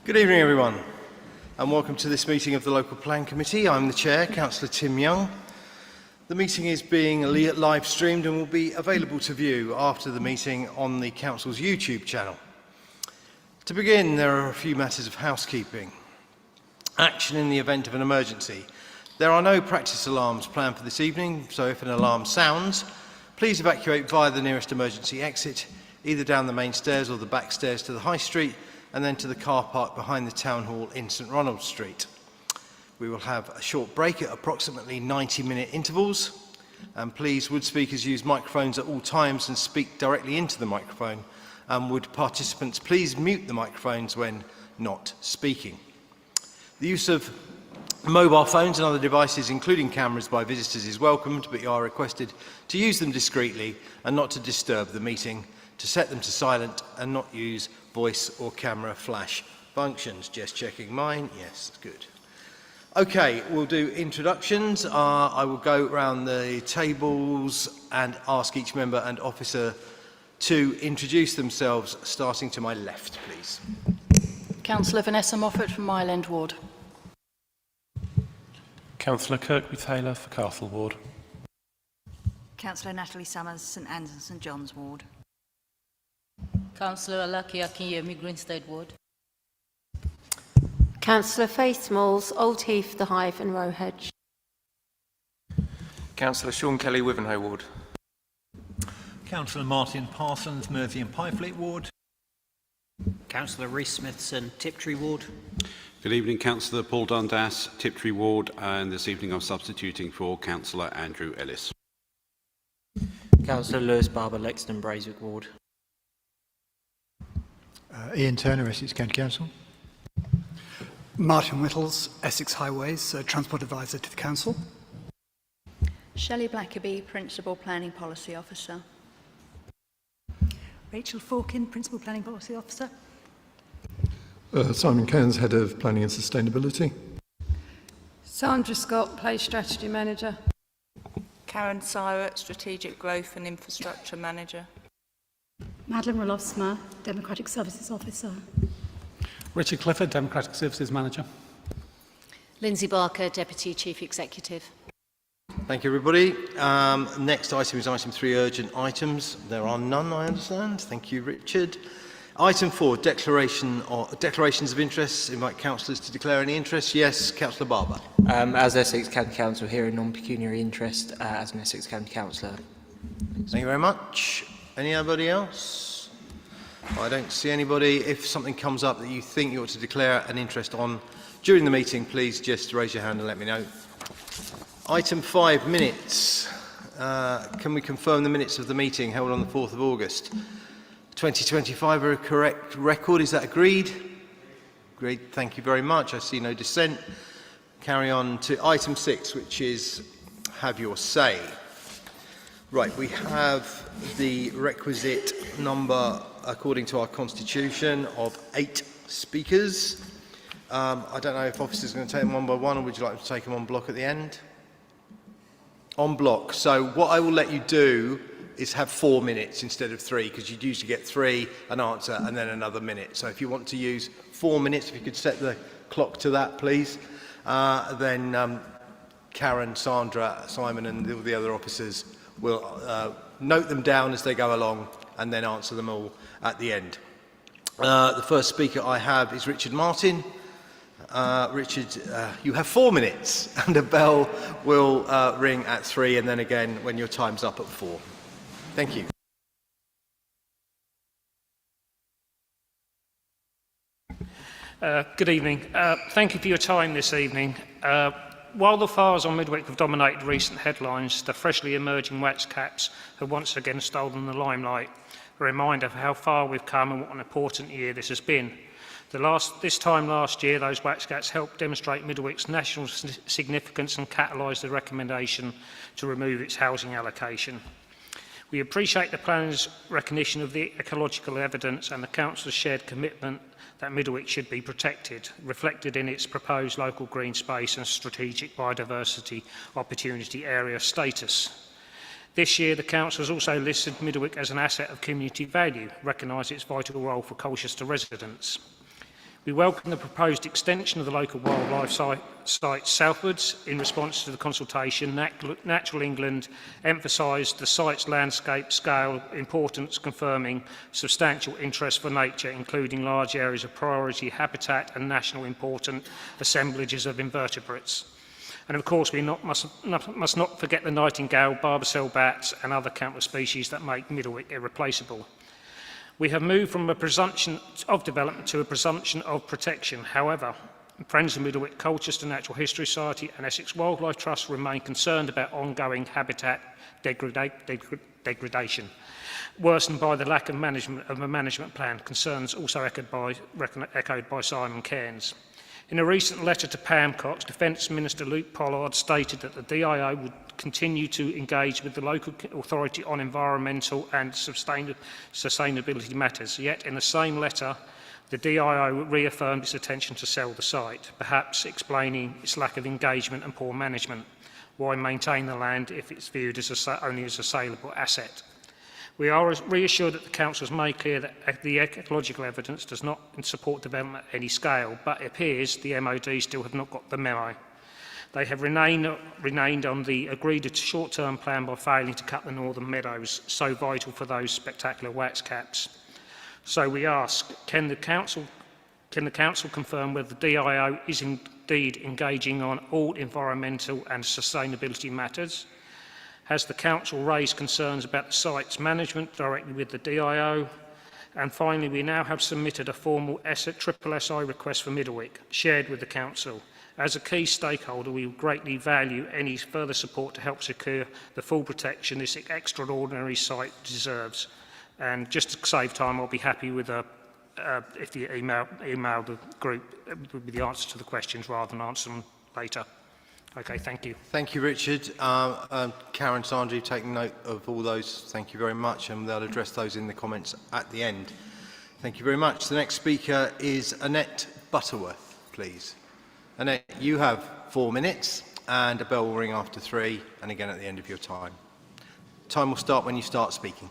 Good evening, everyone, and welcome to this meeting of the Local Plan Committee. I'm the Chair, Councillor Tim Young. The meeting is being live streamed and will be available to view after the meeting on the Council's YouTube channel. To begin, there are a few matters of housekeeping. Action in the event of an emergency. There are no practice alarms planned for this evening, so if an alarm sounds, please evacuate via the nearest emergency exit, either down the main stairs or the back stairs to the High Street, and then to the car park behind the Town Hall in St Ronald Street. We will have a short break at approximately 90-minute intervals, and please, would speakers use microphones at all times and speak directly into the microphone, and would participants please mute the microphones when not speaking. The use of mobile phones and other devices, including cameras, by visitors is welcomed, but you are requested to use them discreetly and not to disturb the meeting, to set them to silent and not use voice or camera flash functions. Just checking mine. Yes, good. Okay, we'll do introductions. I will go around the tables and ask each member and officer to introduce themselves, starting to my left, please. Councillor Vanessa Moffat from Mile End Ward. Councillor Kirkby-Taylor for Castle Ward. Councillor Natalie Summers, St Anne's and St John's Ward. Councillor Alaki Akinyemi, Greenstead Ward. Councillor Faith Smalls, Old Heath, The Hive and Roe Hedge. Councillor Sean Kelly, Wivenhoe Ward. Councillor Martin Parsons, Mersey and Pyfleet Ward. Councillor Rhys Smithson, Tiptree Ward. Good evening, Councillor Paul Dundas, Tiptree Ward, and this evening I'm substituting for Councillor Andrew Ellis. Councillor Lewis Barber, Lexington Braeswick Ward. Ian Turner, Essex County Council. Martin Whittles, Essex Highways, Transport Advisor to the Council. Shelley Blackaby, Principal Planning Policy Officer. Rachel Forkin, Principal Planning Policy Officer. Simon Cairns, Head of Planning and Sustainability. Sandra Scott, Place Strategy Manager. Karen Syrett, Strategic Growth and Infrastructure Manager. Madeline Rolofsma, Democratic Services Officer. Richard Clifford, Democratic Services Manager. Lindsay Barker, Deputy Chief Executive. Thank you, everybody. Next item is item 3, urgent items. There are none, I understand. Thank you, Richard. Item 4, declarations of interests. Invite councillors to declare any interest. Yes, Councillor Barber. As Essex County Council, here a non-pecuniary interest as an Essex County Councillor. Thank you very much. Anybody else? I don't see anybody. If something comes up that you think you ought to declare an interest on during the meeting, please just raise your hand and let me know. Item 5, minutes. Can we confirm the minutes of the meeting held on the 4th of August 2025 are a correct record? Is that agreed? Great, thank you very much. I see no dissent. Carry on to item 6, which is have your say. Right, we have the requisite number, according to our constitution, of 8 speakers. I don't know if officers are going to take them one by one, or would you like to take them on block at the end? On block. So what I will let you do is have 4 minutes instead of 3, because you'd usually get 3, an answer, and then another minute. So if you want to use 4 minutes, if you could set the clock to that, please. Then Karen, Sandra, Simon, and all the other officers will note them down as they go along and then answer them all at the end. The first speaker I have is Richard Martin. Richard, you have 4 minutes, and a bell will ring at 3, and then again when your time's up at 4. Thank you. Good evening. Thank you for your time this evening. While the fires on Midwick have dominated recent headlines, the freshly emerging wax caps have once again stolen the limelight. A reminder of how far we've come and what an important year this has been. This time last year, those wax caps helped demonstrate Midwick's national significance and catalyse the recommendation to remove its housing allocation. We appreciate the plan's recognition of the ecological evidence and the Council's shared commitment that Midwick should be protected, reflected in its proposed local green space and strategic biodiversity opportunity area status. This year, the Council has also listed Midwick as an asset of community value, recognising its vital role for Colchester residents. We welcome the proposed extension of the local wildlife site southwards. In response to the consultation, Natural England emphasised the site's landscape scale importance, confirming substantial interest for nature, including large areas of priority habitat and national important assemblages of invertebrates. And of course, we must not forget the nightingale, barbicel bats and other countless species that make Middlewick irreplaceable. We have moved from a presumption of development to a presumption of protection. However, Friends of Middlewick, Colchester Natural History Society and Essex Wildlife Trust remain concerned about ongoing habitat degradation, worsened by the lack of a management plan, concerns also echoed by Simon Cairns. In a recent letter to Pam Cox, Defence Minister Luke Pollard stated that the DIO would continue to engage with the local authority on environmental and sustainability matters. Yet, in the same letter, the DIO reaffirmed its intention to sell the site, perhaps explaining its lack of engagement and poor management. Why maintain the land if it's viewed as only as a saleable asset? We are reassured that the Council has made clear that the ecological evidence does not support development at any scale, but it appears the MOD still have not got the memo. They have reneged on the agreed short-term plan by failing to cut the northern meadows, so vital for those spectacular wax caps. So we ask, can the Council confirm whether the DIO is indeed engaging on all environmental and sustainability matters? Has the Council raised concerns about the site's management directly with the DIO? And finally, we now have submitted a formal SSI request for Middlewick, shared with the Council. As a key stakeholder, we would greatly value any further support to help secure the full protection this extraordinary site deserves. And just to save time, I'll be happy with if you email the group with the answer to the questions rather than answer them later. Okay, thank you. Thank you, Richard. Karen, Sandra, taking note of all those. Thank you very much, and they'll address those in the comments at the end. Thank you very much. The next speaker is Annette Butterworth, please. Annette, you have 4 minutes, and a bell will ring after 3, and again at the end of your time. Time will start when you start speaking.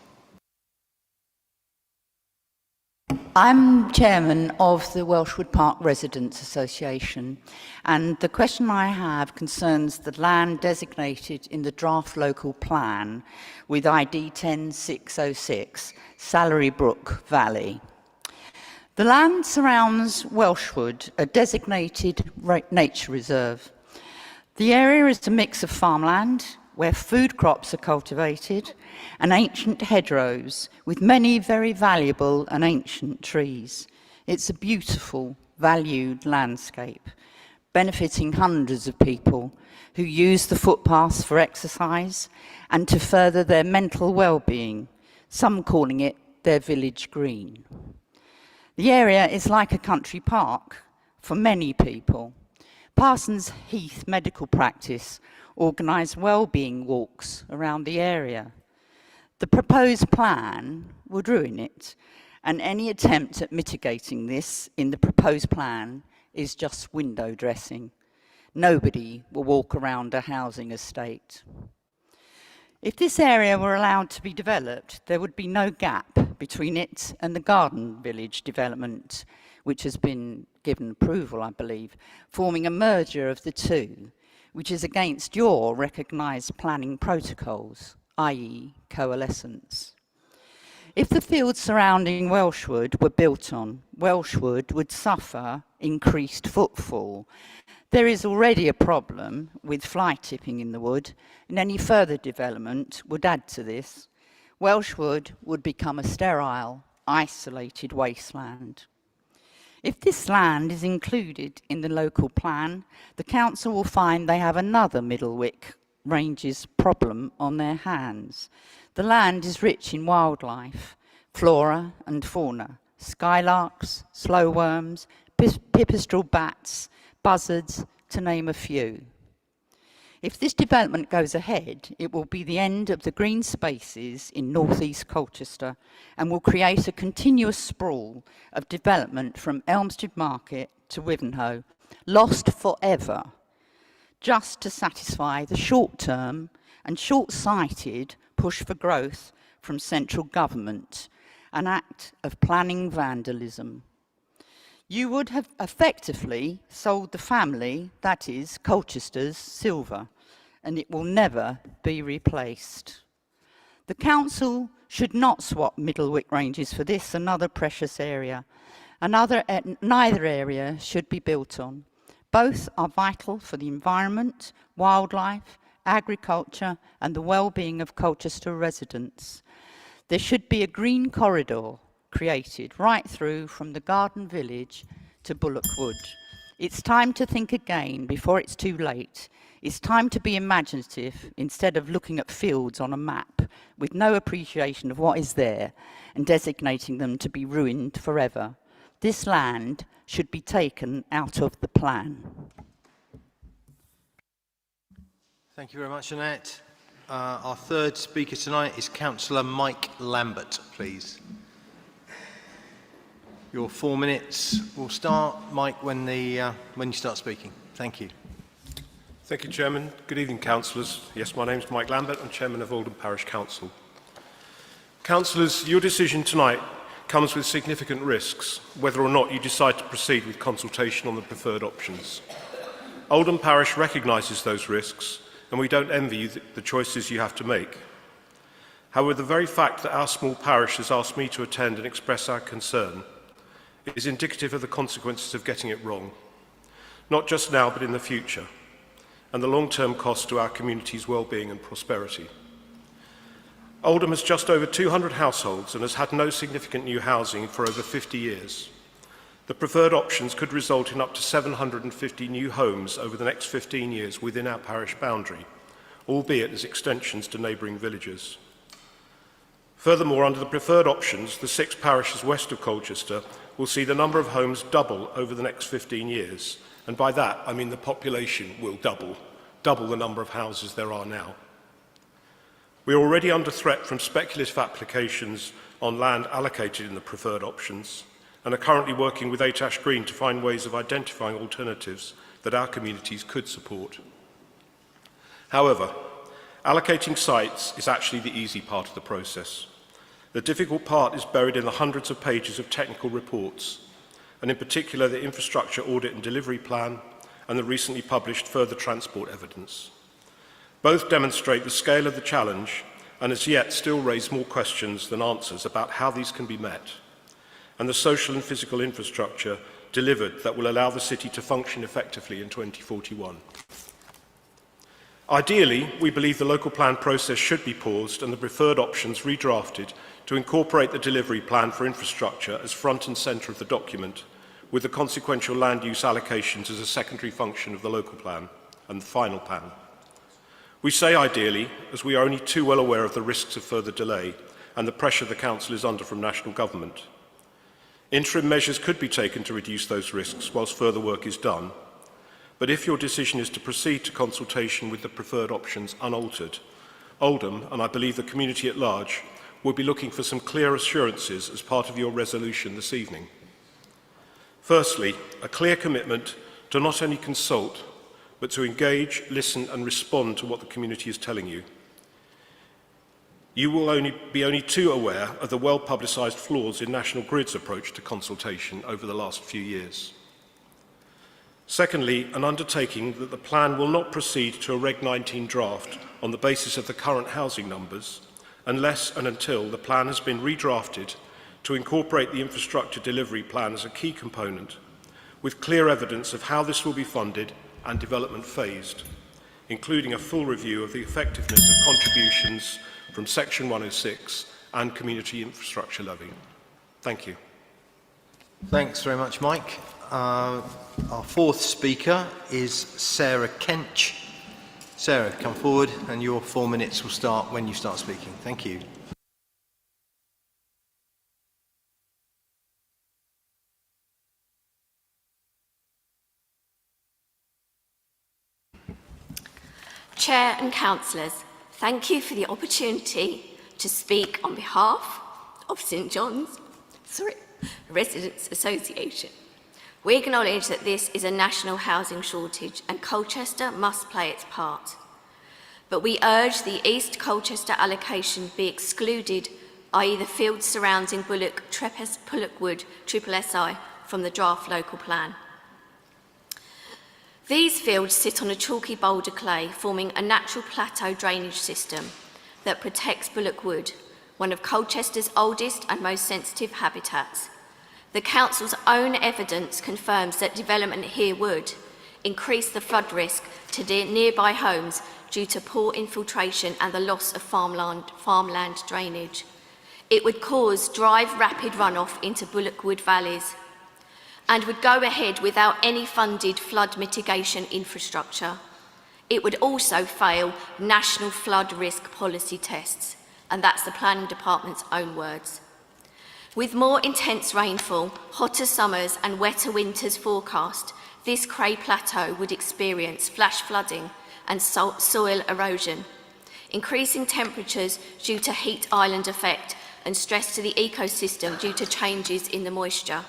I'm chairman of the Welshwood Park Residents Association, and the question I have concerns the land designated in the draft local plan with ID 10606, Salary Brook Valley. The land surrounds Welshwood, a designated nature reserve. The area is a mix of farmland, where food crops are cultivated, and ancient hedgerows with many very valuable and ancient trees. It's a beautiful, valued landscape, benefiting hundreds of people who use the footpaths for exercise and to further their mental well-being, some calling it their village green. The area is like a country park for many people. Parsons Heath Medical Practice organise well-being walks around the area. The proposed plan would ruin it, and any attempt at mitigating this in the proposed plan is just window dressing. Nobody will walk around a housing estate. If this area were allowed to be developed, there would be no gap between it and the Garden Village development, which has been given approval, I believe, forming a merger of the two, which is against your recognised planning protocols, i.e. coalescence. If the fields surrounding Welshwood were built on, Welshwood would suffer increased footfall. There is already a problem with fly tipping in the wood, and any further development would add to this. Welshwood would become a sterile, isolated wasteland. If this land is included in the local plan, the council will find they have another Middlewick Ranges problem on their hands. The land is rich in wildlife, flora and fauna, skylarks, slowworms, pipistrel bats, buzzards, to name a few. If this development goes ahead, it will be the end of the green spaces in northeast Colchester and will create a continuous sprawl of development from Elmstead Market to Wivenhoe, lost forever, just to satisfy the short-term and short-sighted push for growth from central government, an act of planning vandalism. You would have effectively sold the family, that is, Colchester's, silver, and it will never be replaced. The council should not swap Middlewick Ranges for this, another precious area. Neither area should be built on. Both are vital for the environment, wildlife, agriculture, and the well-being of Colchester residents. There should be a green corridor created right through from the Garden Village to Bullock Wood. It's time to think again before it's too late. It's time to be imaginative instead of looking at fields on a map with no appreciation of what is there and designating them to be ruined forever. This land should be taken out of the plan. Thank you very much, Annette. Our third speaker tonight is Councillor Mike Lambert, please. Your 4 minutes will start, Mike, when you start speaking. Thank you. Thank you, Chairman. Good evening, councillors. Yes, my name is Mike Lambert. I'm Chairman of Oldham Parish Council. Councillors, your decision tonight comes with significant risks, whether or not you decide to proceed with consultation on the preferred options. Oldham Parish recognises those risks, and we don't envy you the choices you have to make. However, the very fact that our small parish has asked me to attend and express our concern is indicative of the consequences of getting it wrong, not just now but in the future, and the long-term cost to our community's well-being and prosperity. Oldham has just over 200 households and has had no significant new housing for over 50 years. The preferred options could result in up to 750 new homes over the next 15 years within our parish boundary, albeit as extensions to neighbouring villages. Furthermore, under the preferred options, the 6 parishes west of Colchester will see the number of homes double over the next 15 years, and by that I mean the population will double the number of houses there are now. We are already under threat from speculative applications on land allocated in the preferred options, and are currently working with 8 Ash Green to find ways of identifying alternatives that our communities could support. However, allocating sites is actually the easy part of the process. The difficult part is buried in the hundreds of pages of technical reports, and in particular the Infrastructure Audit and Delivery Plan and the recently published Further Transport Evidence. Both demonstrate the scale of the challenge and as yet still raise more questions than answers about how these can be met, and the social and physical infrastructure delivered that will allow the city to function effectively in 2041. Ideally, we believe the local plan process should be paused and the preferred options redrafted to incorporate the delivery plan for infrastructure as front and centre of the document, with the consequential land use allocations as a secondary function of the local plan and the final plan. We say ideally, as we are only too well aware of the risks of further delay and the pressure the Council is under from national government. Interim measures could be taken to reduce those risks whilst further work is done, but if your decision is to proceed to consultation with the preferred options unaltered, Oldham, and I believe the community at large, will be looking for some clear assurances as part of your resolution this evening. Firstly, a clear commitment to not only consult, but to engage, listen and respond to what the community is telling you. You will be only too aware of the well-publicised flaws in National Grid's approach to consultation over the last few years. Secondly, an undertaking that the plan will not proceed to a Reg 19 draft on the basis of the current housing numbers, unless and until the plan has been redrafted to incorporate the infrastructure delivery plan as a key component, with clear evidence of how this will be funded and development phased, including a full review of the effectiveness of contributions from Section 106 and community infrastructure levy. Thank you. Thanks very much, Mike. Our fourth speaker is Sarah Kench. Sarah, come forward and your 4 minutes will start when you start speaking. Thank you. Chair and councillors, thank you for the opportunity to speak on behalf of St John's Residents Association. We acknowledge that this is a national housing shortage and Colchester must play its part. But we urge the East Colchester allocation be excluded, i.e. the fields surrounding Bullock Wood, Triple SI, from the draft local plan. These fields sit on a chalky boulder clay, forming a natural plateau drainage system that protects Bullock Wood, one of Colchester's oldest and most sensitive habitats. The council's own evidence confirms that development here would increase the flood risk to nearby homes due to poor infiltration and the loss of farmland drainage. It would cause rapid runoff into Bullock Wood valleys and would go ahead without any funded flood mitigation infrastructure. It would also fail national flood risk policy tests, and that's the Planning Department's own words. With more intense rainfall, hotter summers and wetter winters forecast, this Cray Plateau would experience flash flooding and soil erosion, increasing temperatures due to heat island effect and stress to the ecosystem due to changes in the moisture.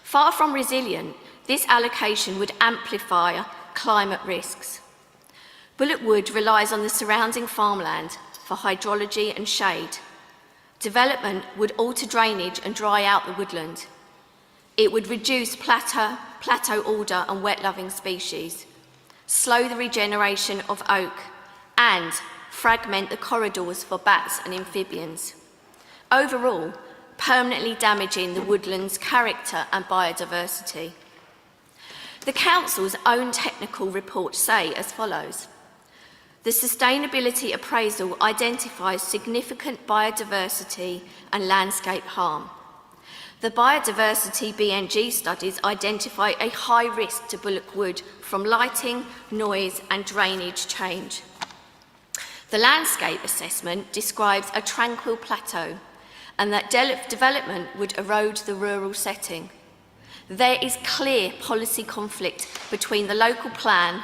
Far from resilient, this allocation would amplify climate risks. Bullock Wood relies on the surrounding farmland for hydrology and shade. Development would alter drainage and dry out the woodland. It would reduce plateau alder and wet-loving species, slow the regeneration of oak, and fragment the corridors for bats and amphibians. Overall, permanently damaging the woodland's character and biodiversity. The council's own technical reports say as follows: the sustainability appraisal identifies significant biodiversity and landscape harm. The biodiversity BNG studies identify a high risk to Bullock Wood from lighting, noise and drainage change. The landscape assessment describes a tranquil plateau and that development would erode the rural setting. There is clear policy conflict between the local plan,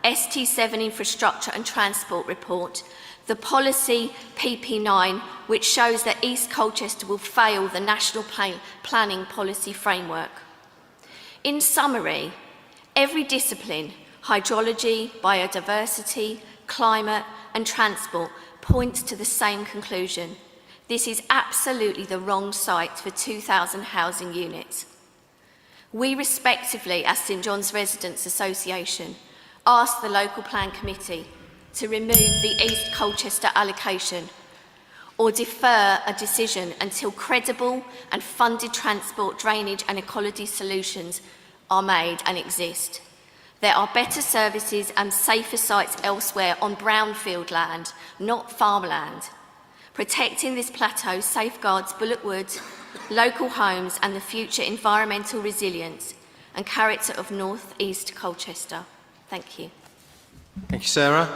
ST7 infrastructure and transport report, the policy PP9, which shows that East Colchester will fail the national planning policy framework. In summary, every discipline, hydrology, biodiversity, climate and transport, points to the same conclusion. This is absolutely the wrong site for 2,000 housing units. We respectively, as St John's Residents Association, ask the local plan committee to remove the East Colchester allocation or defer a decision until credible and funded transport, drainage and ecology solutions are made and exist. There are better services and safer sites elsewhere on brownfield land, not farmland. Protecting this plateau safeguards Bullock Wood, local homes and the future environmental resilience and character of North East Colchester. Thank you. Thank you, Sarah.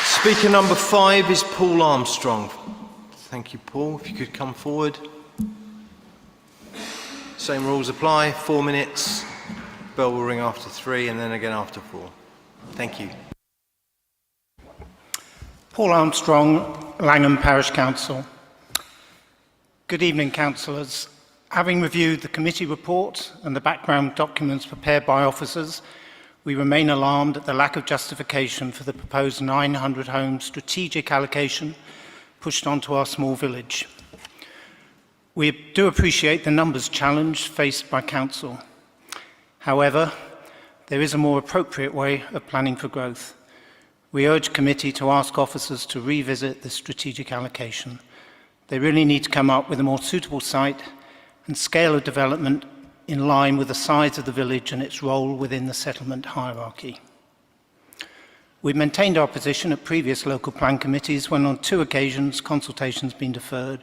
Speaker number 5 is Paul Armstrong. Thank you, Paul. If you could come forward. Same rules apply. 4 minutes. Bell will ring after 3 and then again after 4. Thank you. Paul Armstrong, Langham Parish Council. Good evening, councillors. Having reviewed the committee report and the background documents prepared by officers, we remain alarmed at the lack of justification for the proposed 900-home strategic allocation pushed onto our small village. We do appreciate the numbers challenge faced by council. However, there is a more appropriate way of planning for growth. We urge committee to ask officers to revisit the strategic allocation. They really need to come up with a more suitable site and scale of development in line with the size of the village and its role within the settlement hierarchy. We've maintained our position at previous local plan committees when on 2 occasions consultations have been deferred,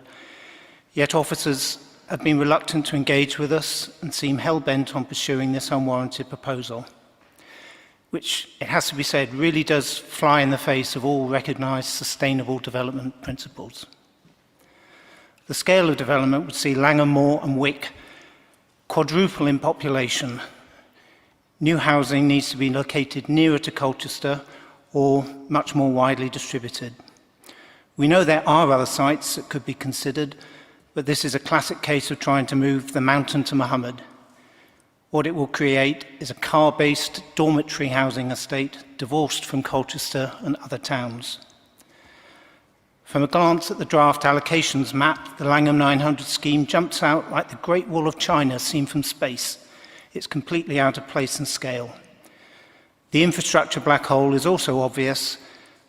yet officers have been reluctant to engage with us and seem hell-bent on pursuing this unwarranted proposal, which, it has to be said, really does fly in the face of all recognised sustainable development principles. The scale of development would see Langham Moor and Wick quadruple in population. New housing needs to be located nearer to Colchester or much more widely distributed. We know there are other sites that could be considered, but this is a classic case of trying to move the mountain to Muhammad. What it will create is a car-based dormitory housing estate divorced from Colchester and other towns. From a glance at the draft allocations map, the Langham 900 scheme jumps out like the Great Wall of China seen from space. It's completely out of place and scale. The infrastructure black hole is also obvious,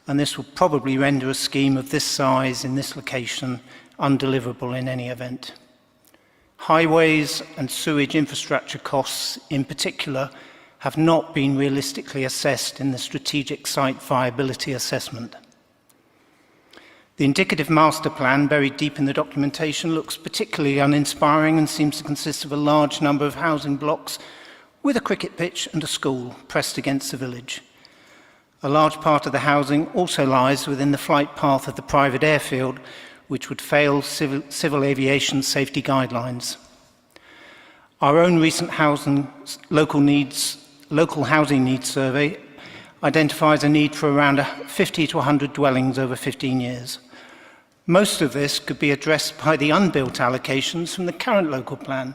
and this will probably render a scheme of this size in this location undeliverable in any event. Highways and sewage infrastructure costs in particular have not been realistically assessed in the strategic site viability assessment. The indicative master plan buried deep in the documentation looks particularly uninspiring and seems to consist of a large number of housing blocks with a cricket pitch and a school pressed against the village. A large part of the housing also lies within the flight path of the private airfield, which would fail civil aviation safety guidelines. Our own recent local housing needs survey identifies a need for around 50 to 100 dwellings over 15 years. Most of this could be addressed by the unbuilt allocations from the current local plan,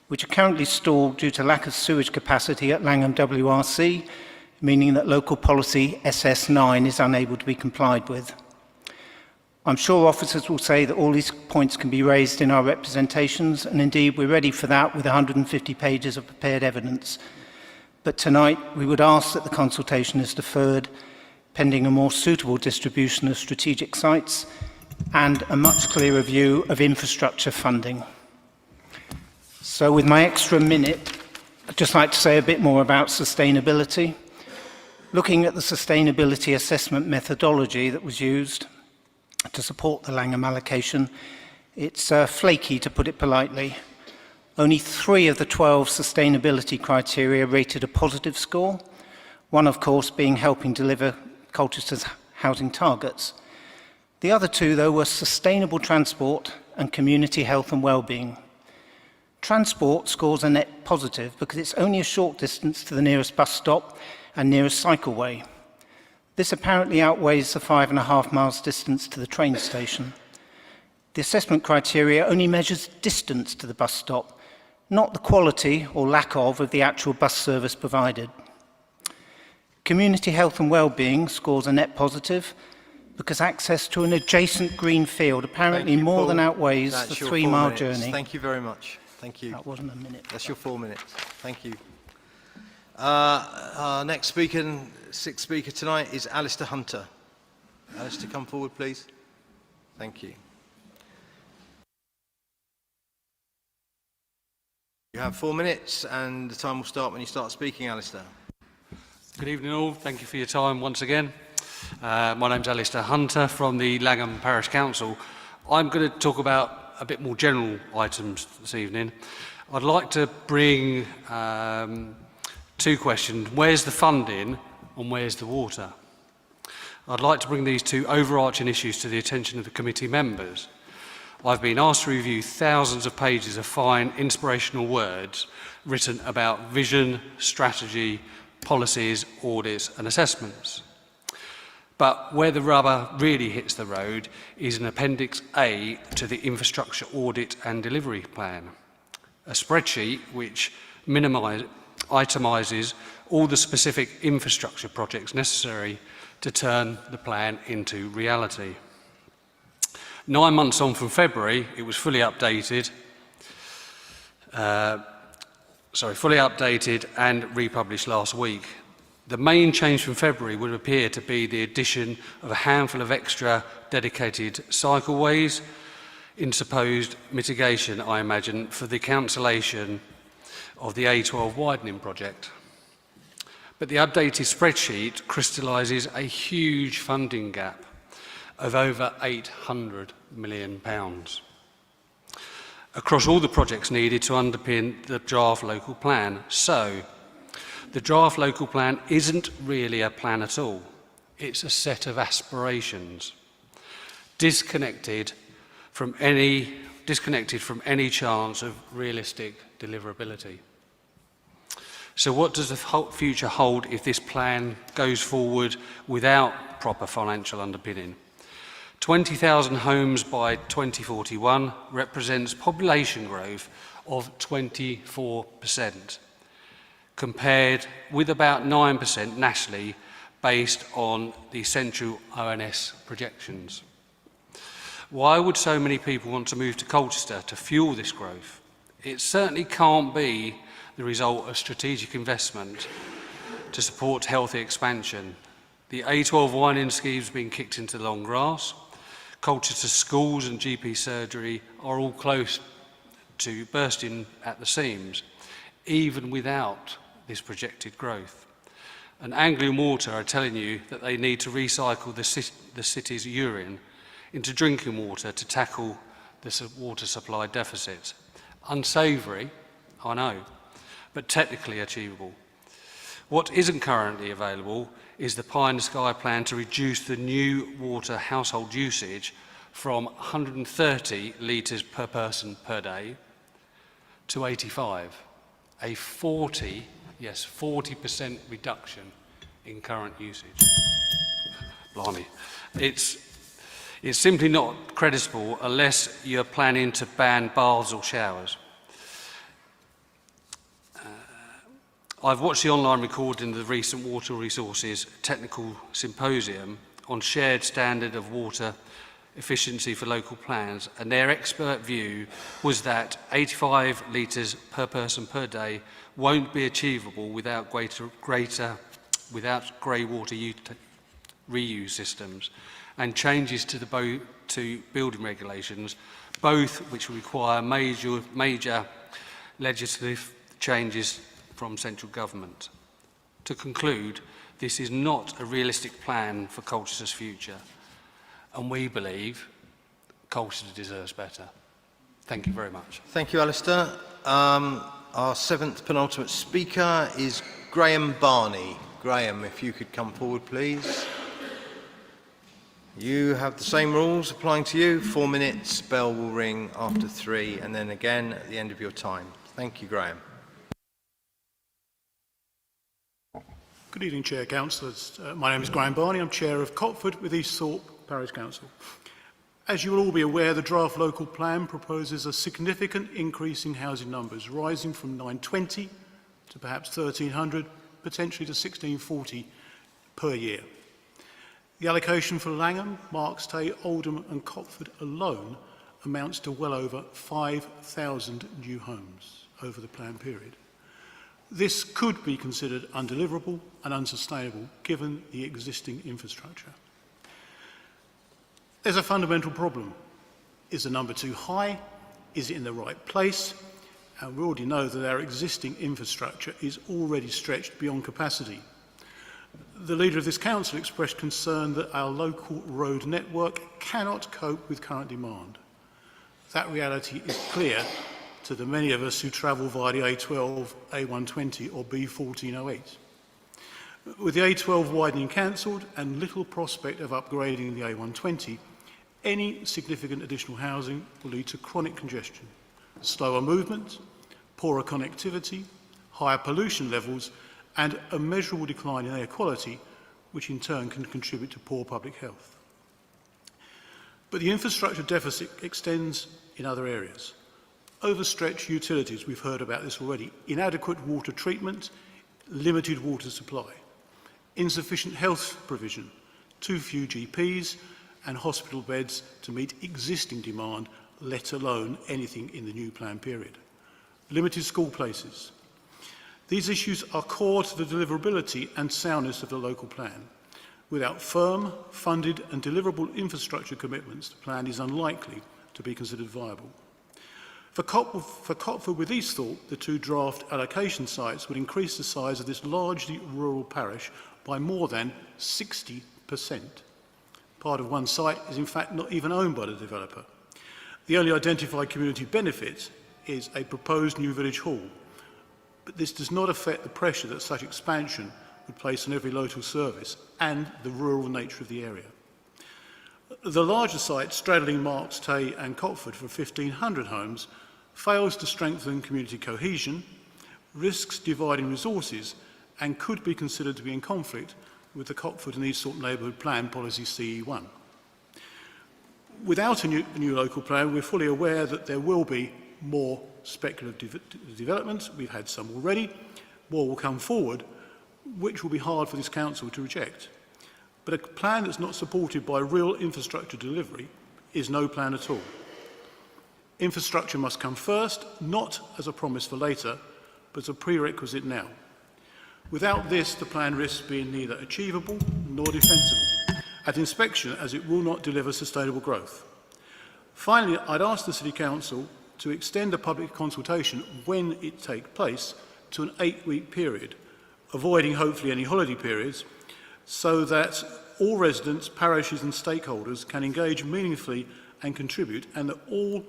which are currently stalled due to lack of sewage capacity at Langham WRC, meaning that local policy SS9 is unable to be complied with. I'm sure officers will say that all these points can be raised in our representations, and indeed we're ready for that with 150 pages of prepared evidence. But tonight we would ask that the consultation is deferred, pending a more suitable distribution of strategic sites and a much clearer view of infrastructure funding. So with my extra minute, I'd just like to say a bit more about sustainability. Looking at the sustainability assessment methodology that was used to support the Langham allocation, it's flaky, to put it politely. Only 3 of the 12 sustainability criteria rated a positive score, one of course being helping deliver Colchester's housing targets. The other 2, though, were sustainable transport and community health and well-being. Transport scores a net positive because it's only a short distance to the nearest bus stop and nearest cycleway. This apparently outweighs the 5.5 miles distance to the train station. The assessment criteria only measures distance to the bus stop, not the quality or lack of the actual bus service provided. Community health and well-being scores a net positive because access to an adjacent green field apparently more than outweighs the 3-mile journey. Thank you very much. Thank you. That wasn't a minute. That's your 4 minutes. Thank you. Our next speaker, sixth speaker tonight, is Alistair Hunter. Alistair, come forward, please. Thank you. You have 4 minutes, and the time will start when you start speaking, Alistair. Good evening all. Thank you for your time once again. My name's Alistair Hunter from the Langham Parish Council. I'm going to talk about a bit more general items this evening. I'd like to bring 2 questions. Where's the funding and where's the water? I'd like to bring these 2 overarching issues to the attention of the committee members. I've been asked to review thousands of pages of fine, inspirational words written about vision, strategy, policies, audits and assessments. But where the rubber really hits the road is in Appendix A to the Infrastructure Audit and Delivery Plan, a spreadsheet which itemises all the specific infrastructure projects necessary to turn the plan into reality. 9 months on from February, it was fully updated and republished last week. The main change from February would appear to be the addition of a handful of extra dedicated cycleways in supposed mitigation, I imagine, for the cancellation of the A12 widening project. But the updated spreadsheet crystallises a huge funding gap of over £800 million across all the projects needed to underpin the draft local plan. So, the draft local plan isn't really a plan at all. It's a set of aspirations, disconnected from any chance of realistic deliverability. So what does the future hold if this plan goes forward without proper financial underpinning? 20,000 homes by 2041 represents population growth of 24%, compared with about 9% nationally based on the central ONS projections. Why would so many people want to move to Colchester to fuel this growth? It certainly can't be the result of strategic investment to support healthy expansion. The A12 widening scheme's been kicked into the long grass. Colchester schools and GP surgery are all close to bursting at the seams, even without this projected growth. And Anglian Water are telling you that they need to recycle the city's urine into drinking water to tackle the water supply deficit. Unsavoury, I know, but technically achievable. What isn't currently available is the pie in the sky plan to reduce the new water household usage from 130 litres per person per day to 85. A 40% reduction in current usage. Blimey. It's simply not credible unless you're planning to ban baths or showers. I've watched the online recording of the recent Water Resources Technical Symposium on shared standard of water efficiency for local plans, and their expert view was that 85 litres per person per day won't be achievable without grey water reuse systems and changes to building regulations, both which require major legislative changes from central government. To conclude, this is not a realistic plan for Colchester's future, and we believe Colchester deserves better. Thank you very much. Thank you, Alistair. Our seventh penultimate speaker is Graham Barney. Graham, if you could come forward, please. You have the same rules applying to you. 4 minutes, bell will ring after 3, and then again at the end of your time. Thank you, Graham. Good evening, Chair, Councillors. My name is Graham Barney. I'm Chair of Cotford with East Thorpe Parish Council. As you will all be aware, the draft local plan proposes a significant increase in housing numbers, rising from 920 to perhaps 1,300, potentially to 1,640 per year. The allocation for Langham, Marks-Tay, Oldham and Cotford alone amounts to well over 5,000 new homes over the plan period. This could be considered undeliverable and unsustainable given the existing infrastructure. There's a fundamental problem. Is the number too high? Is it in the right place? And we already know that our existing infrastructure is already stretched beyond capacity. The leader of this council expressed concern that our local road network cannot cope with current demand. That reality is clear to the many of us who travel via the A12, A120 or B1408. With the A12 widening cancelled and little prospect of upgrading the A120, any significant additional housing will lead to chronic congestion, slower movement, poorer connectivity, higher pollution levels and a measurable decline in air quality, which in turn can contribute to poor public health. But the infrastructure deficit extends in other areas. Overstretched utilities, we've heard about this already, inadequate water treatment, limited water supply, insufficient health provision, too few GPs and hospital beds to meet existing demand, let alone anything in the new plan period. Limited school places. These issues are core to the deliverability and soundness of the local plan. Without firm, funded and deliverable infrastructure commitments, the plan is unlikely to be considered viable. For Cotford with East Thorpe, the two draft allocation sites would increase the size of this largely rural parish by more than 60%. Part of one site is in fact not even owned by the developer. The only identified community benefit is a proposed new village hall, but this does not affect the pressure that such expansion would place on every local service and the rural nature of the area. The larger site, straddling Marks-Tay and Cotford for 1,500 homes, fails to strengthen community cohesion, risks dividing resources, and could be considered to be in conflict with the Cotford and East Thorpe Neighbourhood Plan Policy CE1. Without a new local plan, we're fully aware that there will be more speculative developments. We've had some already. More will come forward, which will be hard for this council to reject. But a plan that's not supported by real infrastructure delivery is no plan at all. Infrastructure must come first, not as a promise for later, but as a prerequisite now. Without this, the plan risks being neither achievable nor defensible at inspection, as it will not deliver sustainable growth. Finally, I'd ask the City Council to extend a public consultation when it takes place to an 8-week period, avoiding hopefully any holiday periods, so that all residents, parishes and stakeholders can engage meaningfully and contribute, and that all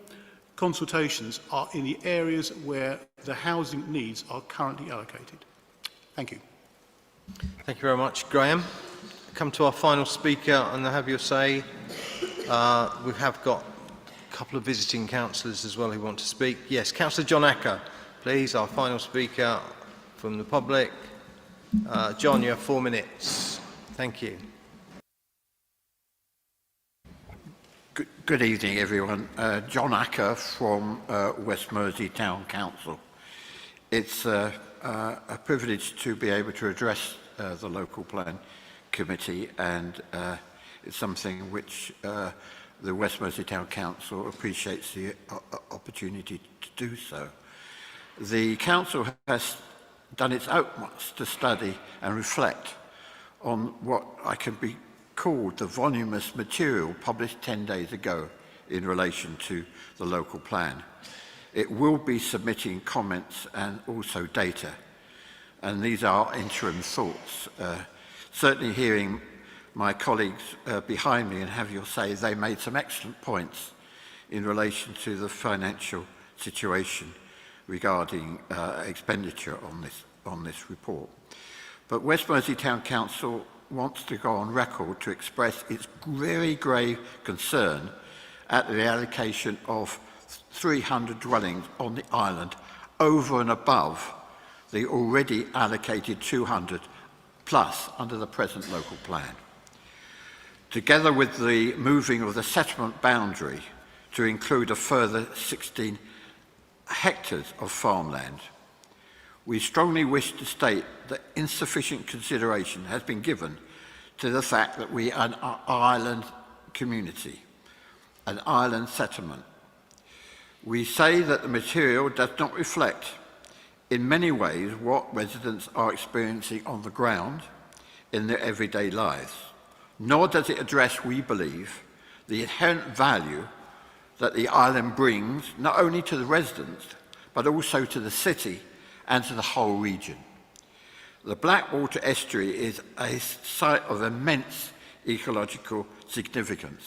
consultations are in the areas where the housing needs are currently allocated. Thank you. Thank you very much, Graham. Come to our final speaker and have your say. We have got a couple of visiting councillors as well who want to speak. Yes, Councillor John Acker, please, our final speaker from the public. John, you have 4 minutes. Thank you. Good evening, everyone. John Acker from West Mersey Town Council. It's a privilege to be able to address the Local Plan Committee, and it's something which the West Mersey Town Council appreciates the opportunity to do so. The Council has done its utmost to study and reflect on what I can be called the voluminous material published 10 days ago in relation to the local plan. It will be submitting comments and also data, and these are interim thoughts. Certainly hearing my colleagues behind me and have your say, they made some excellent points in relation to the financial situation regarding expenditure on this report. But West Mersey Town Council wants to go on record to express its very grave concern at the allocation of 300 dwellings on the island over and above the already allocated 200 plus under the present local plan. Together with the moving of the settlement boundary to include a further 16 hectares of farmland, we strongly wish to state that insufficient consideration has been given to the fact that we are an island community, an island settlement. We say that the material does not reflect in many ways what residents are experiencing on the ground in their everyday lives, nor does it address, we believe, the inherent value that the island brings not only to the residents, but also to the city and to the whole region. The Blackwater Estuary is a site of immense ecological significance,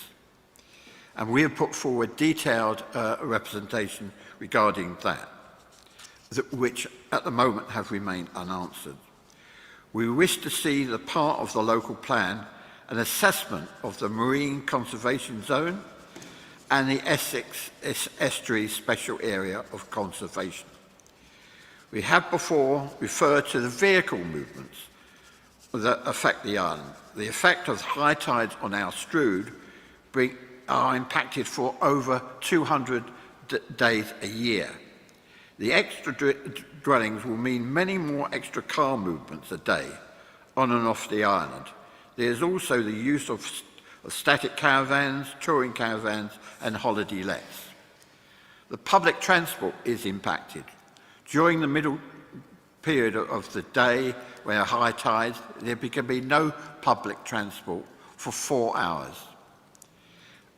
and we have put forward detailed representation regarding that, which at the moment have remained unanswered. We wish to see the part of the local plan an assessment of the marine conservation zone and the Essex Estuary Special Area of Conservation. We have before referred to the vehicle movements that affect the island. The effect of high tides on our Strood are impacted for over 200 days a year. The extra dwellings will mean many more extra car movements a day on and off the island. There is also the use of static caravans, touring caravans and holiday lets. The public transport is impacted. During the middle period of the day, when high tides, there can be no public transport for 4 hours.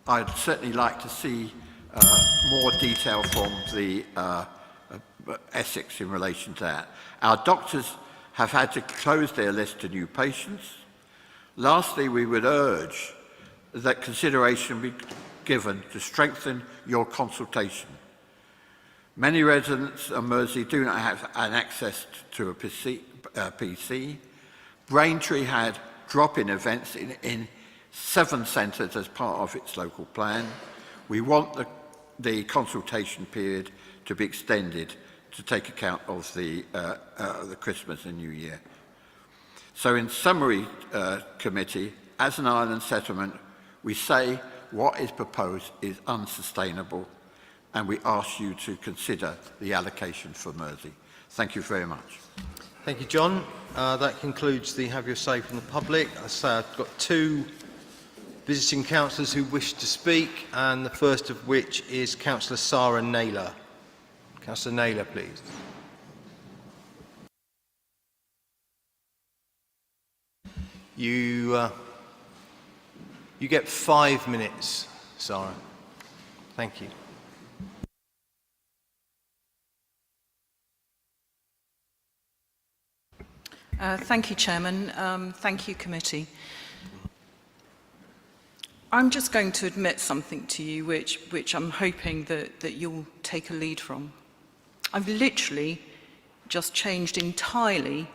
I'd certainly like to see more detail from the Essex in relation to that. Our doctors have had to close their list to new patients. Lastly, we would urge that consideration be given to strengthen your consultation. Many residents of Mersey do not have an access to a PC. Braintree had drop-in events in 7 centres as part of its local plan. We want the consultation period to be extended to take account of the Christmas and New Year. So in summary, committee, as an island settlement, we say what is proposed is unsustainable, and we ask you to consider the allocation for Mersey. Thank you very much. Thank you, John. That concludes the Have Your Say from the public. I say I've got 2 visiting councillors who wish to speak, and the first of which is Councillor Sarah Naylor. Councillor Naylor, please. You get 5 minutes, Sarah. Thank you. Thank you, Chairman. Thank you, Committee. I'm just going to admit something to you which I'm hoping that you'll take a lead from. I've literally just changed entirely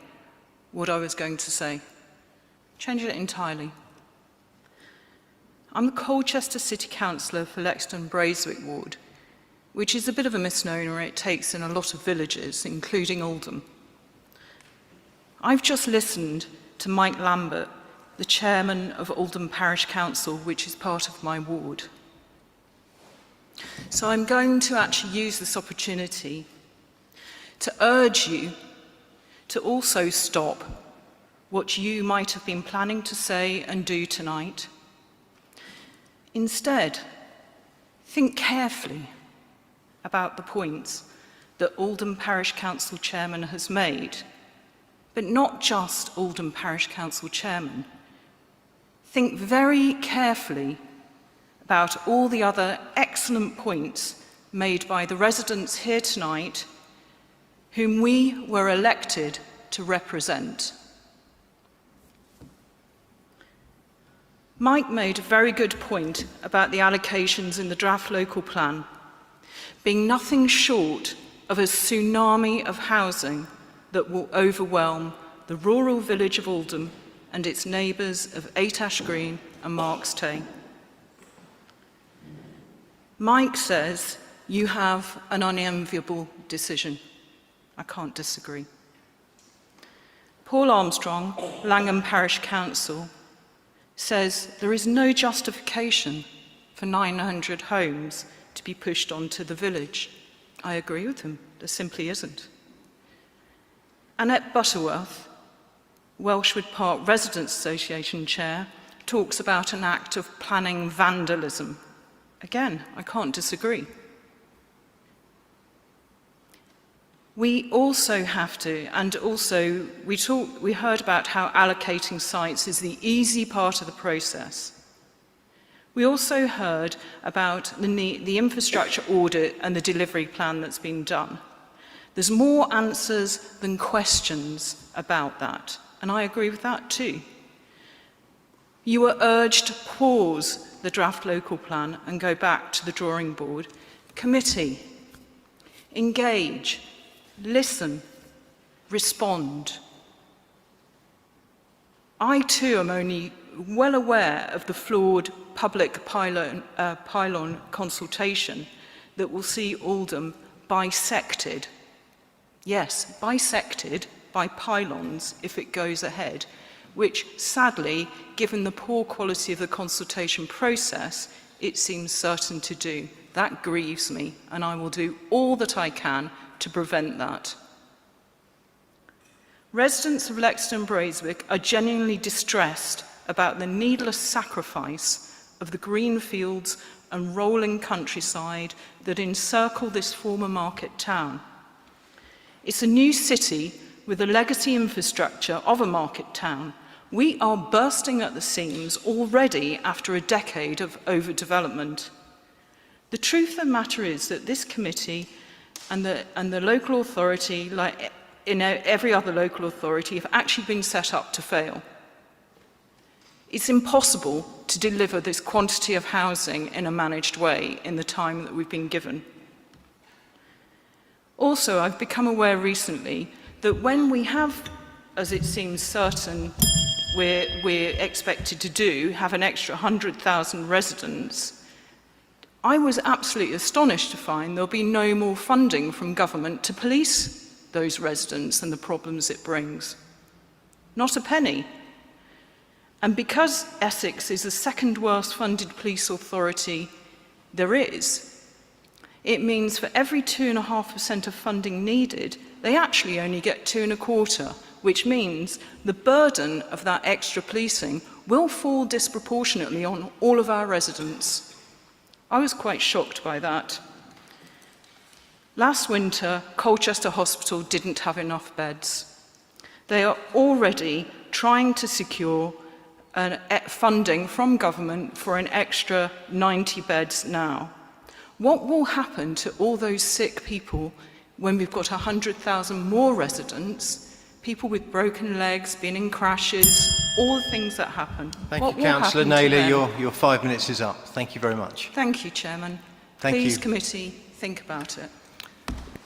what I was going to say. Changed it entirely. I'm the Colchester City Councillor for Lexington Braithwaite Ward, which is a bit of a misnomer. It takes in a lot of villages, including Oldham. I've just listened to Mike Lambert, the chairman of Oldham Parish Council, which is part of my ward. So I'm going to actually use this opportunity to urge you to also stop what you might have been planning to say and do tonight. Instead, think carefully about the points that Oldham Parish Council Chairman has made, but not just Oldham Parish Council Chairman. Think very carefully about all the other excellent points made by the residents here tonight whom we were elected to represent. Mike made a very good point about the allocations in the draft local plan being nothing short of a tsunami of housing that will overwhelm the rural village of Oldham and its neighbours of 8 Ash Green and Marks Tay. Mike says you have an unenviable decision. I can't disagree. Paul Armstrong, Langham Parish Council, says there is no justification for 900 homes to be pushed onto the village. I agree with him. There simply isn't. Annette Butterworth, Welshwood Park Residents Association Chair, talks about an act of planning vandalism. Again, I can't disagree. We also have to, and also we heard about how allocating sites is the easy part of the process. We also heard about the infrastructure audit and the delivery plan that's been done. There's more answers than questions about that, and I agree with that too. You were urged to pause the draft local plan and go back to the drawing board. Committee, engage, listen, respond. I too am only well aware of the flawed public pylon consultation that will see Oldham bisected. Yes, bisected by pylons if it goes ahead, which sadly, given the poor quality of the consultation process, it seems certain to do. That grieves me, and I will do all that I can to prevent that. Residents of Lexington Braithwaite are genuinely distressed about the needless sacrifice of the green fields and rolling countryside that encircle this former market town. It's a new city with a legacy infrastructure of a market town. We are bursting at the seams already after a decade of overdevelopment. The truth of the matter is that this committee and the local authority, like in every other local authority, have actually been set up to fail. It's impossible to deliver this quantity of housing in a managed way in the time that we've been given. Also, I've become aware recently that when we have, as it seems certain we're expected to do, have an extra 100,000 residents, I was absolutely astonished to find there'll be no more funding from government to police those residents and the problems it brings. Not a penny. And because Essex is the second worst funded police authority there is, it means for every 2.5% of funding needed, they actually only get 2.25%, which means the burden of that extra policing will fall disproportionately on all of our residents. I was quite shocked by that. Last winter, Colchester Hospital didn't have enough beds. They are already trying to secure funding from government for an extra 90 beds now. What will happen to all those sick people when we've got 100,000 more residents, people with broken legs, been in crashes, all the things that happen? Thank you, Councillor Naylor. Your 5 minutes is up. Thank you very much. Thank you, Chairman. Thank Please, you. committee, think about it.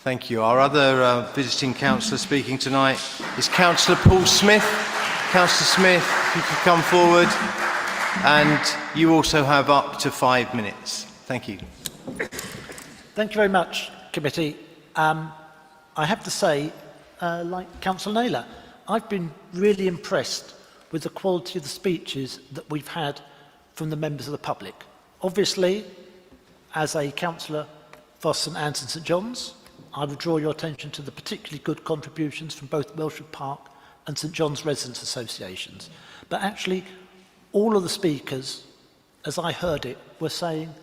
Thank you. Our other visiting councillor speaking tonight is Councillor Paul Smith. Councillor Smith, if you could come forward. And you also have up to 5 minutes. Thank you. Thank you very much, committee. I have to say, like Councillor Naylor, I've been really impressed with the quality of the speeches that we've had from the members of the public. Obviously, as a councillor for St Anne's and St John's, I would draw your attention to the particularly good contributions from both Welshwood Park and St John's Residents Associations. But actually, all of the speakers, as I heard it, were saying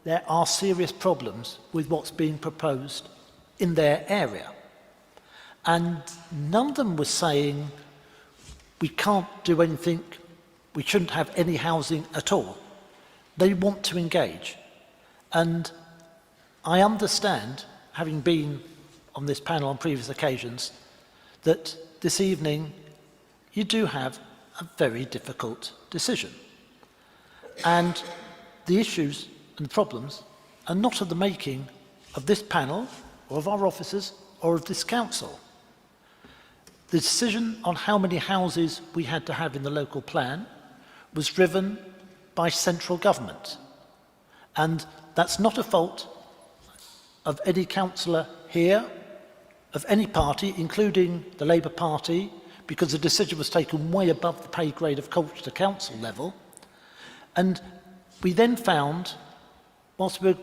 there are serious problems with what's being proposed in their area. And none of them was saying we can't do anything, we shouldn't have any housing at all. They want to engage. And I understand, having been on this panel on previous occasions, that this evening you do have a very difficult decision. And the issues and the problems are not of the making of this panel or of our officers or of this council. The decision on how many houses we had to have in the local plan was driven by central government. And that's not a fault of any councillor here, of any party, including the Labour Party, because the decision was taken way above the pay grade of Colchester Council level. And we then found, whilst we were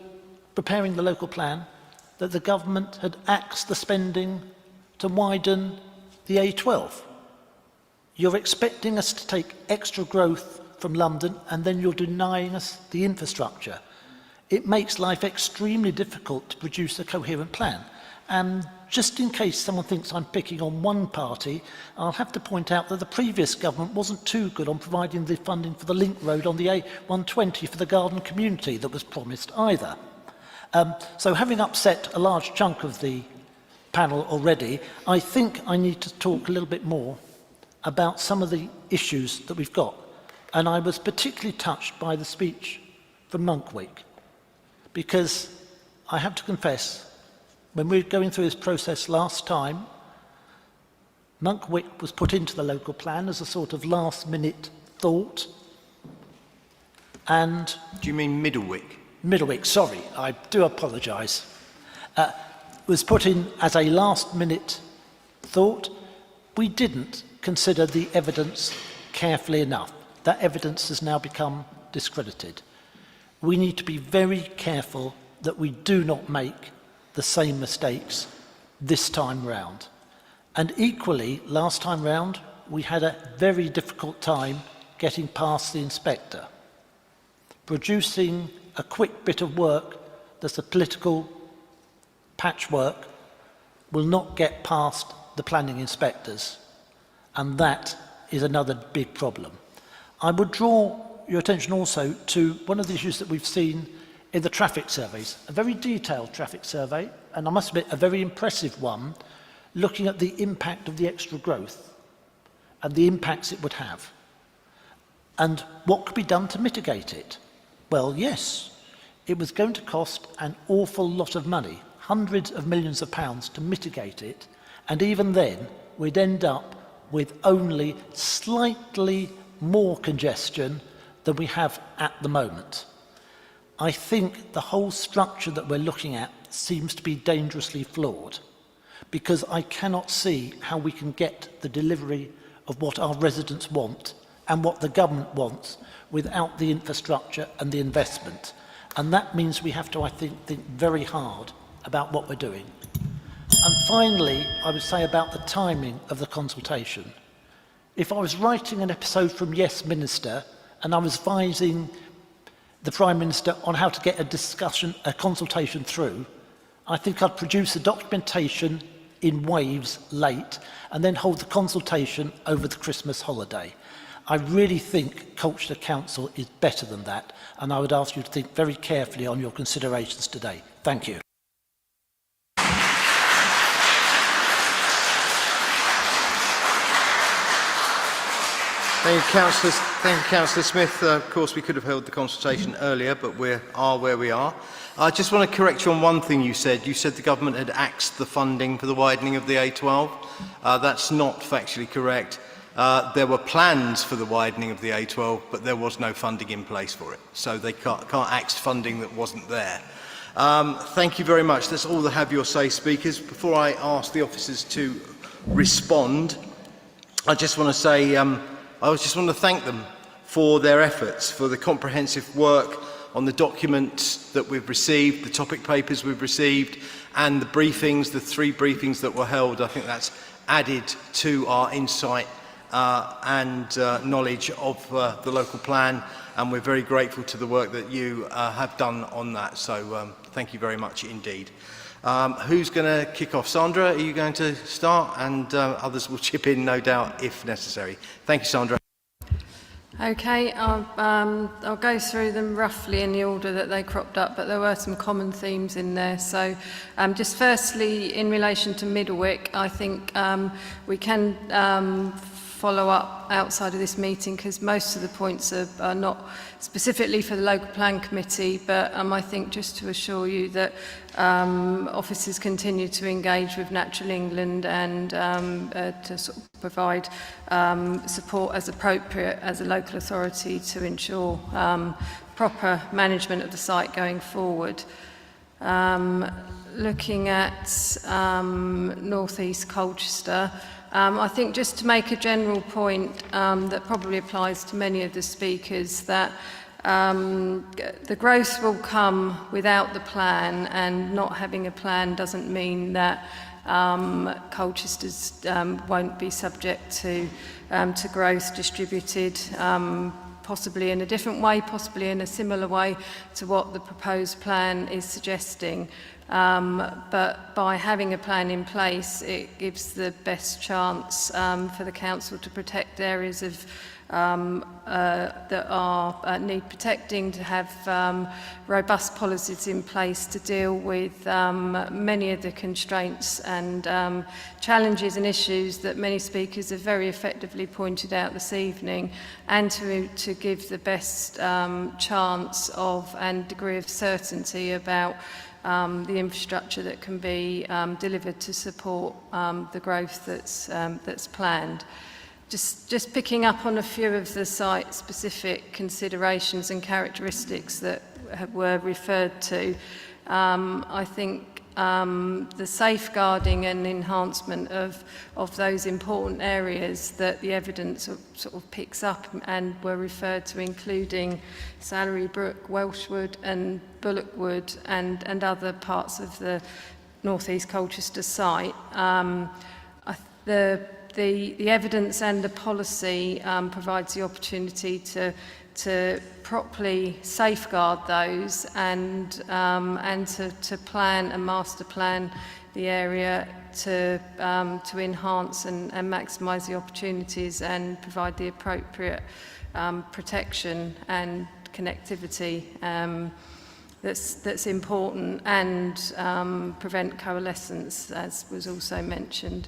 preparing the local plan, that the government had axed the spending to widen the A12. You're expecting us to take extra growth from London and then you're denying us the infrastructure. It makes life extremely difficult to produce a coherent plan. And just in case someone thinks I'm picking on one party, I'll have to point out that the previous government wasn't too good on providing the funding for the link road on the A120 for the garden community that was promised either. So having upset a large chunk of the panel already, I think I need to talk a little bit more about some of the issues that we've got. And I was particularly touched by the speech from Monkwick, because I have to confess, when we were going through this process last time, Monkwick was put into the local plan as a sort of last-minute thought. And do you mean Middlewick? Middlewick, sorry, I do apologise. Was put in as a last-minute thought. We didn't consider the evidence carefully enough. That evidence has now become discredited. We need to be very careful that we do not make the same mistakes this time round. And equally, last time round, we had a very difficult time getting past the inspector. Producing a quick bit of work that's a political patchwork will not get past the planning inspectors. And that is another big problem. I would draw your attention also to one of the issues that we've seen in the traffic surveys, a very detailed traffic survey, and I must admit a very impressive one, looking at the impact of the extra growth and the impacts it would have. And what could be done to mitigate it? Well, yes, it was going to cost an awful lot of money, hundreds of millions of pounds to mitigate it, and even then we'd end up with only slightly more congestion than we have at the moment. I think the whole structure that we're looking at seems to be dangerously flawed, because I cannot see how we can get the delivery of what our residents want and what the government wants without the infrastructure and the investment. And that means we have to, I think very hard about what we're doing. And finally, I would say about the timing of the consultation. If I was writing an episode from Yes Minister and I was advising the Prime Minister on how to get a consultation through, I think I'd produce the documentation in waves late and then hold the consultation over the Christmas holiday. I really think Colchester Council is better than that, and I would ask you to think very carefully on your considerations today. Thank you. Thank you, Councillors. Thank you, Councillor Smith. Of course, we could have held the consultation earlier, but we are where we are. I just want to correct you on one thing you said. You said the government had axed the funding for the widening of the A12. That's not factually correct. There were plans for the widening of the A12, but there was no funding in place for it. So they can't axe funding that wasn't there. Thank you very much. That's all the have your say speakers. Before I ask the officers to respond, I just want to say I just want to thank them for their efforts, for the comprehensive work on the documents that we've received, the topic papers we've received, and the briefings, the 3 briefings that were held. I think that's added to our insight and knowledge of the local plan, and we're very grateful to the work that you have done on that. So thank you very much indeed. Who's going to kick off? Sandra, are you going to start? And others will chip in, no doubt, if necessary. Thank you, Sandra. Okay, I'll go through them roughly in the order that they cropped up, but there were some common themes in there. So just firstly, in relation to Middlewick, I think we can follow up outside of this meeting because most of the points are not specifically for the local plan committee, but I think just to assure you that officers continue to engage with Natural England and to sort of provide support as appropriate as a local authority to ensure proper management of the site going forward. Looking at North East Colchester, I think just to make a general point that probably applies to many of the speakers, that the growth will come without the plan, and not having a plan doesn't mean that Colchester's won't be subject to growth distributed possibly in a different way, possibly in a similar way to what the proposed plan is suggesting. But by having a plan in place, it gives the best chance for the council to protect areas of that are need protecting, to have robust policies in place to deal with many of the constraints and challenges and issues that many speakers have very effectively pointed out this evening, and to give the best chance of and degree of certainty about the infrastructure that can be delivered to support the growth that's planned. Just picking up on a few of the site-specific considerations and characteristics that were referred to, I think the safeguarding and enhancement of those important areas that the evidence sort of picks up and were referred to, including Sallery Brook, Welshwood and Bullockwood and other parts of the North East Colchester site. The evidence and the policy provides the opportunity to properly safeguard those and to plan and master plan the area to enhance and maximise the opportunities and provide the appropriate protection and connectivity that's important, and prevent coalescence, as was also mentioned.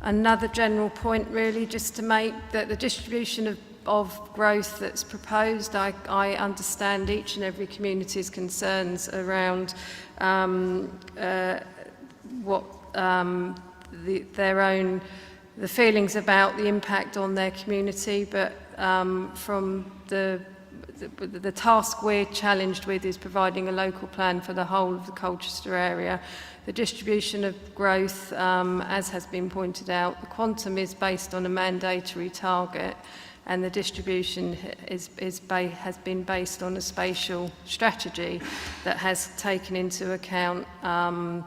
Another general point really just to make, that the distribution of growth that's proposed, I understand each and every community's concerns around what the feelings about the impact on their community, but from the task we're challenged with is providing a local plan for the whole of the Colchester area. The distribution of growth, as has been pointed out, the quantum is based on a mandatory target, and the distribution has been based on a spatial strategy that has taken into account a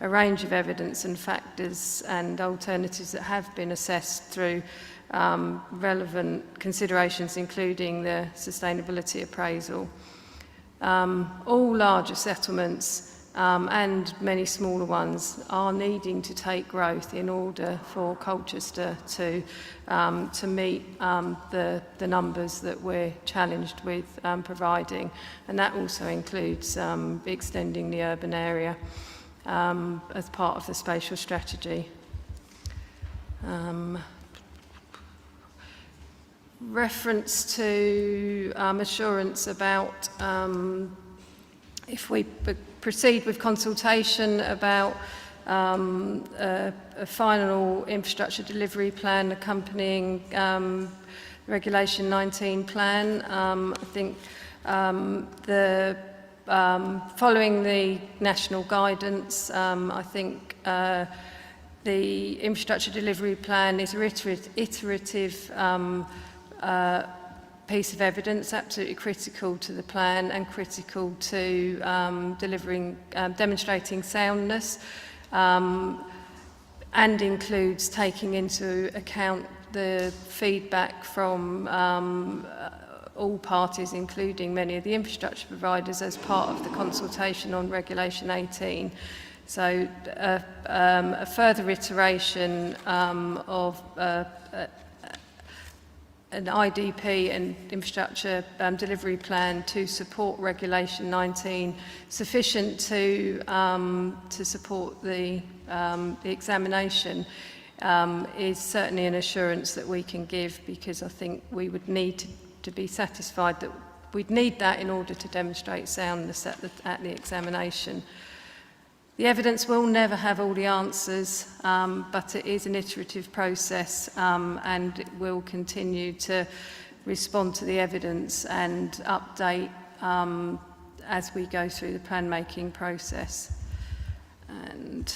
range of evidence and factors and alternatives that have been assessed through relevant considerations, including the sustainability appraisal. All larger settlements and many smaller ones are needing to take growth in order for Colchester to meet the numbers that we're challenged with providing, and that also includes extending the urban area as part of the spatial strategy. Reference to assurance about if we proceed with consultation about a final infrastructure delivery plan accompanying Regulation 19 plan. I think following the national guidance, I think the infrastructure delivery plan is an iterative piece of evidence, absolutely critical to the plan and critical to demonstrating soundness, and includes taking into account the feedback from all parties, including many of the infrastructure providers, as part of the consultation on Regulation 18. So a further iteration of an IDP and infrastructure delivery plan to support Regulation 19, sufficient to support the examination, is certainly an assurance that we can give, because I think we would need to be satisfied that we'd need that in order to demonstrate soundness at the examination. The evidence will never have all the answers, but it is an iterative process, and it will continue to respond to the evidence and update as we go through the plan-making process. And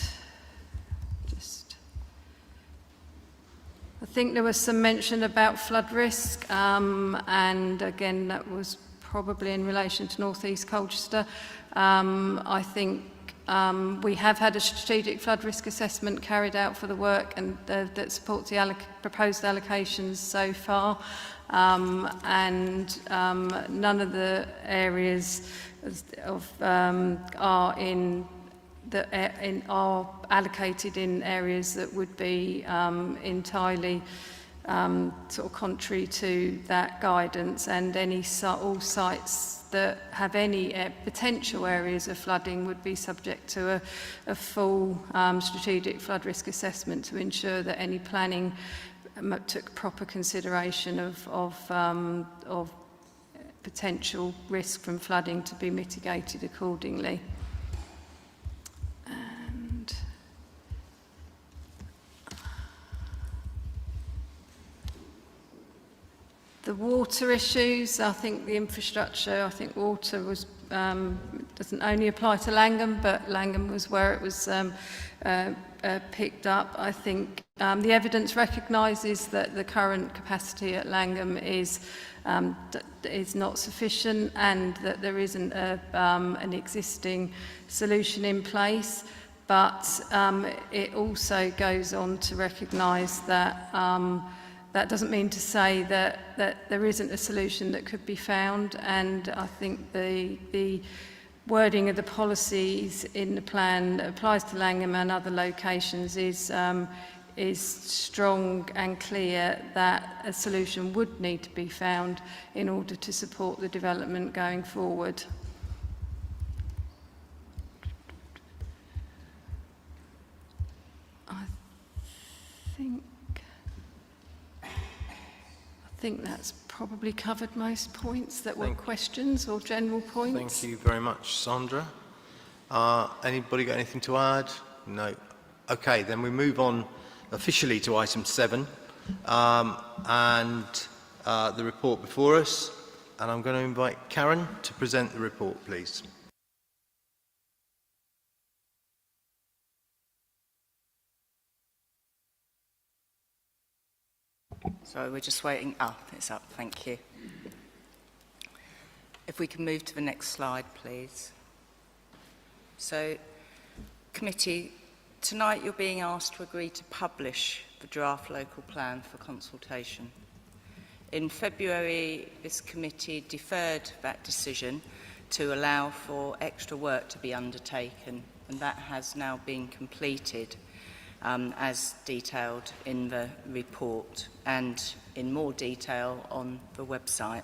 I think there was some mention about flood risk, and again, that was probably in relation to North East Colchester. I think we have had a strategic flood risk assessment carried out for the work and that supports the proposed allocations so far, and none of the areas are allocated in areas that would be entirely sort of contrary to that guidance, and all sites that have any potential areas of flooding would be subject to a full strategic flood risk assessment to ensure that any planning took proper consideration of potential risk from flooding to be mitigated accordingly. The water issues, I think the infrastructure, I think water was doesn't only apply to Langham, but Langham was where it was picked up. I think the evidence recognises that the current capacity at Langham is not sufficient, and that there isn't an existing solution in place. But it also goes on to recognise that that doesn't mean to say that there isn't a solution that could be found, and I think the wording of the policies in the plan that applies to Langham and other locations is strong and clear that a solution would need to be found in order to support the development going forward. I think that's probably covered most points that were questions or general points. Thank you very much, Sandra. Anybody got anything to add? No. Okay, then we move on officially to item 7 and the report before us. And I'm going to invite Karen to present the report, please. Sorry, we're just waiting. Oh, it's up. Thank you. If we can move to the next slide, please. So, committee, tonight you're being asked to agree to publish the draft local plan for consultation. In February, this committee deferred that decision to allow for extra work to be undertaken, and that has now been completed as detailed in the report and in more detail on the website.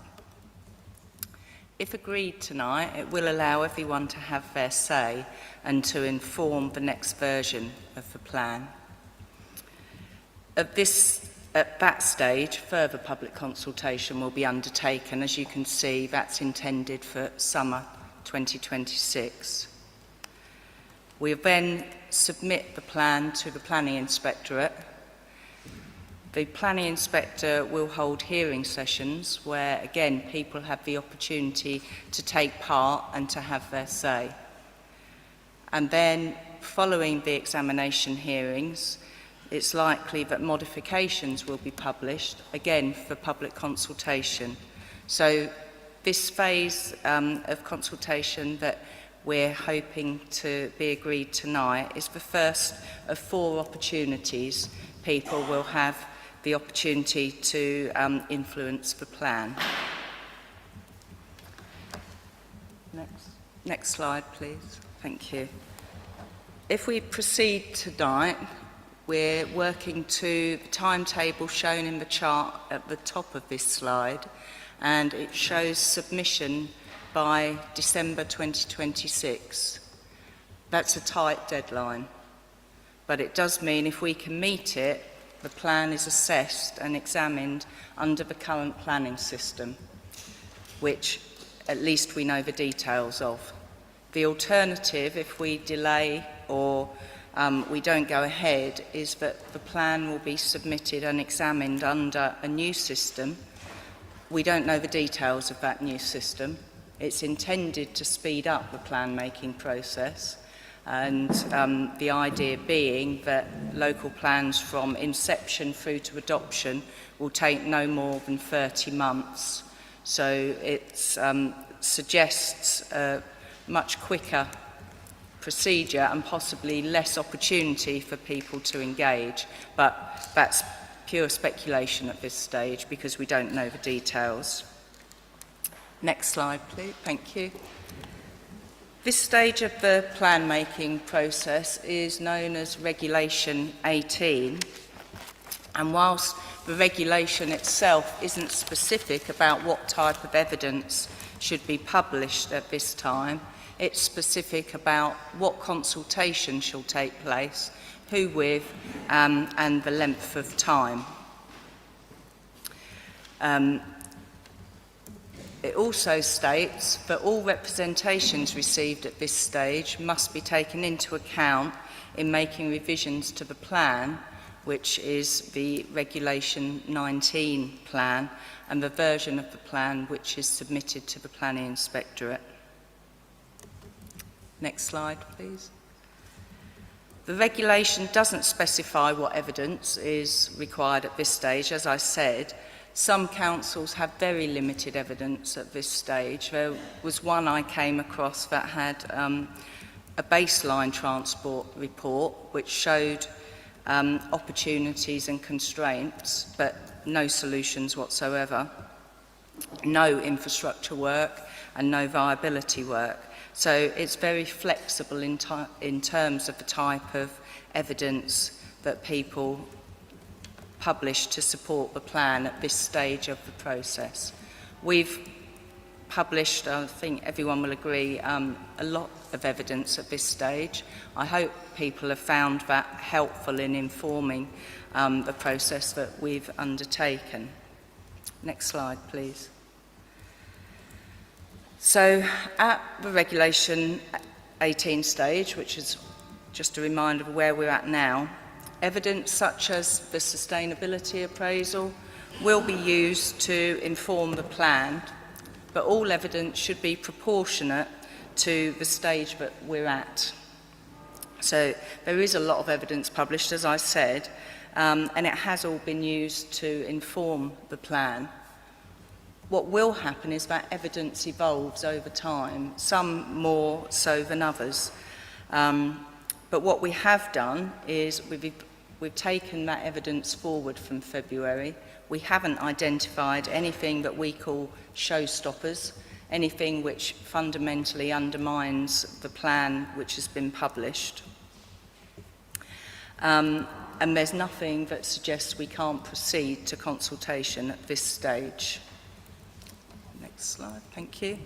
If agreed tonight, it will allow everyone to have their say and to inform the next version of the plan. At that stage, further public consultation will be undertaken. As you can see, that's intended for summer 2026. We'll then submit the plan to the Planning Inspectorate. The Planning Inspector will hold hearing sessions where, again, people have the opportunity to take part and to have their say. And then, following the examination hearings, it's likely that modifications will be published, again, for public consultation. So this phase of consultation that we're hoping to be agreed tonight is the first of 4 opportunities people will have the opportunity to influence the plan. Next slide, please. Thank you. If we proceed tonight, we're working to the timetable shown in the chart at the top of this slide, and it shows submission by December 2026. That's a tight deadline, but it does mean if we can meet it, the plan is assessed and examined under the current planning system, which at least we know the details of. The alternative, if we delay or we don't go ahead, is that the plan will be submitted and examined under a new system. We don't know the details of that new system. It's intended to speed up the plan-making process, and the idea being that local plans from inception through to adoption will take no more than 30 months. So it suggests a much quicker procedure and possibly less opportunity for people to engage, but that's pure speculation at this stage because we don't know the details. Next slide, please. Thank you. This stage of the plan-making process is known as Regulation 18, and whilst the regulation itself isn't specific about what type of evidence should be published at this time, it's specific about what consultation shall take place, who with, and the length of time. It also states that all representations received at this stage must be taken into account in making revisions to the plan, which is the Regulation 19 plan, and the version of the plan which is submitted to the Planning Inspectorate. Next slide, please. The regulation doesn't specify what evidence is required at this stage. As I said, some councils have very limited evidence at this stage. There was one I came across that had a baseline transport report which showed opportunities and constraints, but no solutions whatsoever, no infrastructure work and no viability work. So it's very flexible in terms of the type of evidence that people publish to support the plan at this stage of the process. We've published, I think everyone will agree, a lot of evidence at this stage. I hope people have found that helpful in informing the process that we've undertaken. Next slide, please. So at the Regulation 18 stage, which is just a reminder of where we're at now, evidence such as the sustainability appraisal will be used to inform the plan, but all evidence should be proportionate to the stage that we're at. So there is a lot of evidence published, as I said, and it has all been used to inform the plan. What will happen is that evidence evolves over time, some more so than others. But what we have done is we've taken that evidence forward from February. We haven't identified anything that we call showstoppers, anything which fundamentally undermines the plan which has been published. And there's nothing that suggests we can't proceed to consultation at this stage. Next slide, thank you.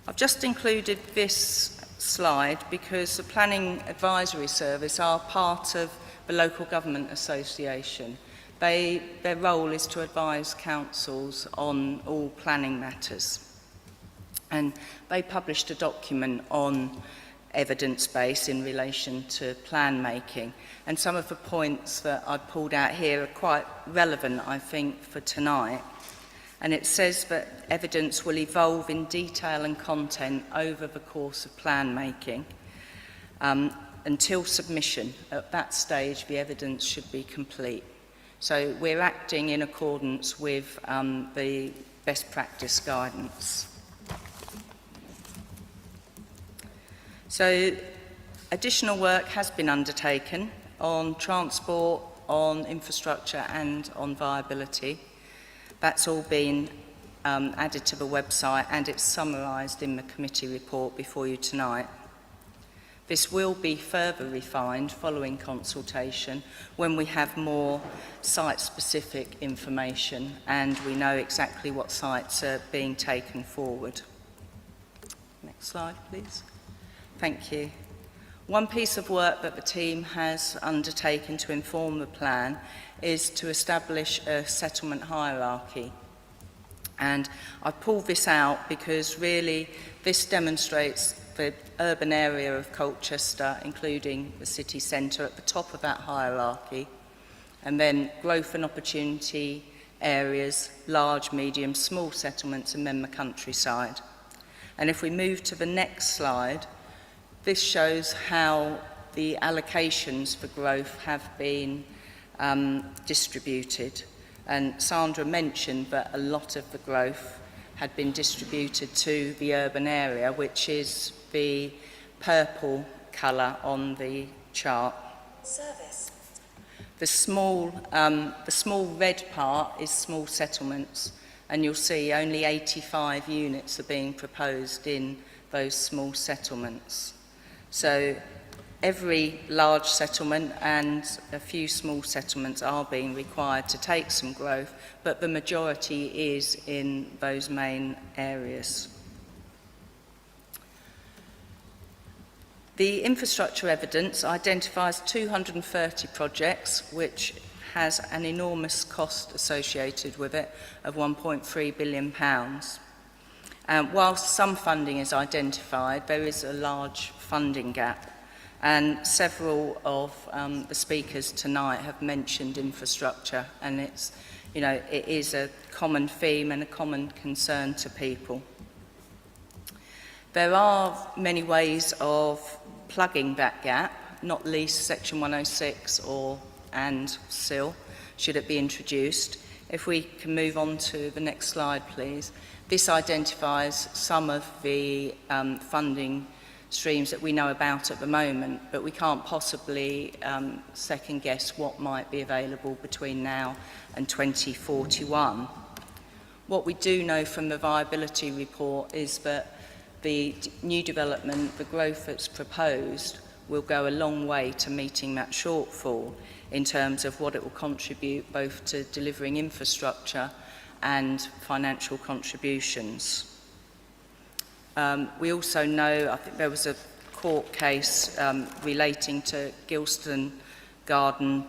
I've just included this slide because the Planning Advisory Service are part of the Local Government Association. Their role is to advise councils on all planning matters. And they published a document on evidence base in relation to plan making. And some of the points that I've pulled out here are quite relevant, I think, for tonight. And it says that evidence will evolve in detail and content over the course of plan making until submission. At that stage, the evidence should be complete. So we're acting in accordance with the best practice guidance. So additional work has been undertaken on transport, on infrastructure and on viability. That's all been added to the website and it's summarised in the committee report before you tonight. This will be further refined following consultation when we have more site-specific information and we know exactly what sites are being taken forward. Next slide, please. Thank you. One piece of work that the team has undertaken to inform the plan is to establish a settlement hierarchy. And I pulled this out because really this demonstrates the urban area of Colchester, including the city centre, at the top of that hierarchy, and then growth and opportunity areas, large, medium, small settlements, and then the countryside. And if we move to the next slide, this shows how the allocations for growth have been distributed. And Sandra mentioned that a lot of the growth had been distributed to the urban area, which is the purple colour on the chart. Service. The small red part is small settlements, and you'll see only 85 units are being proposed in those small settlements. So every large settlement and a few small settlements are being required to take some growth, but the majority is in those main areas. The infrastructure evidence identifies 230 projects, which has an enormous cost associated with it of £1.3 billion. Whilst some funding is identified, there is a large funding gap. And several of the speakers tonight have mentioned infrastructure, and it is a common theme and a common concern to people. There are many ways of plugging that gap, not least Section 106 and SIL, should it be introduced. If we can move on to the next slide, please. This identifies some of the funding streams that we know about at the moment, but we can't possibly second guess what might be available between now and 2041. What we do know from the viability report is that the new development, the growth that's proposed, will go a long way to meeting that shortfall in terms of what it will contribute both to delivering infrastructure and financial contributions. We also know, I think there was a court case relating to Gilston Garden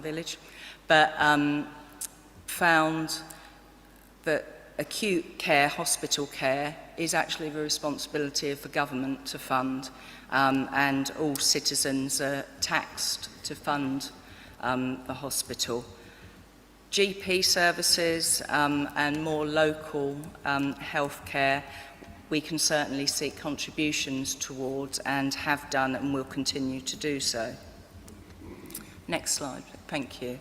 Village, but found that acute care, hospital care, is actually the responsibility of the government to fund, and all citizens are taxed to fund the hospital. GP services and more local health care we can certainly seek contributions towards and have done and will continue to do so. Next slide, thank you.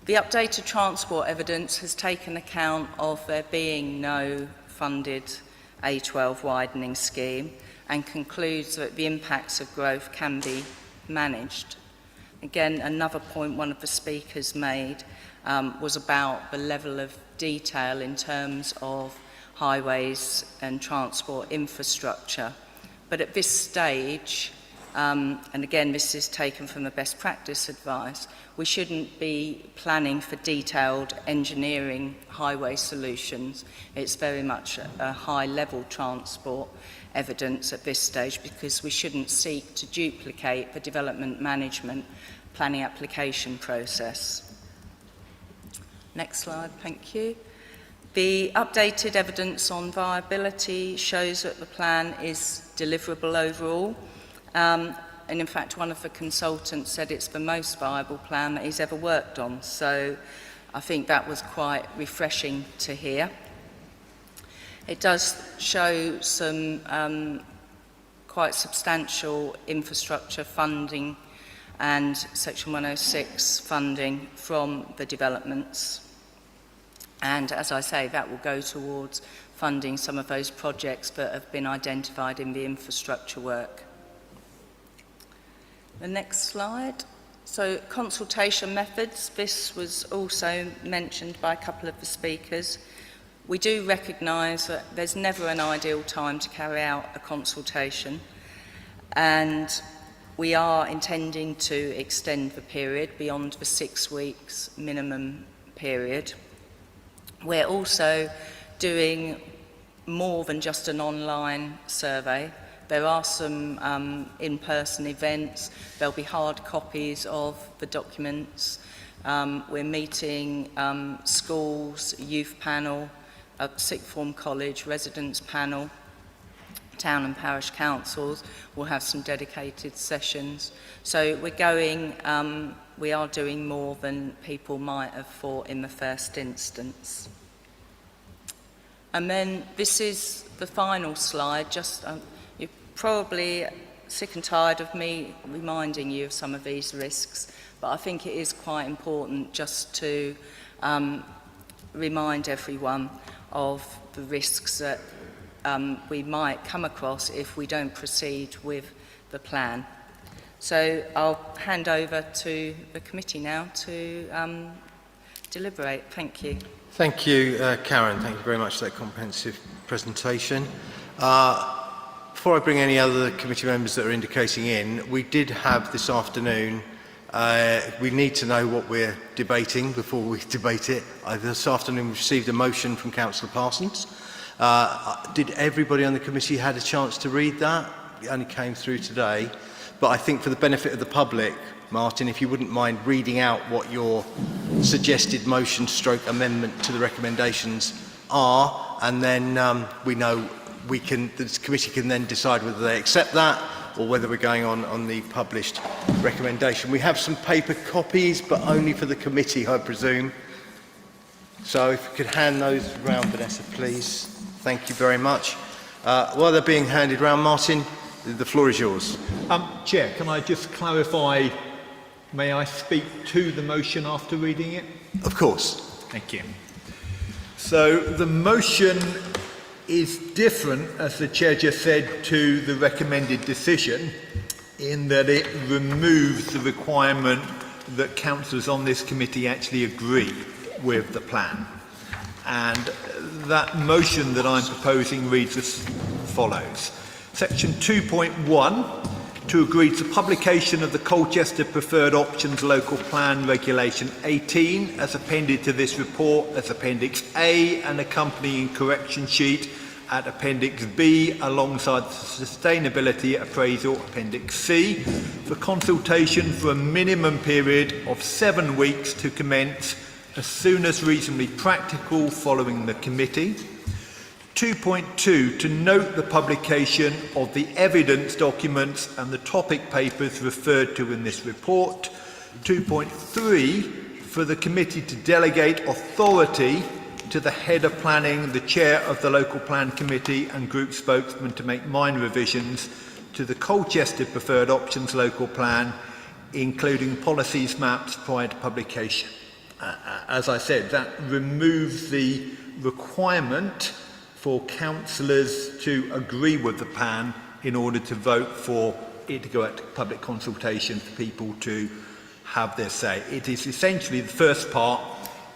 The updated transport evidence has taken account of there being no funded A12 widening scheme and concludes that the impacts of growth can be managed. Again, another point one of the speakers made was about the level of detail in terms of highways and transport infrastructure. But at this stage, and again this is taken from the best practice advice, we shouldn't be planning for detailed engineering highway solutions. It's very much a high-level transport evidence at this stage because we shouldn't seek to duplicate the development management planning application process. Next slide, thank you. The updated evidence on viability shows that the plan is deliverable overall. And in fact, one of the consultants said it's the most viable plan that he's ever worked on. So I think that was quite refreshing to hear. It does show some quite substantial infrastructure funding and Section 106 funding from the developments. And as I say, that will go towards funding some of those projects that have been identified in the infrastructure work. The next slide. So consultation methods, this was also mentioned by a couple of the speakers. We do recognise that there's never an ideal time to carry out a consultation, and we are intending to extend the period beyond the 6 weeks minimum period. We're also doing more than just an online survey. There are some in-person events. There'll be hard copies of the documents. We're meeting schools, youth panel, sixth form college, residents panel, town and parish councils will have some dedicated sessions. So we are doing more than people might have thought in the first instance. And then this is the final slide. Just you're probably sick and tired of me reminding you of some of these risks, but I think it is quite important just to remind everyone of the risks that we might come across if we don't proceed with the plan. So I'll hand over to the committee now to deliberate. Thank you. Thank you, Karen. Thank you very much for that comprehensive presentation. Before I bring any other committee members that are indicating in, we did have this afternoon, we need to know what we're debating before we debate it. This afternoon we received a motion from Councillor Parsons. Did everybody on the committee had a chance to read that? It only came through today. But I think for the benefit of the public, Martin, if you wouldn't mind reading out what your suggested motion stroke amendment to the recommendations are, and then we know the committee can then decide whether they accept that or whether we're going on the published recommendation. We have some paper copies, but only for the committee, I presume. So if you could hand those round, Vanessa, please. Thank you very much. While they're being handed round, Martin, the floor is yours. Chair, can I just clarify, may I speak to the motion after reading it? Of course. Thank you. So the motion is different, as the Chair just said, to the recommended decision in that it removes the requirement that councillors on this committee actually agree with the plan. And that motion that I'm proposing reads as follows. Section 2.1, to agree to publication of the Colchester Preferred Options Local Plan Regulation 18 as appended to this report as Appendix A and accompanying correction sheet at Appendix B alongside the Sustainability Appraisal Appendix C for consultation for a minimum period of 7 weeks to commence as soon as reasonably practical following the committee. 2.2, to note the publication of the evidence documents and the topic papers referred to in this report. 2.3, for the committee to delegate authority to the head of planning, the chair of the local plan committee and group spokesman to make minor revisions to the Colchester preferred options local plan, including policies maps prior to publication. As I said, that removes the requirement for councillors to agree with the plan in order to vote for it to go out to public consultation for people to have their say. It is essentially, the first part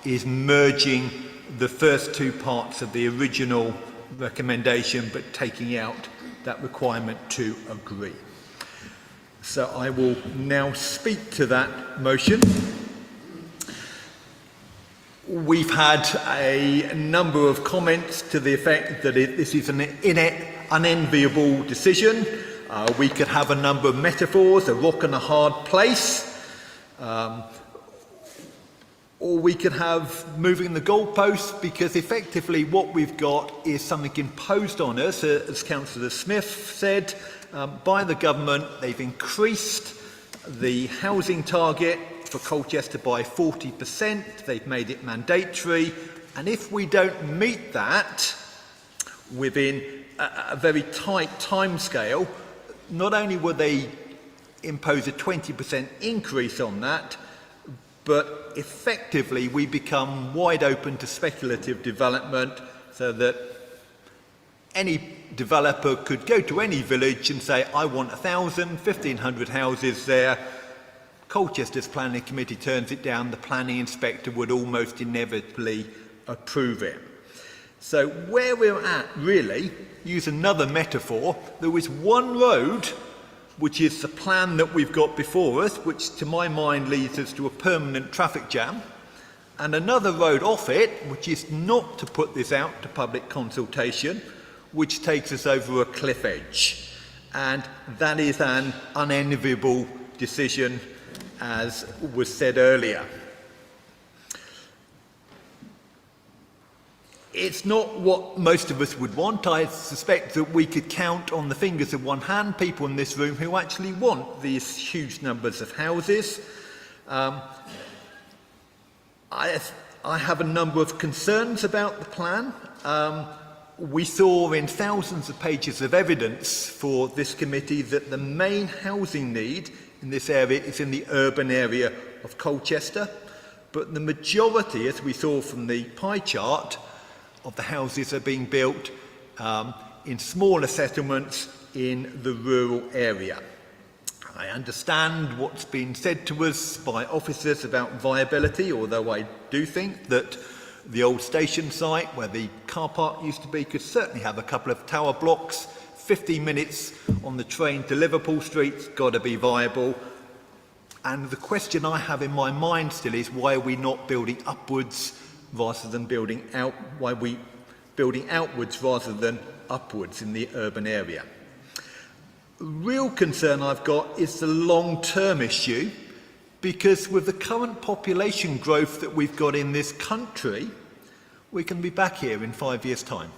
is merging the first two parts of the original recommendation but taking out that requirement to agree. So I will now speak to that motion. We've had a number of comments to the effect that this is an unenviable decision. We could have a number of metaphors, a rock and a hard place, or we could have moving the goalposts, because effectively what we've got is something imposed on us, as Councillor Smith said, by the government. They've increased the housing target for Colchester by 40%. They've made it mandatory. And if we don't meet that within a very tight timescale, not only will they impose a 20% increase on that, but effectively we become wide open to speculative development, so that any developer could go to any village and say, I want 1,000, 1,500 houses there. Colchester's planning committee turns it down, the planning inspector would almost inevitably approve it. So where we're at, really, use another metaphor, there is one road, which is the plan that we've got before us, which to my mind leads us to a permanent traffic jam, and another road off it, which is not to put this out to public consultation, which takes us over a cliff edge. And that is an unenviable decision, as was said earlier. It's not what most of us would want. I suspect that we could count on the fingers of one hand people in this room who actually want these huge numbers of houses. I have a number of concerns about the plan. We saw in thousands of pages of evidence for this committee that the main housing need in this area is in the urban area of Colchester, but the majority, as we saw from the pie chart, of the houses are being built in smaller settlements in the rural area. I understand what's been said to us by officers about viability, although I do think that the old station site where the car park used to be could certainly have a couple of tower blocks. 15 minutes on the train to Liverpool Street's got to be viable. And the question I have in my mind still is, why are we not building upwards rather than building out? Why are we building outwards rather than upwards in the urban area? Real concern I've got is the long-term issue, because with the current population growth that we've got in this country, we can be back here in 5 years' time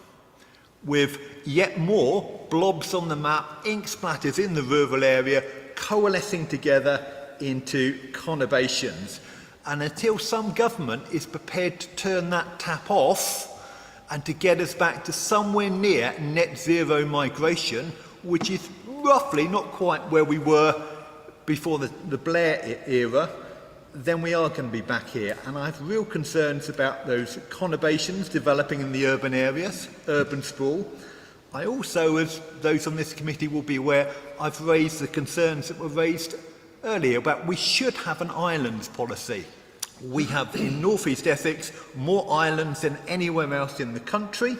with yet more blobs on the map, ink splatters in the rural area, coalescing together into conurbations. And until some government is prepared to turn that tap off and to get us back to somewhere near net zero migration, which is roughly not quite where we were before the Blair era, then we are going to be back here. And I have real concerns about those conurbations developing in the urban areas, urban sprawl. I also, as those on this committee will be aware, I've raised the concerns that were raised earlier about we should have an islands policy. We have in North East Essex more islands than anywhere else in the country,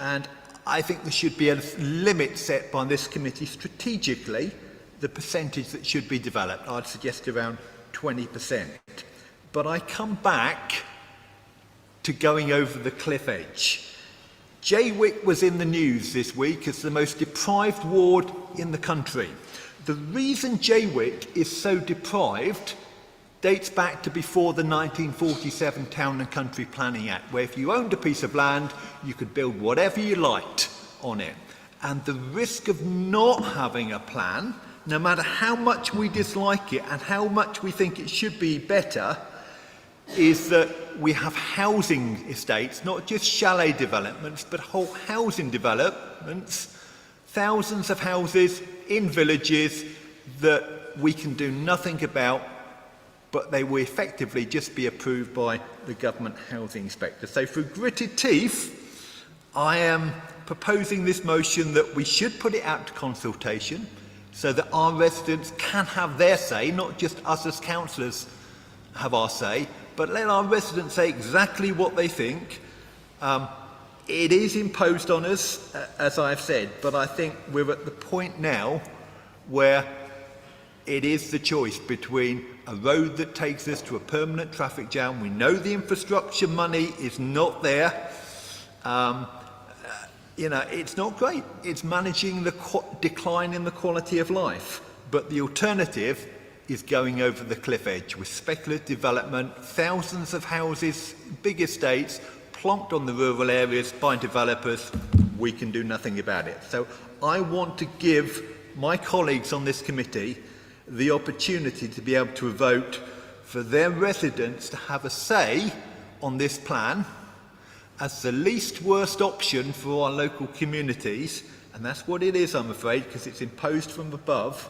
and I think there should be a limit set by this committee strategically, the percentage that should be developed. I'd suggest around 20%. But I come back to going over the cliff edge. Jaywick was in the news this week as the most deprived ward in the country. The reason Jaywick is so deprived dates back to before the 1947 Town and Country Planning Act, where if you owned a piece of land, you could build whatever you liked on it. And the risk of not having a plan, no matter how much we dislike it and how much we think it should be better, is that we have housing estates, not just chalet developments, but whole housing developments, thousands of houses in villages that we can do nothing about, but they will effectively just be approved by the government housing inspector. So for gritted teeth, I am proposing this motion that we should put it out to consultation so that our residents can have their say, not just us as councillors have our say, but let our residents say exactly what they think. It is imposed on us, as I've said, but I think we're at the point now where it is the choice between a road that takes us to a permanent traffic jam. We know the infrastructure money is not there. You know, it's not great. It's managing the decline in the quality of life. But the alternative is going over the cliff edge with speculative development, thousands of houses, big estates, plonked on the rural areas by developers. We can do nothing about it. So I want to give my colleagues on this committee the opportunity to be able to vote for their residents to have a say on this plan as the least worst option for our local communities, and that's what it is, I'm afraid, because it's imposed from above,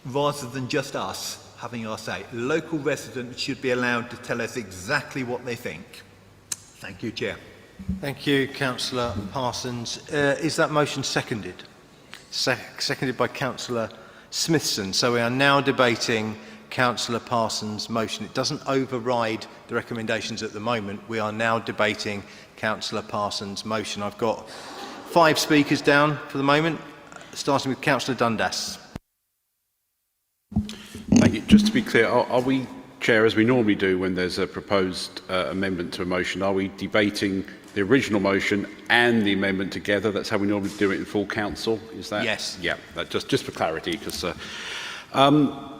rather than just us having our say. Local residents should be allowed to tell us exactly what they think. Thank you, Chair. Thank you, Councillor Parsons. Is that motion seconded? Seconded by Councillor Smithson. So we are now debating Councillor Parsons' motion. It doesn't override the recommendations at the moment. We are now debating Councillor Parsons' motion. I've got 5 speakers down for the moment, starting with Councillor Dundas. Thank you. Just to be clear, are we, Chair, as we normally do when there's a proposed amendment to a motion, are we debating the original motion and the amendment together? That's how we normally do it in full council, is that? Yes. Yeah, that just for clarity, because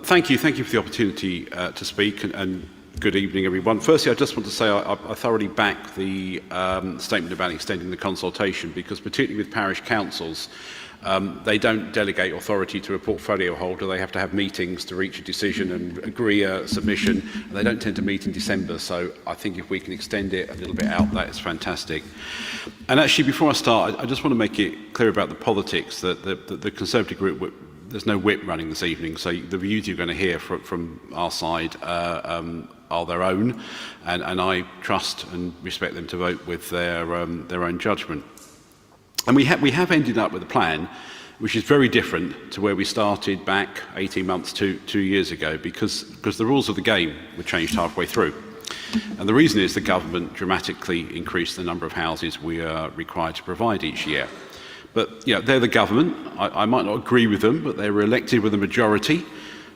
thank you for the opportunity to speak, and good evening, everyone. Firstly, I just want to say I thoroughly back the statement about extending the consultation, because particularly with parish councils, they don't delegate authority to a portfolio holder. They have to have meetings to reach a decision and agree a submission. And they don't tend to meet in December, so I think if we can extend it a little bit out, that is fantastic. And actually, before I start, I just want to make it clear about the politics that the Conservative group, there's no whip running this evening, so the views you're going to hear from our side are their own, and I trust and respect them to vote with their own judgment. And we have ended up with a plan which is very different to where we started back 18 months to 2 years ago, because the rules of the game were changed halfway through. And the reason is the government dramatically increased the number of houses we are required to provide each year. But you know, they're the government. I might not agree with them, but they were elected with a majority.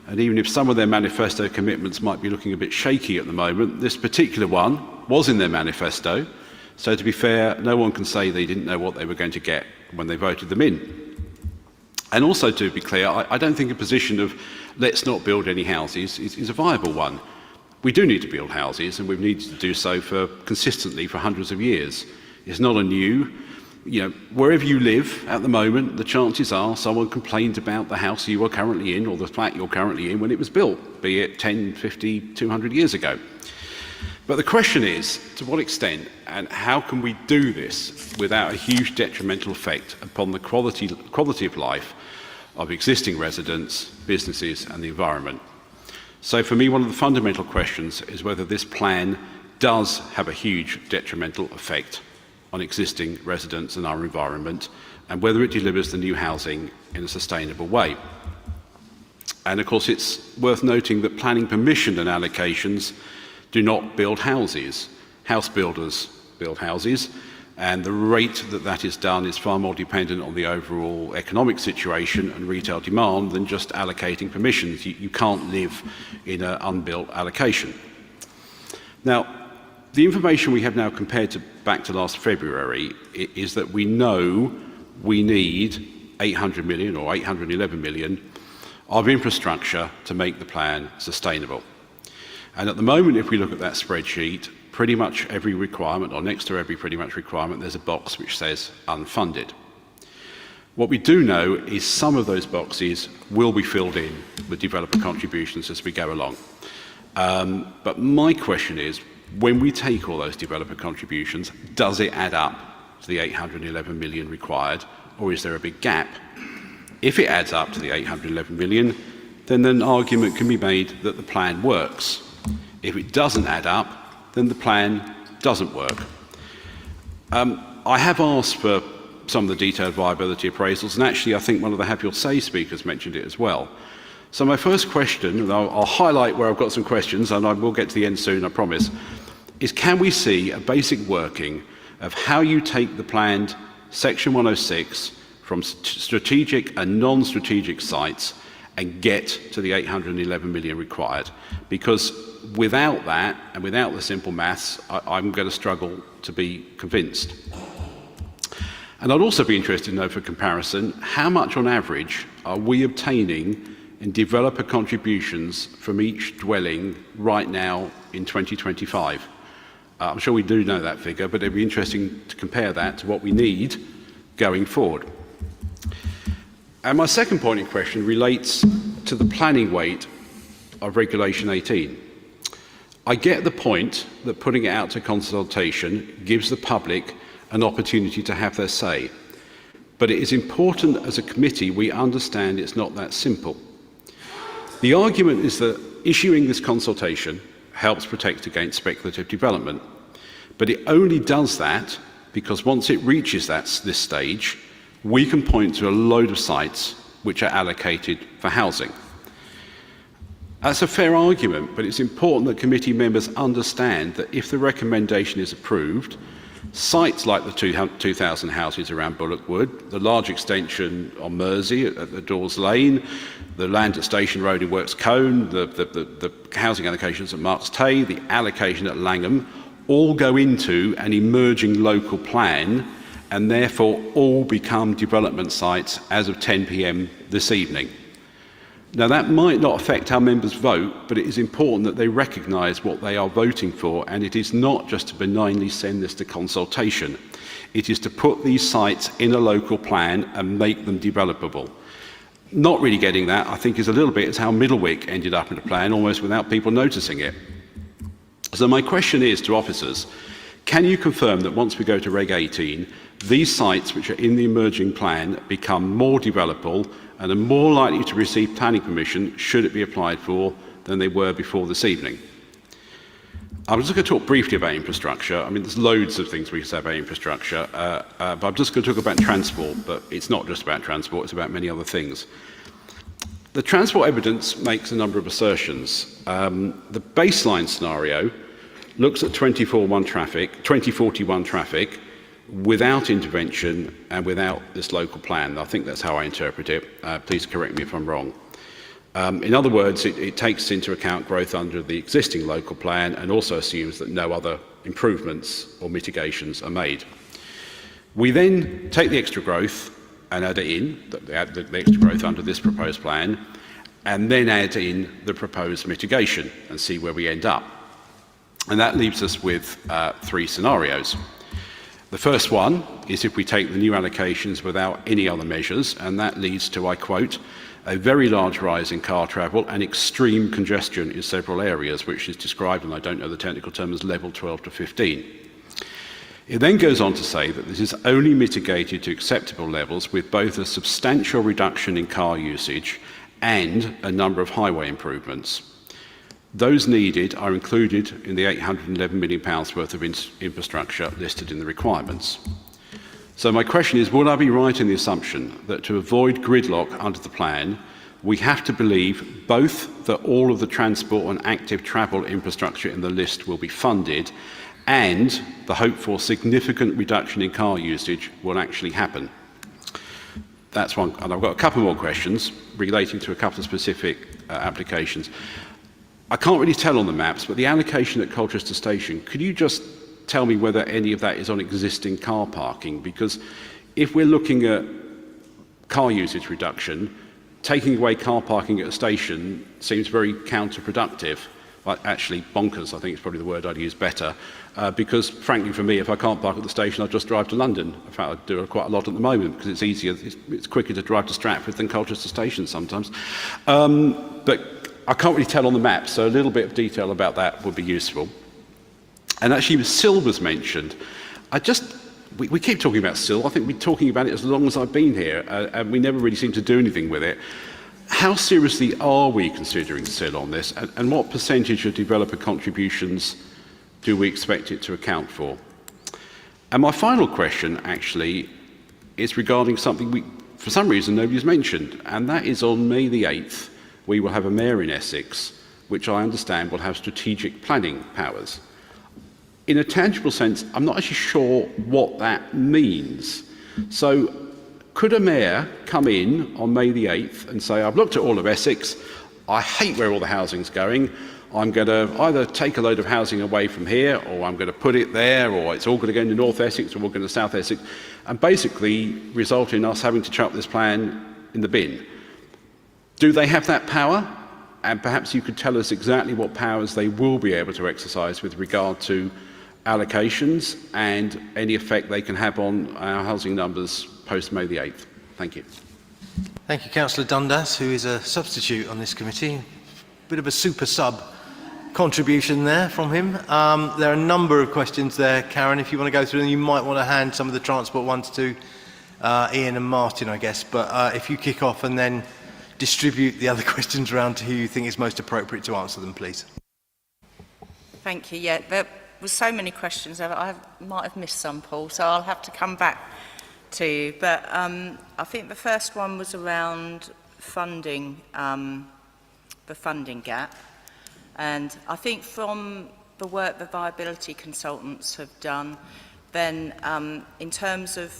And even if some of their manifesto commitments might be looking a bit shaky at the moment, this particular one was in their manifesto. So to be fair, no one can say they didn't know what they were going to get when they voted them in. And also, to be clear, I don't think a position of let's not build any houses is a viable one. We do need to build houses, and we've needed to do so consistently for hundreds of years. It's not a new, wherever you live at the moment, the chances are someone complained about the house you are currently in or the flat you're currently in when it was built, be it 10, 50, 200 years ago. But the question is, to what extent and how can we do this without a huge detrimental effect upon the quality of life of existing residents, businesses and the environment? So for me, one of the fundamental questions is whether this plan does have a huge detrimental effect on existing residents and our environment, and whether it delivers the new housing in a sustainable way. And of course, it's worth noting that planning permission and allocations do not build houses. House builders build houses, and the rate that is done is far more dependent on the overall economic situation and retail demand than just allocating permissions. You can't live in an unbuilt allocation. Now, the information we have now compared back to last February is that we know we need 800 million or 811 million of infrastructure to make the plan sustainable. And at the moment, if we look at that spreadsheet, pretty much every requirement, or next to every pretty much requirement, there's a box which says unfunded. What we do know is some of those boxes will be filled in with developer contributions as we go along. But my question is, when we take all those developer contributions, does it add up to the 811 million required, or is there a big gap? If it adds up to the 811 million, then an argument can be made that the plan works. If it doesn't add up, then the plan doesn't work. I have asked for some of the detailed viability appraisals, and actually I think one of the Have Your Say speakers mentioned it as well. So my first question, and I'll highlight where I've got some questions, and I will get to the end soon, I promise, is can we see a basic working of how you take the planned Section 106 from strategic and non-strategic sites and get to the 811 million required? Because without that, and without the simple maths, I'm going to struggle to be convinced. And I'd also be interested to know, for comparison, how much on average are we obtaining in developer contributions from each dwelling right now in 2025? I'm sure we do know that figure, but it'd be interesting to compare that to what we need going forward. And my second point in question relates to the planning weight of Regulation 18. I get the point that putting it out to consultation gives the public an opportunity to have their say. But it is important as a committee we understand it's not that simple. The argument is that issuing this consultation helps protect against speculative development. But it only does that because once it reaches this stage, we can point to a load of sites which are allocated for housing. That's a fair argument, but it's important that committee members understand that if the recommendation is approved, sites like the 2,000 houses around Bullock Wood, the large extension on Mersey at the Dawes Lane, the land at Station Road in Works Cone, the housing allocations at Marks Tay, the allocation at Langham, all go into an emerging local plan and therefore all become development sites as of 10 p.m. this evening. Now that might not affect how members vote, but it is important that they recognise what they are voting for, and it is not just to benignly send this to consultation. It is to put these sites in a local plan and make them developable. Not really getting that, I think, is a little bit as how Middlewick ended up in a plan, almost without people noticing it. So my question is to officers, can you confirm that once we go to Reg 18, these sites which are in the emerging plan become more developable and are more likely to receive planning permission should it be applied for than they were before this evening? I'm just going to talk briefly about infrastructure. I mean, there's loads of things we can say about infrastructure, but I'm just going to talk about transport, but it's not just about transport, it's about many other things. The transport evidence makes a number of assertions. The baseline scenario looks at 2041 traffic without intervention and without this local plan. I think that's how I interpret it. Please correct me if I'm wrong. In other words, it takes into account growth under the existing local plan and also assumes that no other improvements or mitigations are made. We then take the extra growth and add it in, the extra growth under this proposed plan, and then add in the proposed mitigation and see where we end up. And that leaves us with three scenarios. The first one is if we take the new allocations without any other measures, and that leads to, I quote, a very large rise in car travel and extreme congestion in several areas, which is described, and I don't know the technical term, as level 12 to 15. It then goes on to say that this is only mitigated to acceptable levels with both a substantial reduction in car usage and a number of highway improvements. Those needed are included in the £811 million worth of infrastructure listed in the requirements. So my question is, would I be right in the assumption that to avoid gridlock under the plan, we have to believe both that all of the transport and active travel infrastructure in the list will be funded and the hoped for significant reduction in car usage will actually happen? That's one, and I've got a couple more questions relating to a couple of specific applications. I can't really tell on the maps, but the allocation at Colchester Station, could you just tell me whether any of that is on existing car parking? Because if we're looking at car usage reduction, taking away car parking at a station seems very counterproductive. Well, actually, bonkers, I think is probably the word I'd use better. Because frankly, for me, if I can't park at the station, I'll just drive to London. In fact, I do it quite a lot at the moment because it's easier, it's quicker to drive to Stratford than Colchester Station sometimes. But I can't really tell on the map, so a little bit of detail about that would be useful. And actually, Sill was mentioned. We keep talking about Sill. I think we've been talking about it as long as I've been here, and we never really seem to do anything with it. How seriously are we considering Sill on this, and what percentage of developer contributions do we expect it to account for? And my final question, actually, is regarding something for some reason nobody's mentioned, and that is on May the 8th, we will have a mayor in Essex, which I understand will have strategic planning powers. In a tangible sense, I'm not actually sure what that means. So could a mayor come in on May the 8th and say, I've looked at all of Essex, I hate where all the housing's going, I'm going to either take a load of housing away from here, or I'm going to put it there, or it's all going to go into North Essex, or we're going to South Essex, and basically result in us having to chuck this plan in the bin. Do they have that power? And perhaps you could tell us exactly what powers they will be able to exercise with regard to allocations and any effect they can have on our housing numbers post May the 8th. Thank you. Thank you, Councillor Dundas, who is a substitute on this committee. Bit of a super sub contribution there from him. There are a number of questions there, Karen. If you want to go through them, you might want to hand some of the transport ones to Ian and Martin, I guess. But if you kick off and then distribute the other questions around to who you think is most appropriate to answer them, please. Thank you. Yeah, there were so many questions there. I might have missed some, Paul, so I'll have to come back to you. But I think the first one was around funding, the funding gap. And I think from the work the viability consultants have done, then in terms of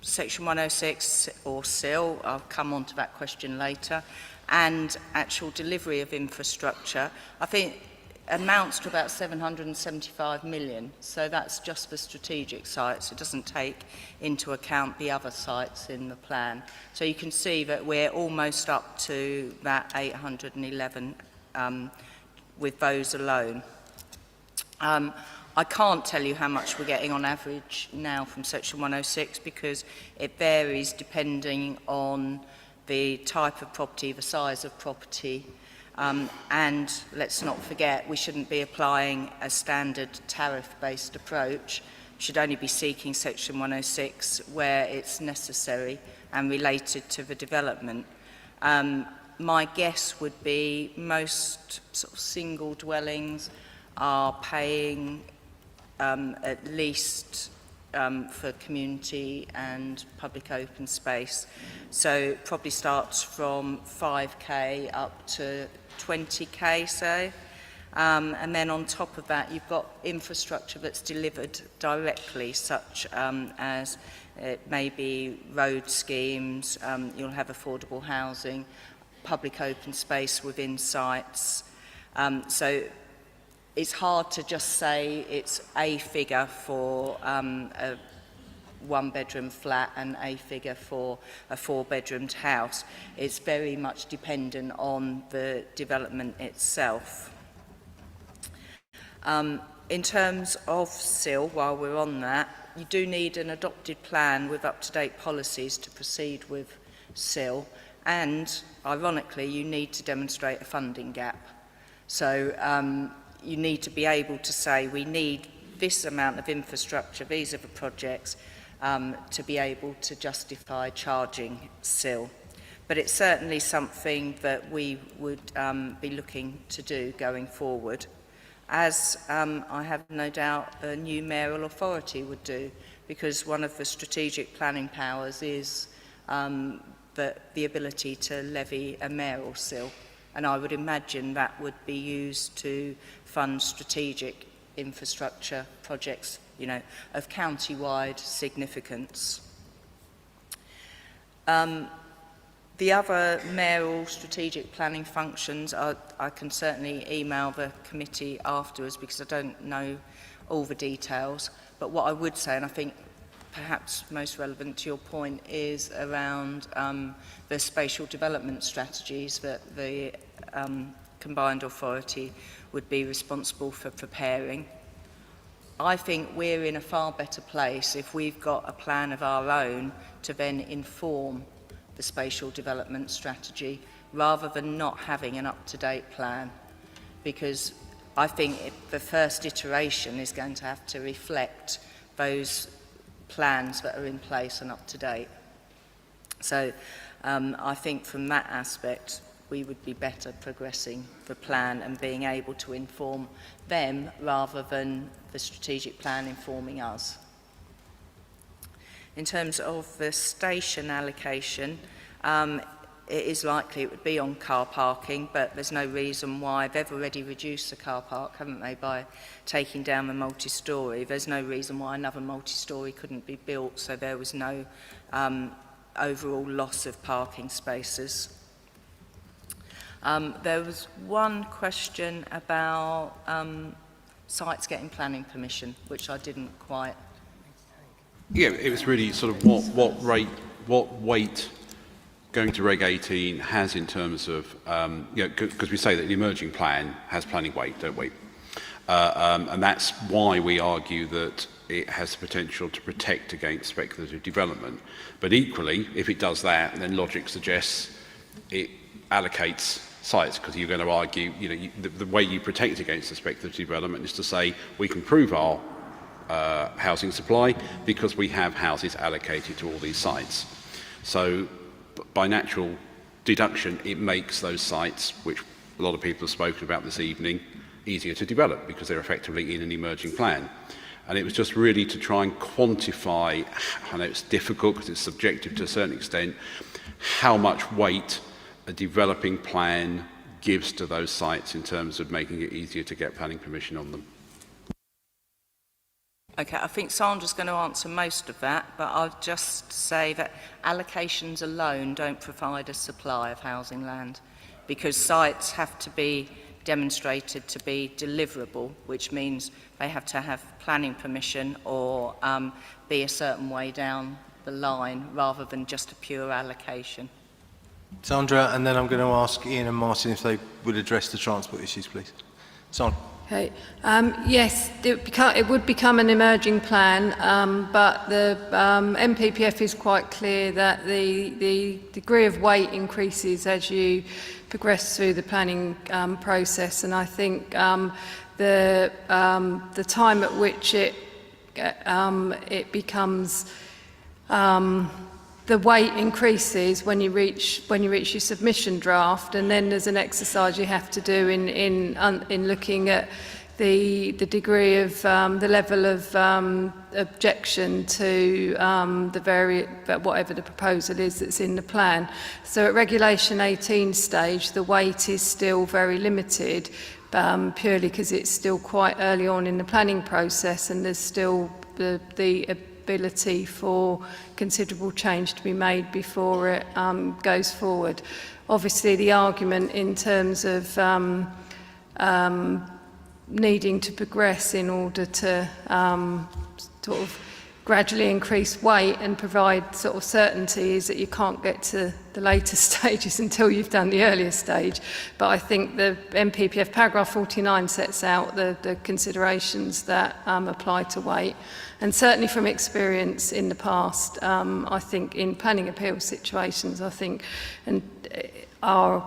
Section 106 or SIL, I'll come on to that question later, and actual delivery of infrastructure, I think amounts to about 775 million. So that's just for strategic sites. It doesn't take into account the other sites in the plan. So you can see that we're almost up to that 811 with those alone. I can't tell you how much we're getting on average now from Section 106 because it varies depending on the type of property, the size of property, and let's not forget we shouldn't be applying a standard tariff-based approach. We should only be seeking Section 106 where it's necessary and related to the development. My guess would be most sort of single dwellings are paying at least for community and public open space. So it probably starts from 5k up to 20k, say. And then on top of that, you've got infrastructure that's delivered directly, such as it may be road schemes, you'll have affordable housing, public open space within sites. So it's hard to just say it's a figure for a one-bedroom flat and a figure for a four-bedroomed house. It's very much dependent on the development itself. In terms of SIL, while we're on that, you do need an adopted plan with up-to-date policies to proceed with SIL, and ironically, you need to demonstrate a funding gap. So you need to be able to say we need this amount of infrastructure, these are the projects, to be able to justify charging SIL. But it's certainly something that we would be looking to do going forward, as I have no doubt a new mayoral authority would do, because one of the strategic planning powers is the ability to levy a mayoral SIL. And I would imagine that would be used to fund strategic infrastructure projects, you know, of county-wide significance. The other mayoral strategic planning functions, I can certainly email the committee afterwards because I don't know all the details. But what I would say, and I think perhaps most relevant to your point, is around the spatial development strategies that the combined authority would be responsible for preparing. I think we're in a far better place if we've got a plan of our own to then inform the spatial development strategy, rather than not having an up-to-date plan, because I think the first iteration is going to have to reflect those plans that are in place and up to date. So I think from that aspect, we would be better progressing the plan and being able to inform them rather than the strategic plan informing us. In terms of the station allocation, it is likely it would be on car parking, but there's no reason why. They've already reduced the car park, haven't they, by taking down the multi-storey. There's no reason why another multi-storey couldn't be built, so there was no overall loss of parking spaces. There was one question about sites getting planning permission, which I didn't quite... Yeah, it was really sort of what weight going to Reg 18 has in terms of, because we say that the emerging plan has planning weight, don't we? And that's why we argue that it has the potential to protect against speculative development. But equally, if it does that, then logic suggests it allocates sites, because you're going to argue, the way you protect against the speculative development is to say we can prove our housing supply because we have houses allocated to all these sites. So by natural deduction, it makes those sites, which a lot of people have spoken about this evening, easier to develop because they're effectively in an emerging plan. And it was just really to try and quantify, I know it's difficult because it's subjective to a certain extent, how much weight a developing plan gives to those sites in terms of making it easier to get planning permission on them. Okay, I think Sandra's going to answer most of that, but I'll just say that allocations alone don't provide a supply of housing land, because sites have to be demonstrated to be deliverable, which means they have to have planning permission or be a certain way down the line rather than just a pure allocation. Sandra, and then I'm going to ask Ian and Martin if they would address the transport issues, please. Sandra. Okay. Yes, it would become an emerging plan, but the MPPF is quite clear that the degree of weight increases as you progress through the planning process, and I think the time at which it becomes the weight increases when you reach your submission draft, and then there's an exercise you have to do in looking at the degree of the level of objection to whatever the proposal is that's in the plan. So at Regulation 18 stage, the weight is still very limited, purely because it's still quite early on in the planning process, and there's still the ability for considerable change to be made before it goes forward. Obviously, the argument in terms of needing to progress in order to sort of gradually increase weight and provide sort of certainty is that you can't get to the later stages until you've done the earlier stage. But I think the MPPF paragraph 49 sets out the considerations that apply to weight. And certainly from experience in the past, I think in planning appeal situations, I think our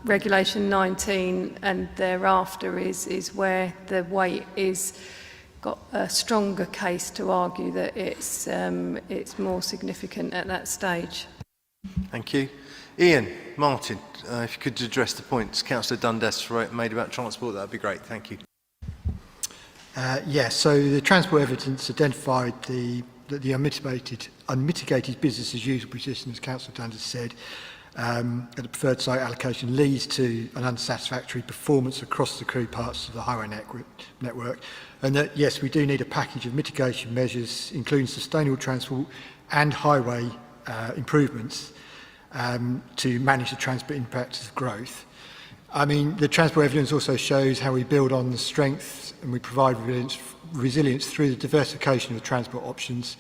Regulation 19 and thereafter is where the weight is got a stronger case to argue that it's more significant at that stage. Thank you. Ian, Martin, if you could address the points Councillor Dundas made about transport, that would be great. Thank you. Yes, so the transport evidence identified that the unmitigated business as usual position, as Councillor Dundas said, at the preferred site allocation leads to an unsatisfactory performance across the key parts of the highway network, and that yes, we do need a package of mitigation measures, including sustainable transport and highway improvements, to manage the transport impacts of growth. I mean, the transport evidence also shows how we build on the strength and we provide resilience through the diversification of the transport options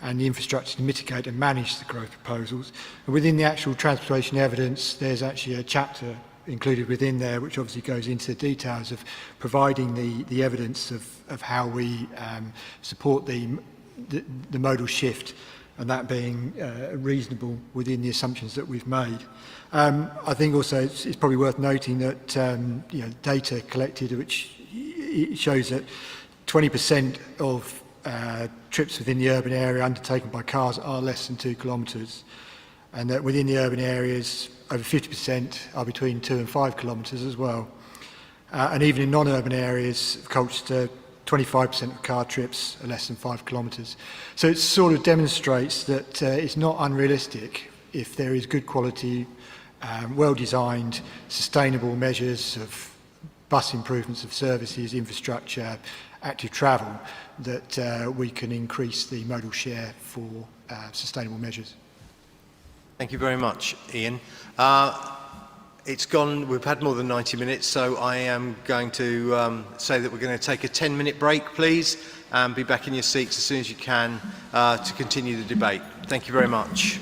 and the infrastructure to mitigate and manage the growth proposals. And within the actual transportation evidence, there's actually a chapter included within there which obviously goes into the details of providing the evidence of how we support the modal shift and that being reasonable within the assumptions that we've made. I think also it's probably worth noting that data collected which shows that 20% of trips within the urban area undertaken by cars are less than 2 kilometres, and that within the urban areas over 50% are between 2 and 5 kilometres as well. And even in non-urban areas of Colchester, 25% of car trips are less than 5 kilometres. So it sort of demonstrates that it's not unrealistic if there is good quality, well-designed, sustainable measures of bus improvements of services, infrastructure, active travel, that we can increase the modal share for sustainable measures. Thank you very much, Ian. We've had more than 90 minutes, so I am going to say that we're going to take a 10-minute break, please, and be back in your seats as soon as you can to continue the debate. Thank you very much.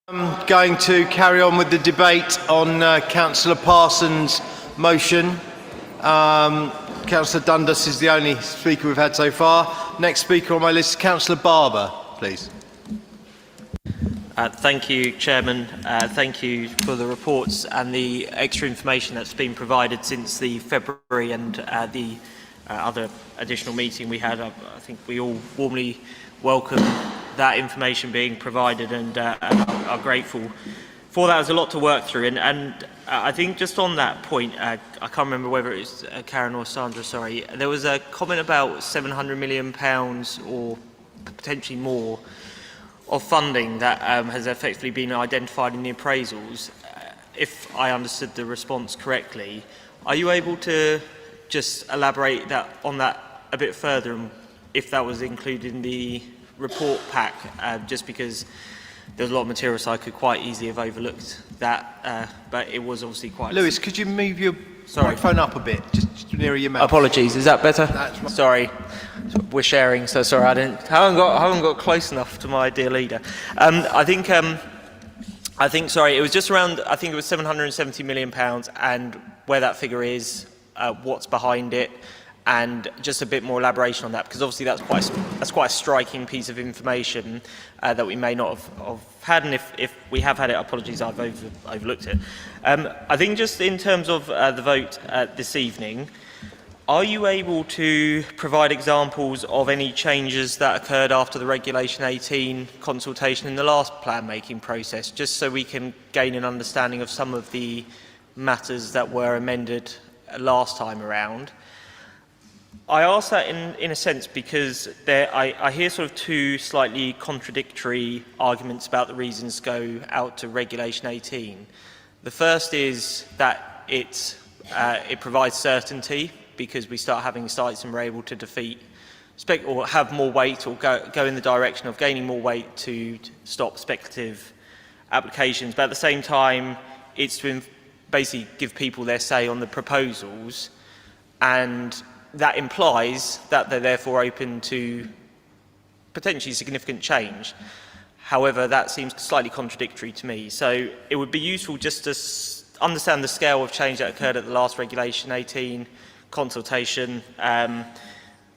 I'm going to carry on with the debate on Councillor Parsons' motion. Councillor Dundas is the only speaker we've had so far. Next speaker on my list is Councillor Barber, please. Thank you, Chairman. Thank you for the reports and the extra information that's been provided since the February and the other additional meeting we had. I think we all warmly welcome that information being provided and are grateful for that. There's a lot to work through, and I think just on that point, I can't remember whether it was Karen or Sandra, sorry, there was a comment about £700 million or potentially more of funding that has effectively been identified in the appraisals. If I understood the response correctly, are you able to just elaborate on that a bit further, and if that was included in the report pack, just because there's a lot of material, so I could quite easily have overlooked that, but it was obviously quite... Lewis, could you move your microphone up a bit, just nearer your mouth? Apologies, is that better? That's right. Sorry, we're sharing, so sorry, I haven't got close enough to my dear leader. I think, sorry, it was just around, I think it was £770 million, and where that figure is, what's behind it, and just a bit more elaboration on that, because obviously that's quite a striking piece of information that we may not have had, and if we have had it, apologies, I've overlooked it. I think just in terms of the vote this evening, are you able to provide examples of any changes that occurred after the Regulation 18 consultation in the last plan-making process, just so we can gain an understanding of some of the matters that were amended last time around? I ask that in a sense because I hear sort of two slightly contradictory arguments about the reasons to go out to Regulation 18. The first is that it provides certainty because we start having sites and we're able to defeat or have more weight or go in the direction of gaining more weight to stop speculative applications. But at the same time, it's to basically give people their say on the proposals, and that implies that they're therefore open to potentially significant change. However, that seems slightly contradictory to me. So it would be useful just to understand the scale of change that occurred at the last Regulation 18 consultation,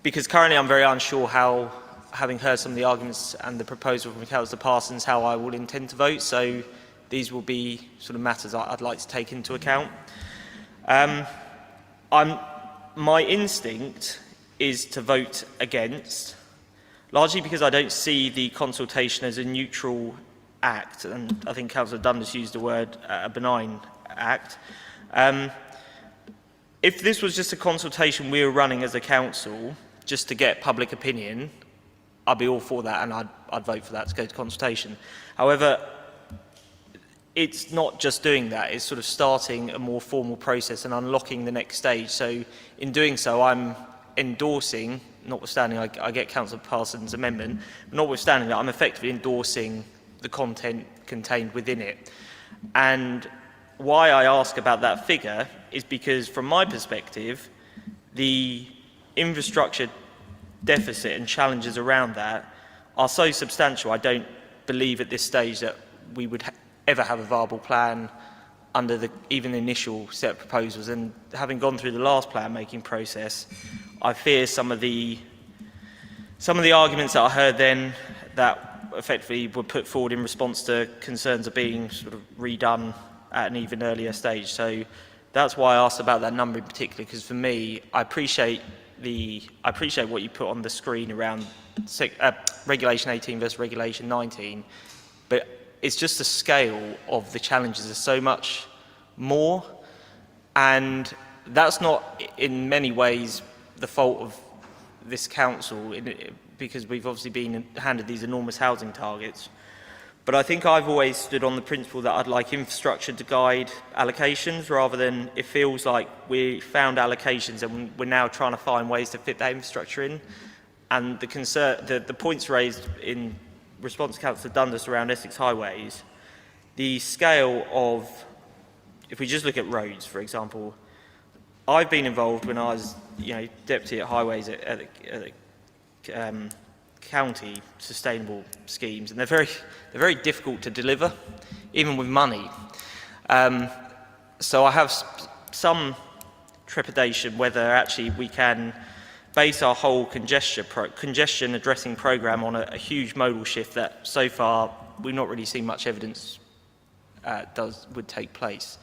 because currently I'm very unsure how, having heard some of the arguments and the proposal from Councillor Parsons, how I will intend to vote. So these will be sort of matters I'd like to take into account. My instinct is to vote against, largely because I don't see the consultation as a neutral act, and I think Councillor Dundas used the word a benign act. If this was just a consultation we were running as a council, just to get public opinion, I'd be all for that, and I'd vote for that to go to consultation. However, it's not just doing that, it's sort of starting a more formal process and unlocking the next stage. So in doing so, I'm endorsing, notwithstanding I get Councillor Parsons' amendment, but notwithstanding that, I'm effectively endorsing the content contained within it. And why I ask about that figure is because, from my perspective, the infrastructure deficit and challenges around that are so substantial, I don't believe at this stage that we would ever have a viable plan under even the initial set of proposals. And having gone through the last plan-making process, I fear some of the arguments that I heard then that effectively were put forward in response to concerns of being sort of redone at an even earlier stage. So that's why I asked about that number in particular, because for me, I appreciate what you put on the screen around Regulation 18 versus Regulation 19, but it's just the scale of the challenges are so much more, and that's not in many ways the fault of this council, because we've obviously been handed these enormous housing targets. But I think I've always stood on the principle that I'd like infrastructure to guide allocations, rather than it feels like we found allocations and we're now trying to find ways to fit that infrastructure in. And the points raised in response to Councillor Dundas around Essex highways, the scale of, if we just look at roads, for example, I've been involved when I was, deputy at highways at county sustainable schemes, and they're very difficult to deliver, even with money. So I have some trepidation whether actually we can base our whole congestion addressing programme on a huge modal shift that so far we've not really seen much evidence would take place.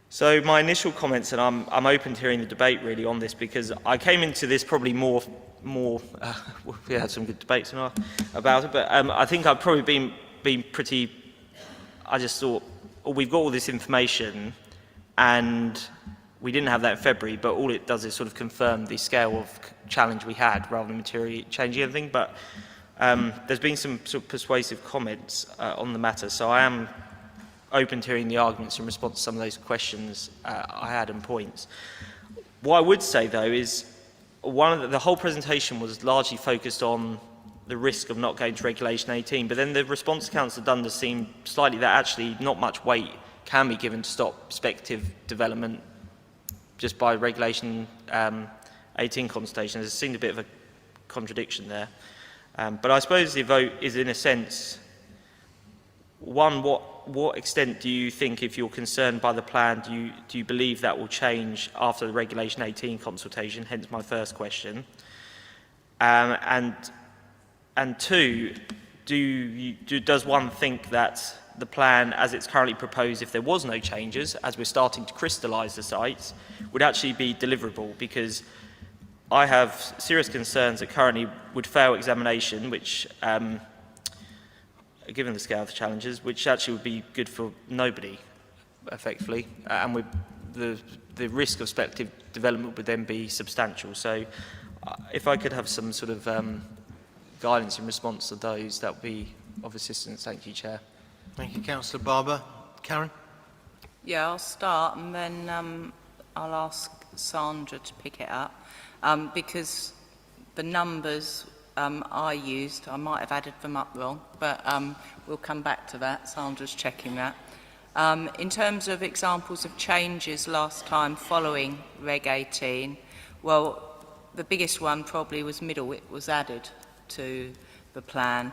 So my initial comments, and I'm open to hearing the debate really on this, because I came into this probably more we had some good debates about it, but I think I've probably been pretty, I just thought, oh, we've got all this information and we didn't have that in February, but all it does is sort of confirm the scale of challenge we had rather than materially changing anything. But there's been some sort of persuasive comments on the matter, so I am open to hearing the arguments in response to some of those questions I had and points. What I would say, though, is the whole presentation was largely focused on the risk of not going to Regulation 18, but then the response to Councillor Dundas seemed slightly that actually not much weight can be given to stop speculative development just by Regulation 18 consultation. There seemed a bit of a contradiction there. But I suppose the vote is, in a sense, one, what extent do you think, if you're concerned by the plan, do you believe that will change after the Regulation 18 consultation? Hence my first question. And two, does one think that the plan, as it's currently proposed, if there was no changes, as we're starting to crystallise the sites, would actually be deliverable? Because I have serious concerns that currently would fail examination, which, given the scale of the challenges, which actually would be good for nobody, effectively, and with the risk of speculative development would then be substantial. So if I could have some sort of guidance in response to those, that would be of assistance. Thank you, Chair. Thank you, Councillor Barber. Karen? Yeah, I'll start and then I'll ask Sandra to pick it up, because the numbers I used, I might have added them up wrong, but we'll come back to that. Sandra's checking that. In terms of examples of changes last time following Reg 18, well, the biggest one probably was Middlewick was added to the plan.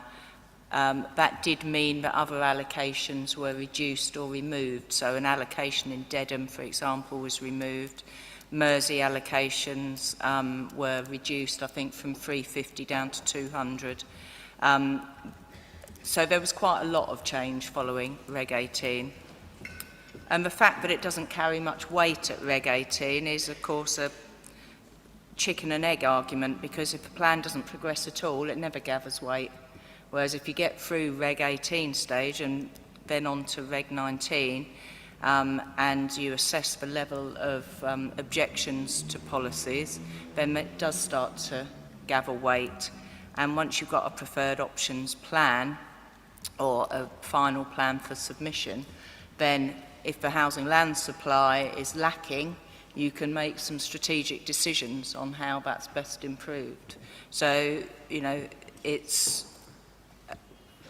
That did mean that other allocations were reduced or removed. So an allocation in Dedham, for example, was removed. Mersey allocations were reduced, I think, from 350 down to 200. So there was quite a lot of change following Reg 18. And the fact that it doesn't carry much weight at Reg 18 is, of course, a chicken and egg argument, because if a plan doesn't progress at all, it never gathers weight. Whereas if you get through Reg 18 stage and then on to Reg 19, and you assess the level of objections to policies, then it does start to gather weight. And once you've got a preferred options plan or a final plan for submission, then if the housing land supply is lacking, you can make some strategic decisions on how that's best improved. So, you know, it's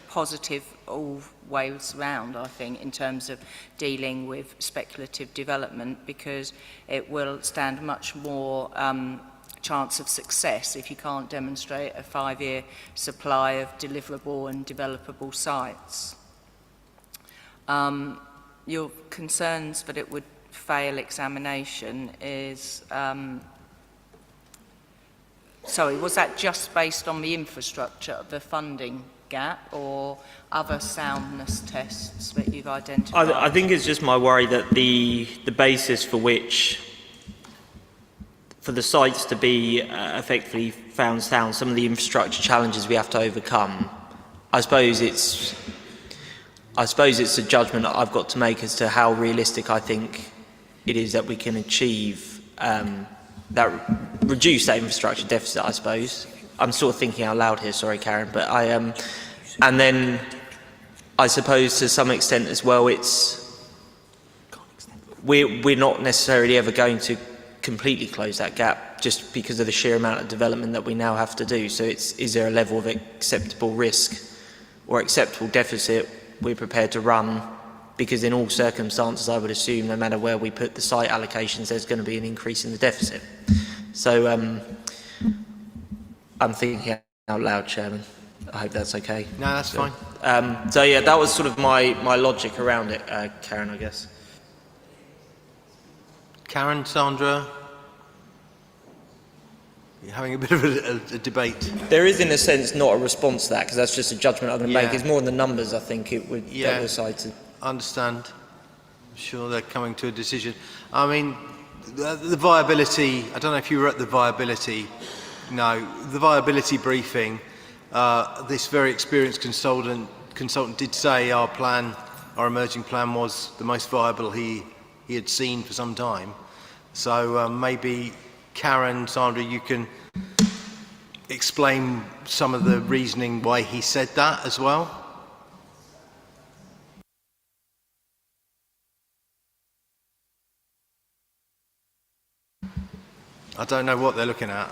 positive all ways round, I think, in terms of dealing with speculative development, because it will stand much more chance of success if you can't demonstrate a 5-year supply of deliverable and developable sites. Your concerns that it would fail examination is, sorry, was that just based on the infrastructure, the funding gap, or other soundness tests that you've identified? I think it's just my worry that the basis for which, for the sites to be effectively found sound, some of the infrastructure challenges we have to overcome, I suppose it's a judgment that I've got to make as to how realistic I think it is that we can achieve reduce that infrastructure deficit, I suppose. I'm sort of thinking out loud here, sorry, Karen, but and then I suppose to some extent as well, we're not necessarily ever going to completely close that gap just because of the sheer amount of development that we now have to do. So is there a level of acceptable risk or acceptable deficit we're prepared to run? Because in all circumstances, I would assume, no matter where we put the site allocations, there's going to be an increase in the deficit. So I'm thinking Out loud, Chairman. I hope that's okay. No, that's fine. So yeah, that was sort of my logic around it, Karen, I guess. Karen, Sandra? You're having a bit of a debate. There is, in a sense, not a response to that, because that's just a judgment I'm going to Yeah. make. It's more in the numbers, I think, it would Yeah. decide to... Understand. I'm sure they're coming to a decision. I mean, the viability, I don't know if you were at the viability, no, the viability briefing, this very experienced consultant did say our emerging plan was the most viable he had seen for some time. So maybe Karen, Sandra, you can explain some of the reasoning why he said that as well. I don't know what they're looking at.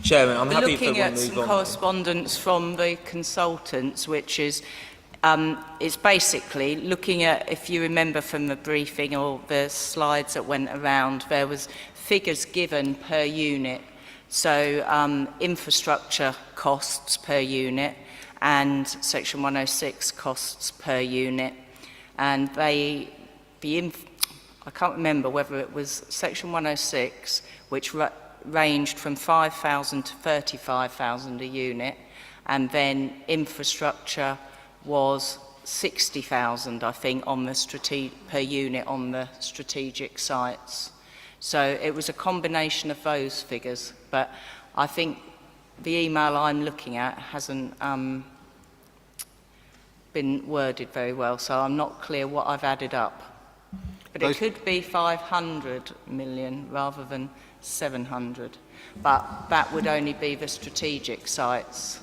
Chairman, I'm happy looking for at one move some on. correspondence from the consultants, which is it's basically looking at, if you remember from the briefing or the slides that went around, there was figures given per unit. So infrastructure costs per unit and Section 106 costs per unit, and I can't remember whether it was Section 106, which ranged from 5,000 to 35,000 a unit, and then infrastructure was 60,000, I think, on the per unit on the strategic sites. So it was a combination of those figures, but I think the email I'm looking at hasn't been worded very well, so I'm not clear what I've added up. But it could be 500 million rather than 700, but that would only be the strategic sites.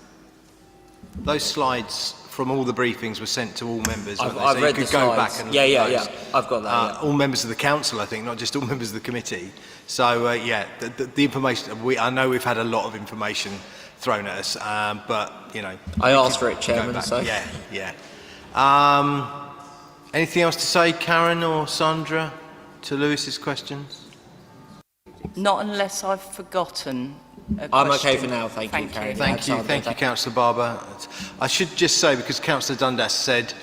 Those slides from all the briefings were sent to all members. I've weren't they? read you could the go slides. back and Yeah, look at those. I've got that. All members of the council, I think, not just all members of the committee. So yeah, the information I know we've had a lot of information thrown at us, but you know. I asked for it, Chairman. So yeah. Anything else to say, Karen or Sandra, to Lewis's questions? Not unless I've forgotten a I'm question. okay for now, thank you, Karen. Thank you, Councillor Barber. I should just say, because Councillor Dundas said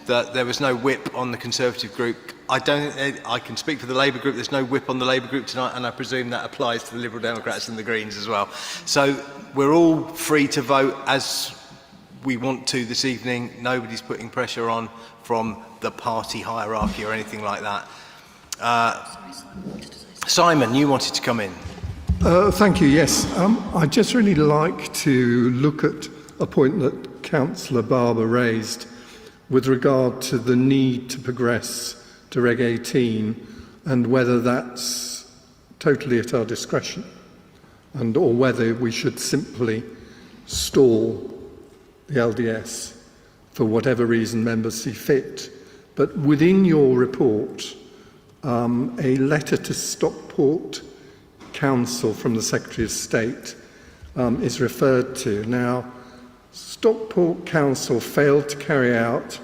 that there was no whip on the Conservative group, I can speak for the Labour group, there's no whip on the Labour group tonight, and I presume that applies to the Liberal Democrats and the Greens as well. So we're all free to vote as we want to this evening. Nobody's putting pressure on from the party hierarchy or anything like that. Simon, you wanted to come in. Thank you, yes. I'd just really like to look at a point that Councillor Barber raised with regard to the need to progress to Reg 18 and whether that's totally at our discretion or whether we should simply stall the LDS for whatever reason members see fit. But within your report, a letter to Stockport Council from the Secretary of State is referred to. Now, Stockport Council failed to carry out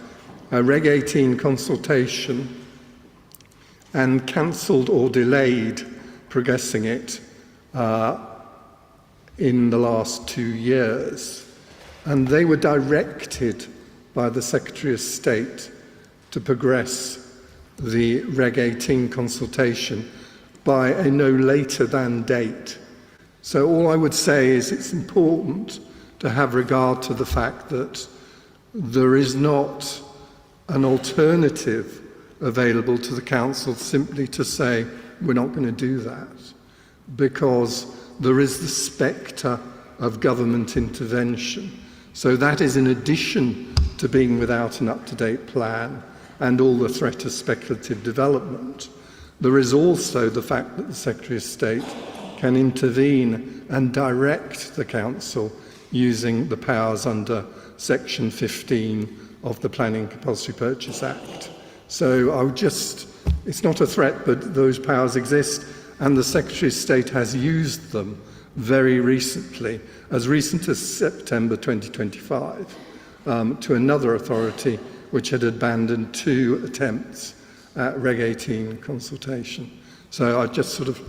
a Reg 18 consultation and cancelled or delayed progressing it in the last 2 years. And they were directed by the Secretary of State to progress the Reg 18 consultation by a no later than date. So all I would say is it's important to have regard to the fact that there is not an alternative available to the Council simply to say we're not going to do that, because there is the spectre of government intervention. So that is in addition to being without an up-to-date plan and all the threat of speculative development. There is also the fact that the Secretary of State can intervene and direct the Council using the powers under Section 15 of the Planning Compulsory Purchase Act. So I would just, it's not a threat, but those powers exist, and the Secretary of State has used them very recently, as recent as September 2025, to another authority which had abandoned 2 attempts at Reg 18 consultation. So I just sort of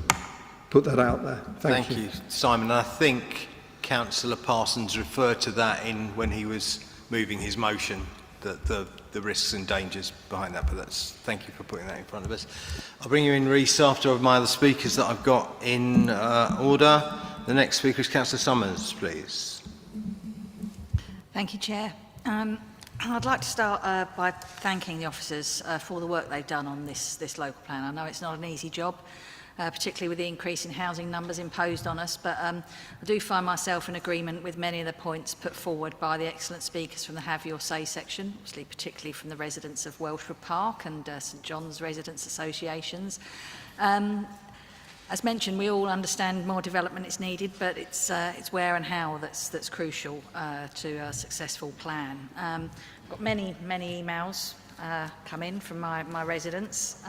put that out there. Thank you. Simon. I think Councillor Parsons referred to that in when he was moving his motion, the risks and dangers behind that, but thank you for putting that in front of us. I'll bring you in, Rhys, after my other speakers that I've got in order. The next speaker is Councillor Summers, please. Thank you, Chair. I'd like to start by thanking the officers for the work they've done on this local plan. I know it's not an easy job, particularly with the increase in housing numbers imposed on us, but I do find myself in agreement with many of the points put forward by the excellent speakers from the Have Your Say section, obviously particularly from the residents of Welshwood Park and St John's Residents Associations. As mentioned, we all understand more development is needed, but it's where and how that's crucial to a successful plan. I've got many emails come in from my residents,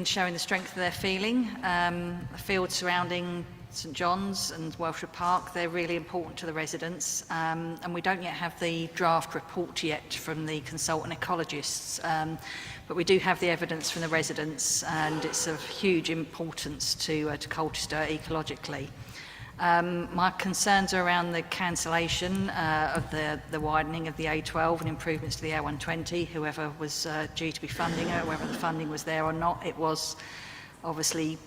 showing the strength of their feeling. The fields surrounding St John's and Welshwood Park, they're really important to the residents, and we don't yet have the draft report yet from the consultant ecologists, but we do have the evidence from the residents, and it's of huge importance to Colchester ecologically. My concerns are around the cancellation of the widening of the A12 and improvements to the A120, whoever was due to be funding it, whether the funding was there or not. It was obviously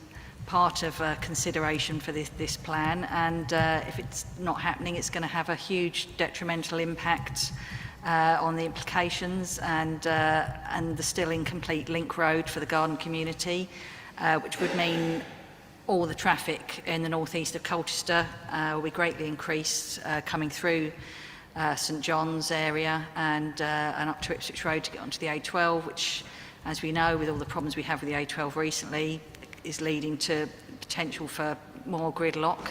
part of consideration for this plan, and if it's not happening, it's going to have a huge detrimental impact on the implications and the still incomplete link road for the garden community, which would mean all the traffic in the northeast of Colchester will be greatly increased coming through St John's area and up to Ipswich Road to get onto the A12, which, as we know, with all the problems we have with the A12 recently, is leading to potential for more gridlock.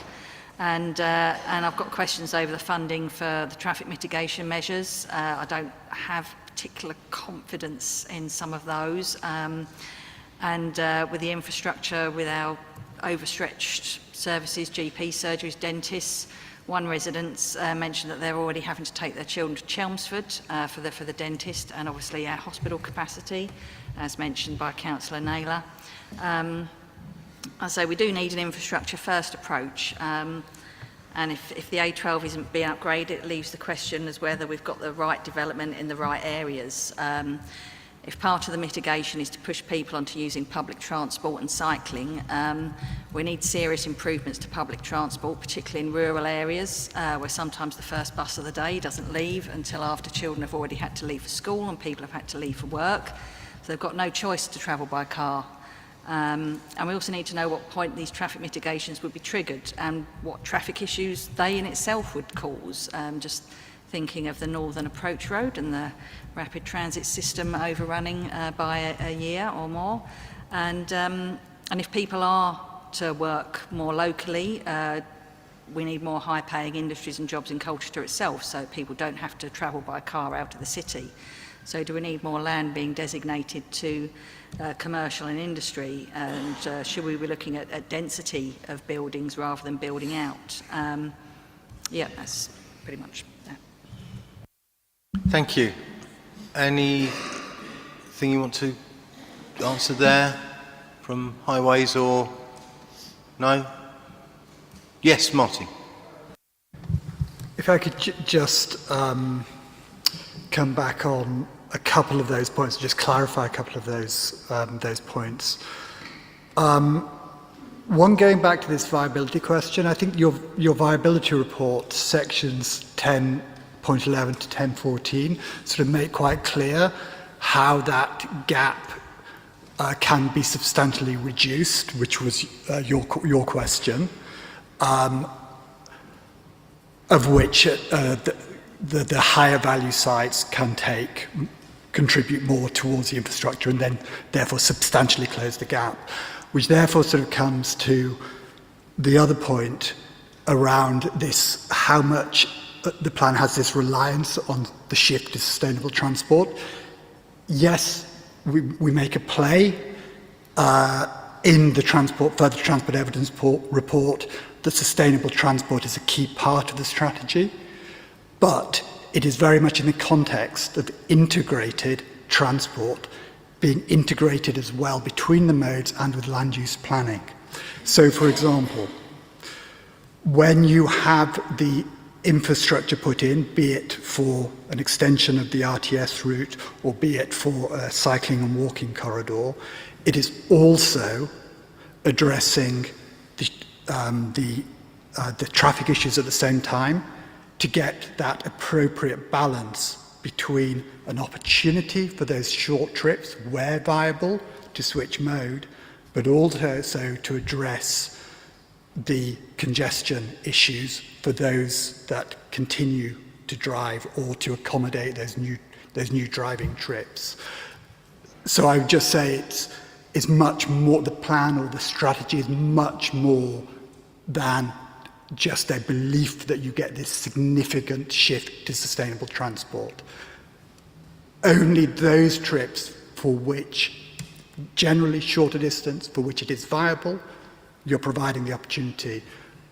And I've got questions over the funding for the traffic mitigation measures. I don't have particular confidence in some of those. With the infrastructure, with our overstretched services, GP surgeries, dentists, one resident mentioned that they're already having to take their children to Chelmsford for the dentist, and obviously our hospital capacity, as mentioned by Councillor Naylor. I say we do need an infrastructure first approach, and if the A12 isn't being upgraded, it leaves the question as whether we've got the right development in the right areas. If part of the mitigation is to push people onto using public transport and cycling, we need serious improvements to public transport, particularly in rural areas where sometimes the first bus of the day doesn't leave until after children have already had to leave for school and people have had to leave for work. So they've got no choice to travel by car. And we also need to know what point these traffic mitigations would be triggered and what traffic issues they in itself would cause. Just thinking of the Northern Approach Road and the rapid transit system overrunning by a year or more. And if people are to work more locally, we need more high-paying industries and jobs in Colchester itself, so people don't have to travel by car out of the city. So do we need more land being designated to commercial and industry, and should we be looking at density of buildings rather than building out? Yeah, that's pretty much that. Thank you. Anything you want to answer there from Highways or no? Yes, Martin. If I could just come back on a couple of those points, just clarify a couple of those points. One, going back to this viability question, I think your viability report, sections 10.11 to 10.14, sort of make quite clear how that gap can be substantially reduced, which was your question, of which the higher value sites can contribute more towards the infrastructure and then therefore substantially close the gap, which therefore sort of comes to the other point around this, how much the plan has this reliance on the shift to sustainable transport. Yes, we make a play in the further transport evidence report that sustainable transport is a key part of the strategy, but it is very much in the context of integrated transport, being integrated as well between the modes and with land use planning. So, for example, when you have the infrastructure put in, be it for an extension of the RTS route or be it for a cycling and walking corridor, it is also addressing the traffic issues at the same time to get that appropriate balance between an opportunity for those short trips where viable to switch mode, but also to address the congestion issues for those that continue to drive or to accommodate those new driving trips. So I would just say it's much more, the plan or the strategy is much more than just a belief that you get this significant shift to sustainable transport. Only those trips for which, generally shorter distance, for which it is viable, you're providing the opportunity,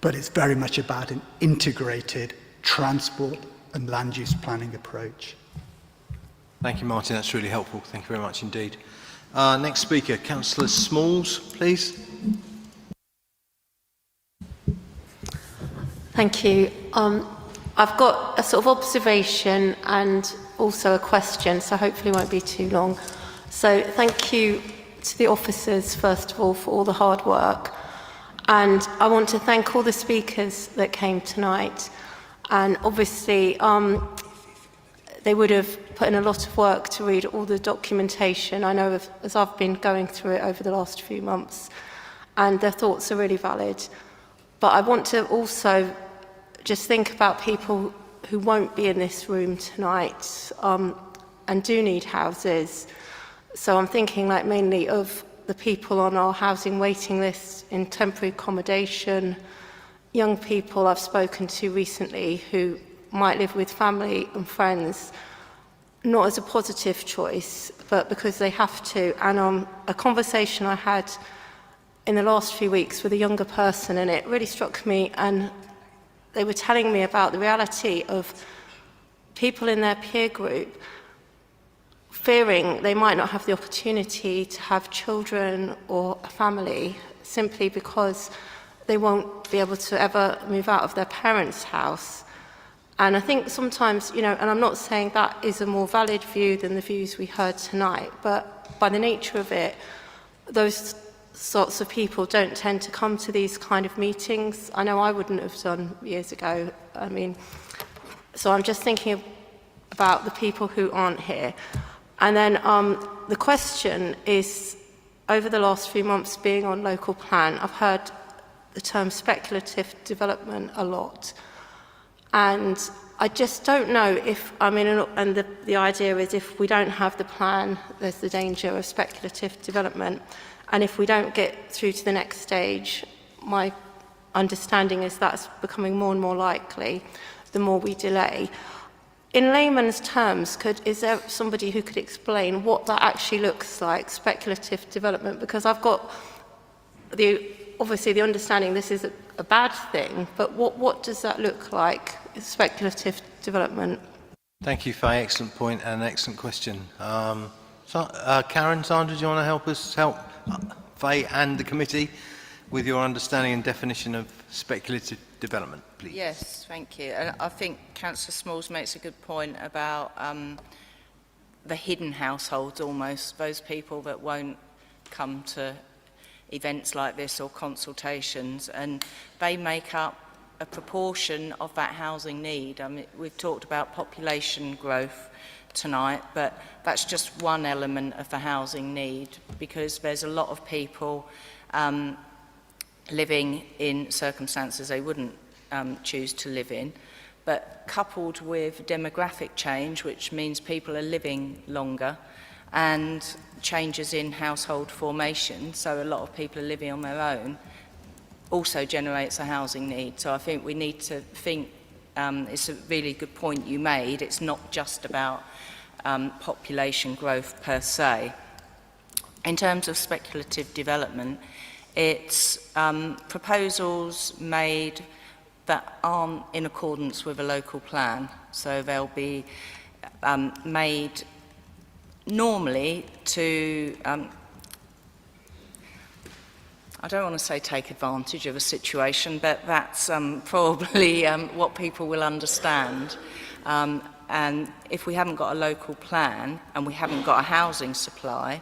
but it's very much about an integrated transport and land use planning approach. Thank you, Martin. That's really helpful. Thank you very much indeed. Next speaker, Councillor Smalls, please. Thank you. I've got a sort of observation and also a question, so hopefully it won't be too long. So thank you to the officers, first of all, for all the hard work. And I want to thank all the speakers that came tonight. And obviously, they would have put in a lot of work to read all the documentation. I know as I've been going through it over the last few months, and their thoughts are really valid. But I want to also just think about people who won't be in this room tonight and do need houses. So I'm thinking like mainly of the people on our housing waiting list in temporary accommodation, young people I've spoken to recently who might live with family and friends, not as a positive choice, but because they have to. And a conversation I had in the last few weeks with a younger person, and it really struck me, and they were telling me about the reality of people in their peer group fearing they might not have the opportunity to have children or a family simply because they won't be able to ever move out of their parents' house. And I think sometimes, you know, and I'm not saying that is a more valid view than the views we heard tonight, but by the nature of it, those sorts of people don't tend to come to these kind of meetings. I know I wouldn't have done years ago. I mean, so I'm just thinking about the people who aren't here. And then the question is, over the last few months being on local plan, I've heard the term speculative development a lot. And I just don't know if, I mean, and the idea is if we don't have the plan, there's the danger of speculative development. And if we don't get through to the next stage, my understanding is that's becoming more and more likely the more we delay. In layman's terms, is there somebody who could explain what that actually looks like, speculative development? Because I've got obviously the understanding this is a bad thing, but what does that look like, speculative development? Thank you, Faye. Excellent point and an excellent question. Karen, Sandra, do you want to help Faye and the committee with your understanding and definition of speculative development, please? Yes, thank you. And I think Councillor Smalls makes a good point about the hidden households almost, those people that won't come to events like this or consultations, and they make up a proportion of that housing need. I mean, we've talked about population growth tonight, but that's just one element of the housing need, because there's a lot of people living in circumstances they wouldn't choose to live in, but coupled with demographic change, which means people are living longer, and changes in household formation, so a lot of people are living on their own, also generates a housing need. So I think we need to think, it's a really good point you made, it's not just about population growth per se. In terms of speculative development, it's proposals made that aren't in accordance with a local plan. So they'll be made normally to, I don't want to say take advantage of a situation, but that's probably what people will understand. And if we haven't got a local plan and we haven't got a housing supply,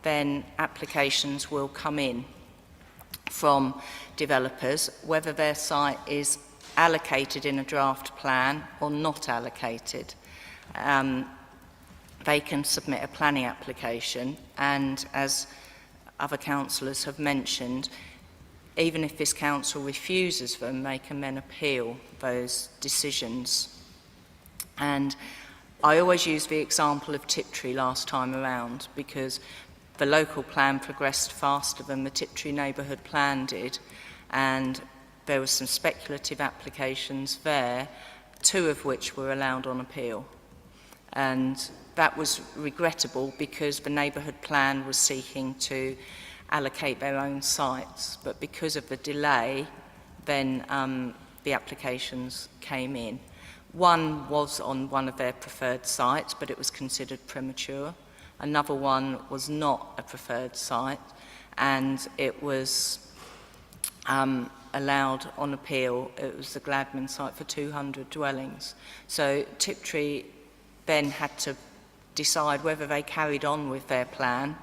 then applications will come in from developers, whether their site is allocated in a draft plan or not allocated. They can submit a planning application, and as other councillors have mentioned, even if this council refuses them, they can then appeal those decisions. And I always use the example of Tiptree last time around, because the local plan progressed faster than the Tiptree neighbourhood plan did, and there were some speculative applications there, 2 of which were allowed on appeal. And that was regrettable because the neighbourhood plan was seeking to allocate their own sites, but because of the delay, then the applications came in. One was on one of their preferred sites, but it was considered premature. Another one was not a preferred site, and it was allowed on appeal. It was the Gladman site for 200 dwellings. So Tiptree then had to decide whether they carried on with their plan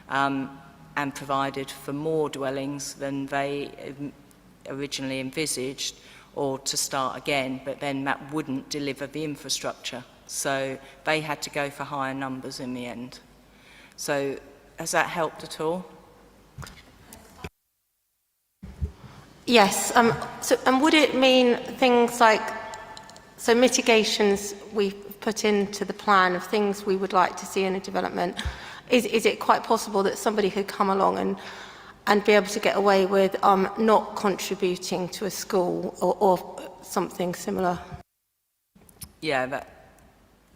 and provided for more dwellings than they originally envisaged, or to start again, but then that wouldn't deliver the infrastructure. So they had to go for higher numbers in the end. So has that helped at all? Yes. And would it mean things like, so mitigations we've put into the plan of things we would like to see in a development, is it quite possible that somebody could come along and be able to get away with not contributing to a school or something similar? Yeah,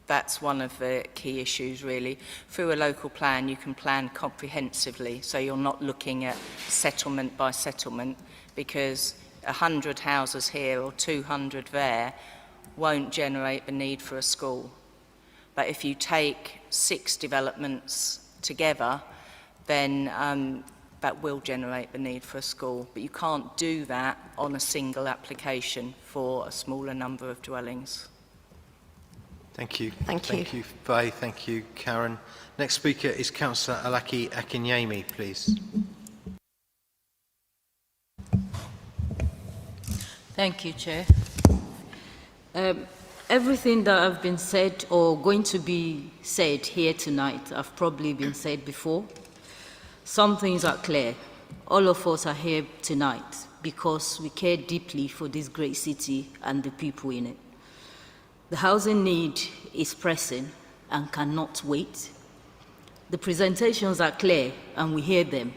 that's one of the key issues, really. Through a local plan, you can plan comprehensively, so you're not looking at settlement by settlement, because 100 houses here or 200 there won't generate the need for a school. But if you take 6 developments together, then that will generate the need for a school. But you can't do that on a single application for a smaller number of dwellings. Thank you. Thank you. Thank you, Faye. Thank you, Karen. Next speaker is Councillor Alaki Akinyemi, please. Thank you, Chair. Everything that have been said or going to be said here tonight have probably been said before. Some things are clear. All of us are here tonight because we care deeply for this great city and the people in it. The housing need is pressing and cannot wait. The presentations are clear and we hear them.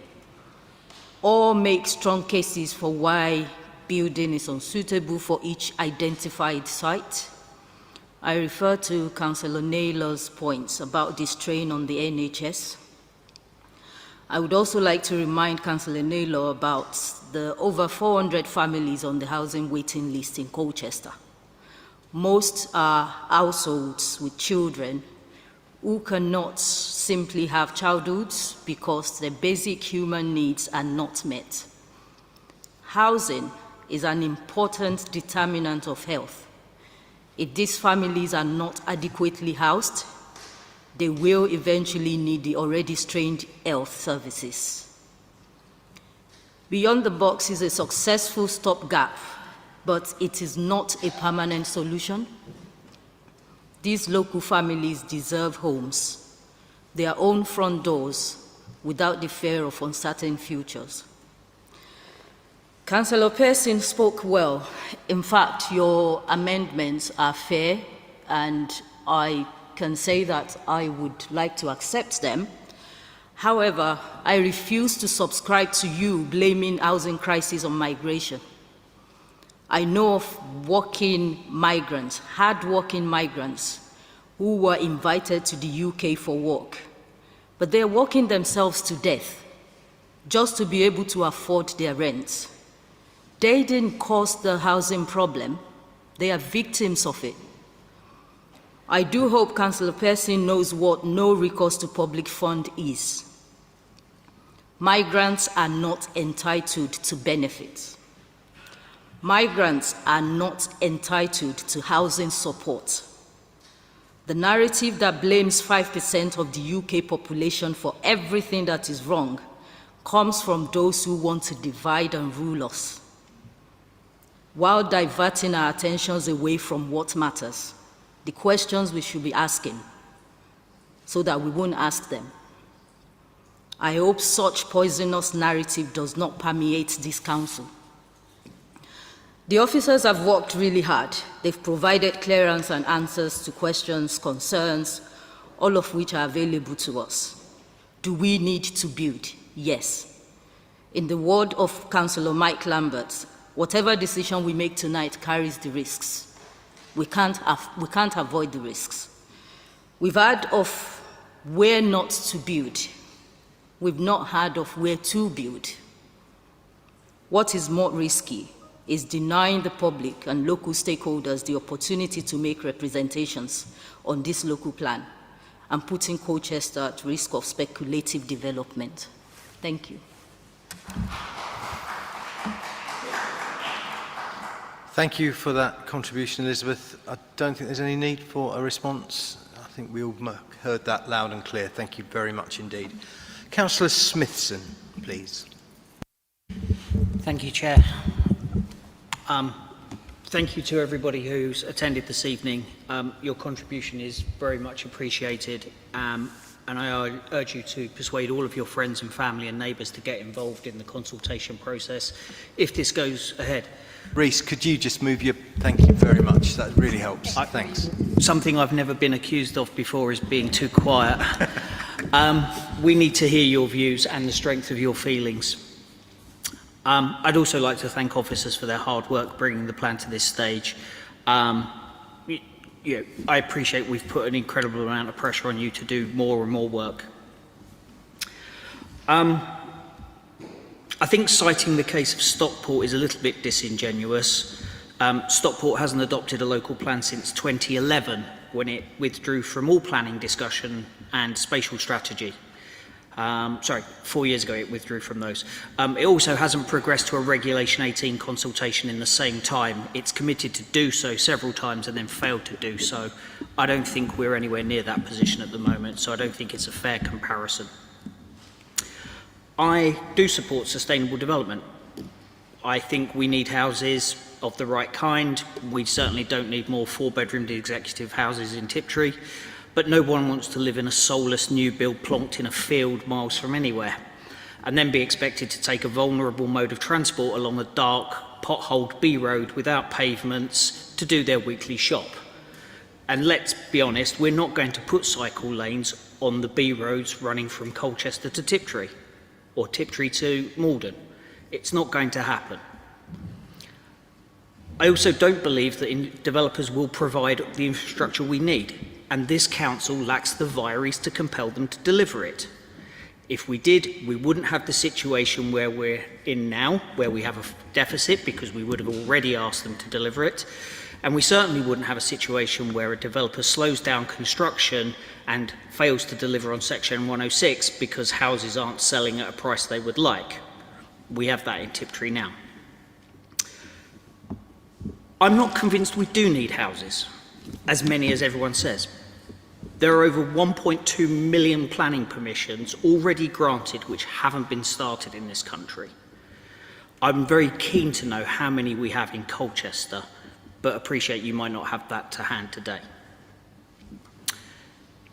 All make strong cases for why building is unsuitable for each identified site. I refer to Councillor Naylor's points about the strain on the NHS. I would also like to remind Councillor Naylor about the over 400 families on the housing waiting list in Colchester. Most are households with children who cannot simply have childhoods because their basic human needs are not met. Housing is an important determinant of health. If these families are not adequately housed, they will eventually need the already strained health services. Beyond the Box is a successful stopgap, but it is not a permanent solution. These local families deserve homes, their own front doors, without the fear of uncertain futures. Councillor Pearson spoke well. In fact, your amendments are fair, and I can say that I would like to accept them. However, I refuse to subscribe to you blaming housing crisis on migration. I know of working migrants, hard-working migrants, who were invited to the UK for work, but they're working themselves to death just to be able to afford their rent. They didn't cause the housing problem, they are victims of it. I do hope Councillor Pearson knows what no recourse to public fund is. Migrants are not entitled to benefits. Migrants are not entitled to housing support. The narrative that blames 5% of the UK population for everything that is wrong comes from those who want to divide and rule us, while diverting our attentions away from what matters, the questions we should be asking, so that we won't ask them. I hope such poisonous narrative does not permeate this council. The officers have worked really hard. They've provided clearance and answers to questions, concerns, all of which are available to us. Do we need to build? Yes. In the word of Councillor Mike Lambert, whatever decision we make tonight carries the risks. We can't avoid the risks. We've heard of where not to build. We've not heard of where to build. What is more risky is denying the public and local stakeholders the opportunity to make representations on this local plan and putting Colchester at risk of speculative development. Thank you. Thank you for that contribution, Elizabeth. I don't think there's any need for a response. I think we all heard that loud and clear. Thank you very much indeed. Councillor Smithson, please. Thank you, Chair. Thank you to everybody who's attended this evening. Your contribution is very much appreciated, and I urge you to persuade all of your friends and family and neighbours to get involved in the consultation process if this goes ahead. Reece, could you just move your... Thank you very much. That really helps. Thanks. Something I've never been accused of before is being too quiet. We need to hear your views and the strength of your feelings. I'd also like to thank officers for their hard work bringing the plan to this stage. I appreciate we've put an incredible amount of pressure on you to do more and more work. I think citing the case of Stockport is a little bit disingenuous. Stockport hasn't adopted a local plan since 2011, when it withdrew from all planning discussion and spatial strategy. 4 years ago it withdrew from those. It also hasn't progressed to a Regulation 18 consultation in the same time. It's committed to do so several times and then failed to do so. I don't think we're anywhere near that position at the moment, so I don't think it's a fair comparison. I do support sustainable development. I think we need houses of the right kind. We certainly don't need more 4-bedroomed executive houses in Tiptree. But no one wants to live in a soulless new build plonked in a field miles from anywhere, and then be expected to take a vulnerable mode of transport along a dark, potholed B road without pavements to do their weekly shop. And let's be honest, we're not going to put cycle lanes on the B roads running from Colchester to Tiptree, or Tiptree to Malden. It's not going to happen. I also don't believe that developers will provide the infrastructure we need, and this council lacks the vires to compel them to deliver it. If we did, we wouldn't have the situation where we're in now, where we have a deficit because we would have already asked them to deliver it, and we certainly wouldn't have a situation where a developer slows down construction and fails to deliver on Section 106 because houses aren't selling at a price they would like. We have that in Tiptree now. I'm not convinced we do need houses, as many as everyone says. There are over 1.2 million planning permissions already granted which haven't been started in this country. I'm very keen to know how many we have in Colchester, but appreciate you might not have that to hand today.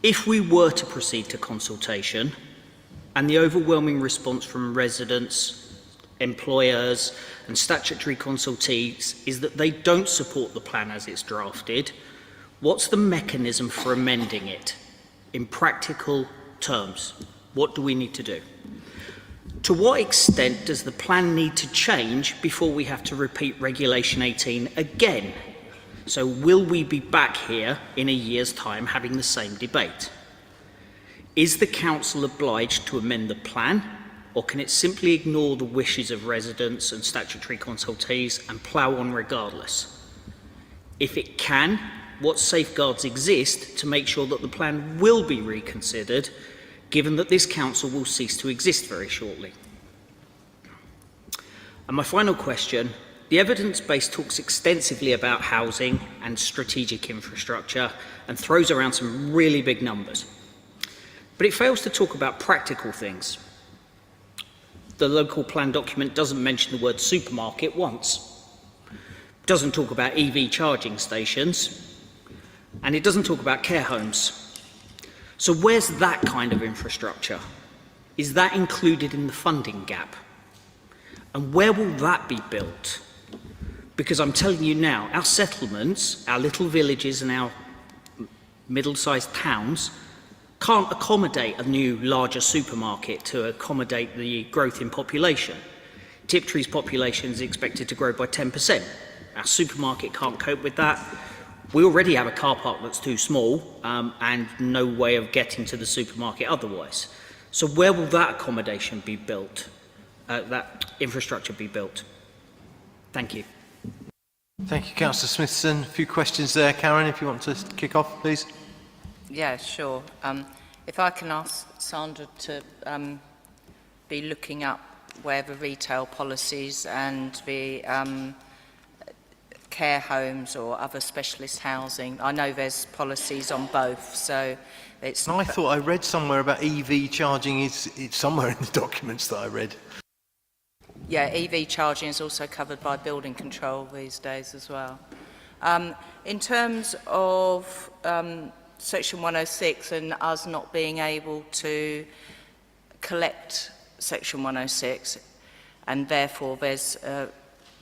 If we were to proceed to consultation, and the overwhelming response from residents, employers and statutory consultees is that they don't support the plan as it's drafted, what's the mechanism for amending it? In practical terms, what do we need to do? To what extent does the plan need to change before we have to repeat Regulation 18 again? So will we be back here in a year's time having the same debate? Is the council obliged to amend the plan, or can it simply ignore the wishes of residents and statutory consultees and plough on regardless? If it can, what safeguards exist to make sure that the plan will be reconsidered, given that this council will cease to exist very shortly? And my final question, the evidence base talks extensively about housing and strategic infrastructure and throws around some really big numbers. But it fails to talk about practical things. The local plan document doesn't mention the word supermarket once. It doesn't talk about EV charging stations, and it doesn't talk about care homes. So where's that kind of infrastructure? Is that included in the funding gap? And where will that be built? Because I'm telling you now, our settlements, our little villages and our middle-sized towns can't accommodate a new, larger supermarket to accommodate the growth in population. Tiptree's population is expected to grow by 10%. Our supermarket can't cope with that. We already have a car park that's too small and no way of getting to the supermarket otherwise. So where will that accommodation be built, that infrastructure be built? Thank you. Thank you, Councillor Smithson. A few questions there. Karen, if you want to kick off, please. Yeah, sure. If I can ask Sandra to be looking up where the retail policies and the care homes or other specialist housing, I know there's policies on both, so it's... I thought I read somewhere about EV charging. It's somewhere in the documents that I read. Yeah, EV charging is also covered by building control these days as well. In terms of Section 106 and us not being able to collect Section 106, and therefore there's a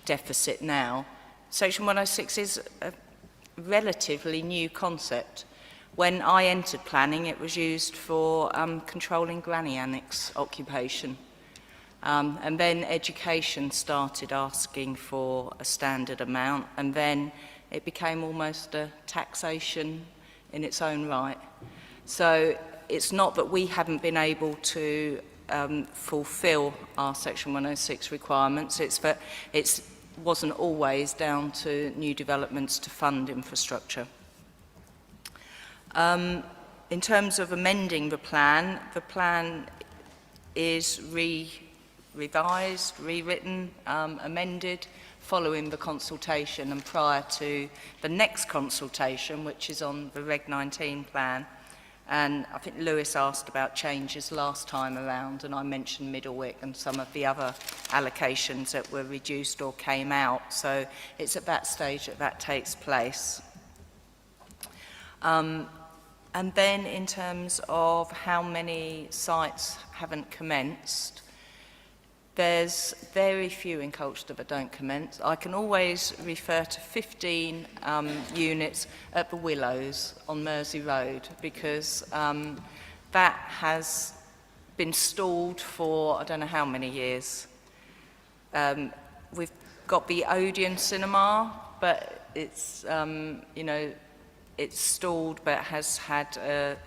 deficit now, Section 106 is a relatively new concept. When I entered planning, it was used for controlling granny annex occupation. And then education started asking for a standard amount, and then it became almost a taxation in its own right. So it's not that we haven't been able to fulfil our Section 106 requirements, it's that it wasn't always down to new developments to fund infrastructure. In terms of amending the plan is revised, rewritten, amended, following the consultation and prior to the next consultation, which is on the Reg 19 plan. And I think Lewis asked about changes last time around, and I mentioned Middlewick and some of the other allocations that were reduced or came out. So it's at that stage that that takes place. And then in terms of how many sites haven't commenced, there's very few in Colchester that don't commence. I can always refer to 15 units at the Willows on Mersey Road, because that has been stalled for I don't know how many years. We've got the Odeon Cinema, but it's you know, it's stalled, but has had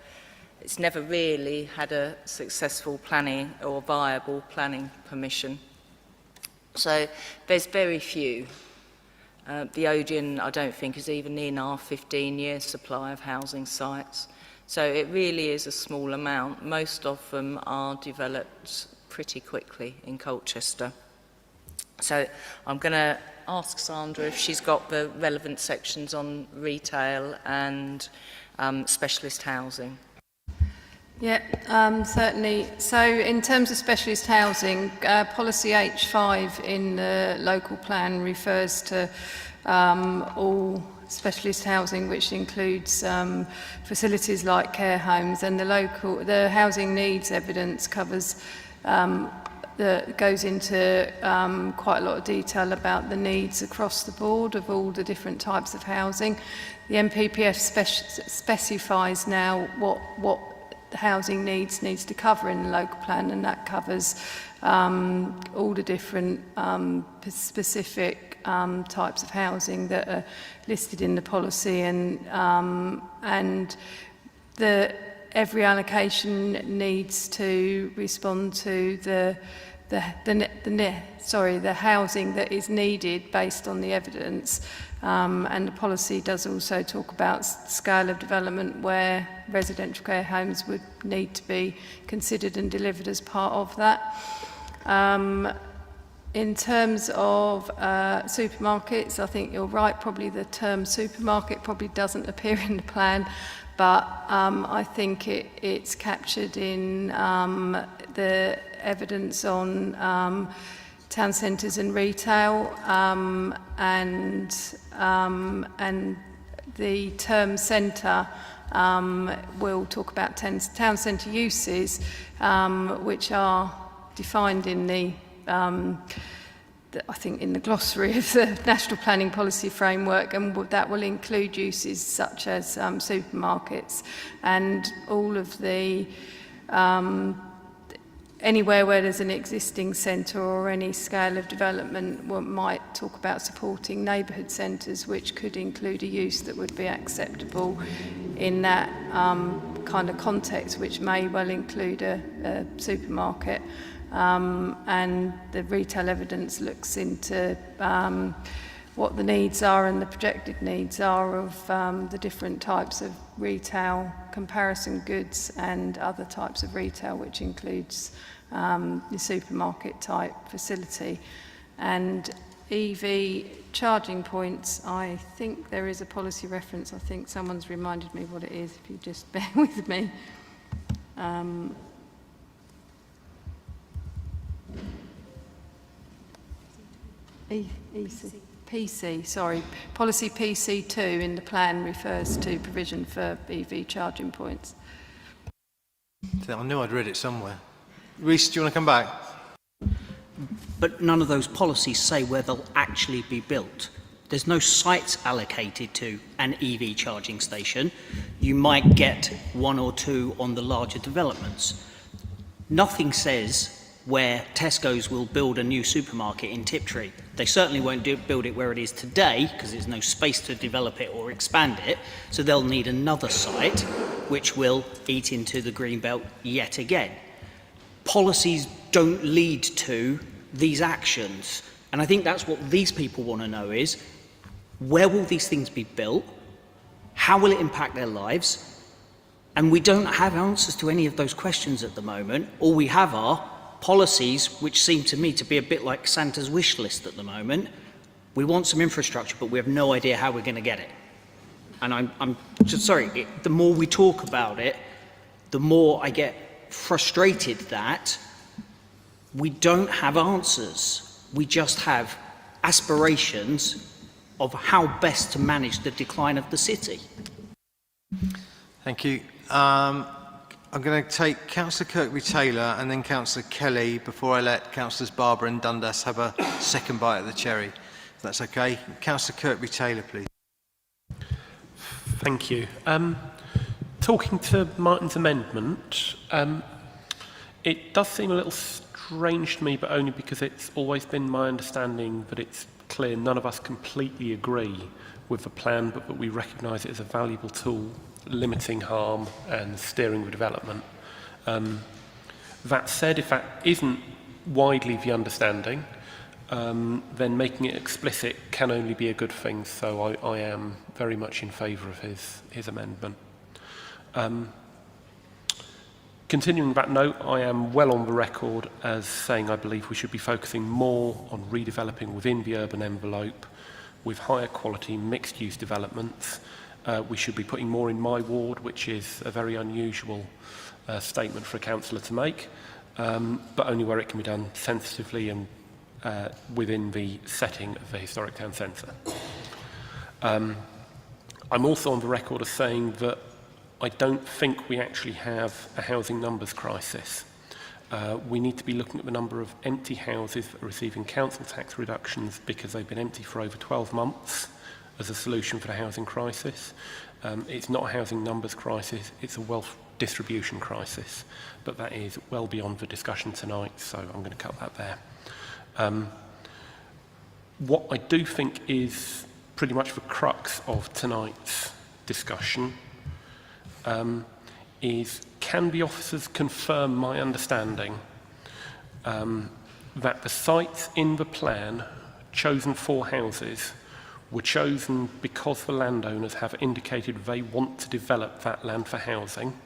it's never really had a successful planning or viable planning permission. So there's very few. The Odeon, I don't think, is even in our 15-year supply of housing sites. So it really is a small amount. Most of them are developed pretty quickly in Colchester. So I'm going to ask Sandra if she's got the relevant sections on retail and specialist housing. Yeah, certainly. So in terms of specialist housing, policy H5 in the local plan refers to all specialist housing, which includes facilities like care homes, and the housing needs evidence covers goes into quite a lot of detail about the needs across the board of all the different types of housing. The NPPF specifies now what the housing needs to cover in the local plan, and that covers all the different specific types of housing that are listed in the policy, and every allocation needs to respond to the the housing that is needed based on the evidence. And the policy does also talk about scale of development where residential care homes would need to be considered and delivered as part of that. In terms of supermarkets, I think you're right, probably the term supermarket probably doesn't appear in the plan, but I think it's captured in the evidence on town centres and retail, and the term centre will talk about town centre uses, which are defined in the I think in the glossary of the National Planning Policy Framework, and that will include uses such as supermarkets and all of the anywhere where there's an existing centre or any scale of development. One might talk about supporting neighbourhood centres, which could include a use that would be acceptable in that kind of context, which may well include a supermarket. And the retail evidence looks into what the needs are and the projected needs are of the different types of retail, comparison goods and other types of retail, which includes the supermarket type facility. And EV charging points, I think there is a policy reference. I think someone's reminded me what it is, if you just bear with me. PC, sorry, policy PC2 in the plan refers to provision for EV charging points. I knew I'd read it somewhere. Reece, do you want to come back? But none of those policies say where they'll actually be built. There's no sites allocated to an EV charging station. You might get one or two on the larger developments. Nothing says where Tesco's will build a new supermarket in Tiptree. They certainly won't build it where it is today, because there's no space to develop it or expand it, so they'll need another site, which will eat into the green belt yet again. Policies don't lead to these actions, and I think that's what these people want to know is, where will these things be built? How will it impact their lives? And we don't have answers to any of those questions at the moment. All we have are policies which seem to me to be a bit like Santa's wish list at the moment. We want some infrastructure, but we have no idea how we're going to get it. And I'm just sorry, the more we talk about it, the more I get frustrated that we don't have answers. We just have aspirations of how best to manage the decline of the city. Thank you. I'm going to take Councillor Kirkby-Taylor and then Councillor Kelly before I let Councillors Barber and Dundas have a second bite at the cherry. If that's okay. Councillor Kirkby-Taylor, please. Thank you. Talking to Martin's amendment, it does seem a little strange to me, but only because it's always been my understanding that it's clear none of us completely agree with the plan, but that we recognise it as a valuable tool limiting harm and steering the development. That said, if that isn't widely the understanding, then making it explicit can only be a good thing, so I am very much in favour of his amendment. Continuing that note, I am well on the record as saying I believe we should be focusing more on redeveloping within the urban envelope with higher quality mixed-use developments. We should be putting more in my ward, which is a very unusual statement for a councillor to make, but only where it can be done sensitively and within the setting of the historic town centre. I'm also on the record as saying that I don't think we actually have a housing numbers crisis. We need to be looking at the number of empty houses that are receiving council tax reductions because they've been empty for over 12 months as a solution for the housing crisis. It's not a housing numbers crisis, it's a wealth distribution crisis, but that is well beyond the discussion tonight, so I'm going to cut that there. What I do think is pretty much the crux of tonight's discussion is, can the officers confirm my understanding that the sites in the plan chosen for houses were chosen because the landowners have indicated they want to develop that land for housing?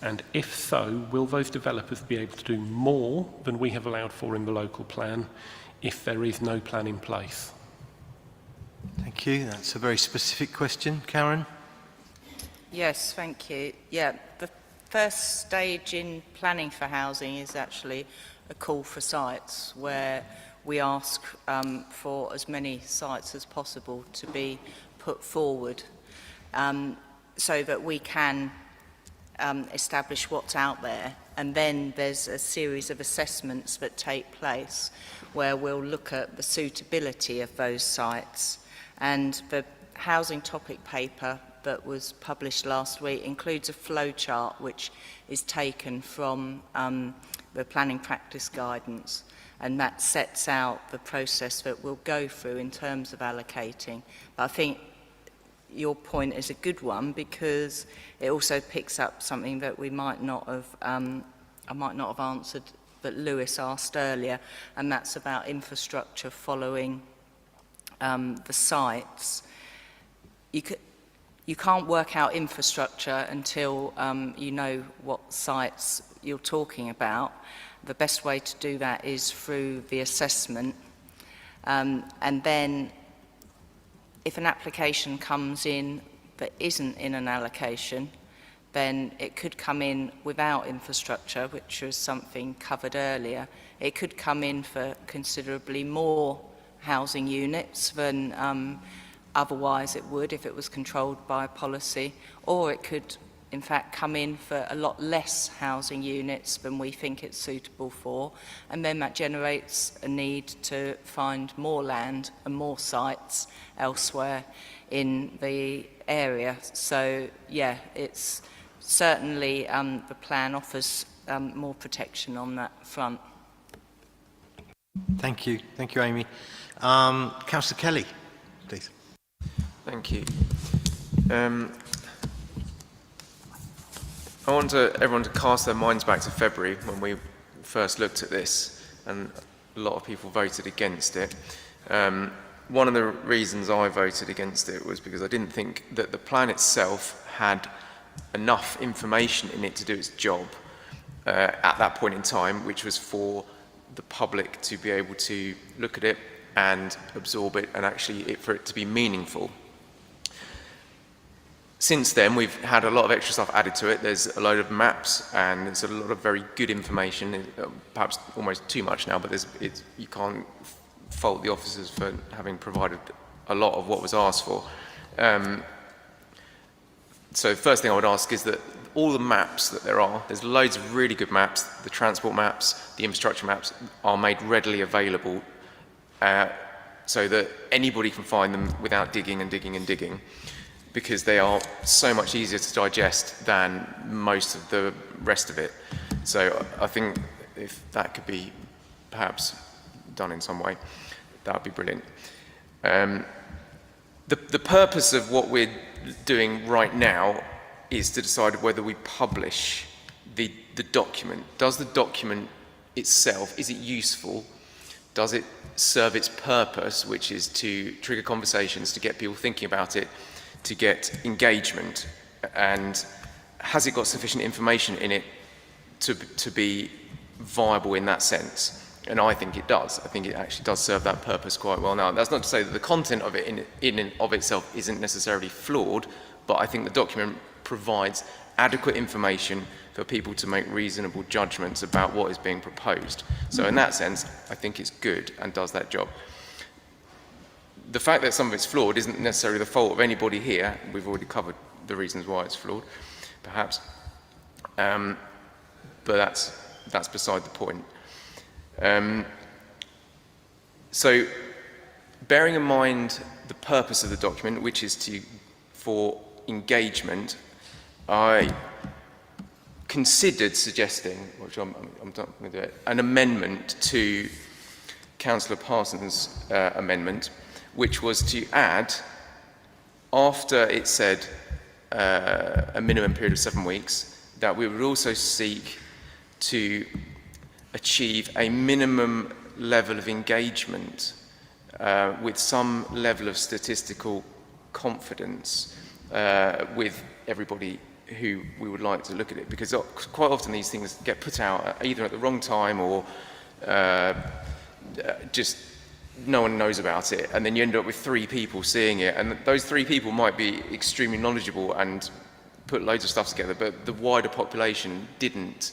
And if so, will those developers be able to do more than we have allowed for in the local plan if there is no plan in place? Thank you. That's a very specific question. Karen? Yes, thank you. Yeah, the first stage in planning for housing is actually a call for sites where we ask for as many sites as possible to be put forward so that we can establish what's out there. And then there's a series of assessments that take place where we'll look at the suitability of those sites. And the housing topic paper that was published last week includes a flow chart which is taken from the planning practice guidance, and that sets out the process that we'll go through in terms of allocating. But I think your point is a good one because it also picks up something that we might not have, I might not have answered, that Lewis asked earlier, and that's about infrastructure following the sites. You can't work out infrastructure until you know what sites you're talking about. The best way to do that is through the assessment. And then if an application comes in that isn't in an allocation, then it could come in without infrastructure, which was something covered earlier. It could come in for considerably more housing units than otherwise it would if it was controlled by policy, or it could in fact come in for a lot less housing units than we think it's suitable for, and then that generates a need to find more land and more sites elsewhere in the area. So yeah, it's certainly the plan offers more protection on that front. Thank you, Amy. Councillor Kelly, please. Thank you. I want everyone to cast their minds back to February when we first looked at this, and a lot of people voted against it. One of the reasons I voted against it was because I didn't think that the plan itself had enough information in it to do its job at that point in time, which was for the public to be able to look at it and absorb it, and actually for it to be meaningful. Since then, we've had a lot of extra stuff added to it. There's a load of maps, and there's a lot of very good information, perhaps almost too much now, but you can't fault the officers for having provided a lot of what was asked for. So the first thing I would ask is that all the maps that there's loads of really good maps. The transport maps, the infrastructure maps are made readily available so that anybody can find them without digging and digging and digging, because they are so much easier to digest than most of the rest of it. So I think if that could be perhaps done in some way, that would be brilliant. The purpose of what we're doing right now is to decide whether we publish the document. Does the document itself, is it useful? Does it serve its purpose, which is to trigger conversations, to get people thinking about it, to get engagement, and has it got sufficient information in it to be viable in that sense? And I think it does. I think it actually does serve that purpose quite well. Now, that's not to say that the content of it in and of itself isn't necessarily flawed, but I think the document provides adequate information for people to make reasonable judgments about what is being proposed. So in that sense, I think it's good and does that job. The fact that some of it's flawed isn't necessarily the fault of anybody here. We've already covered the reasons why it's flawed, perhaps. But that's beside the point. So, bearing in mind the purpose of the document, which is for engagement, I considered suggesting, which I'm not going to do it, an amendment to Councillor Parsons' amendment, which was to add, after it said a minimum period of 7 weeks, that we would also seek to achieve a minimum level of engagement with some level of statistical confidence with everybody who we would like to look at it, because quite often these things get put out either at the wrong time or just no one knows about it, and then you end up with 3 people seeing it, and those 3 people might be extremely knowledgeable and put loads of stuff together, but the wider population didn't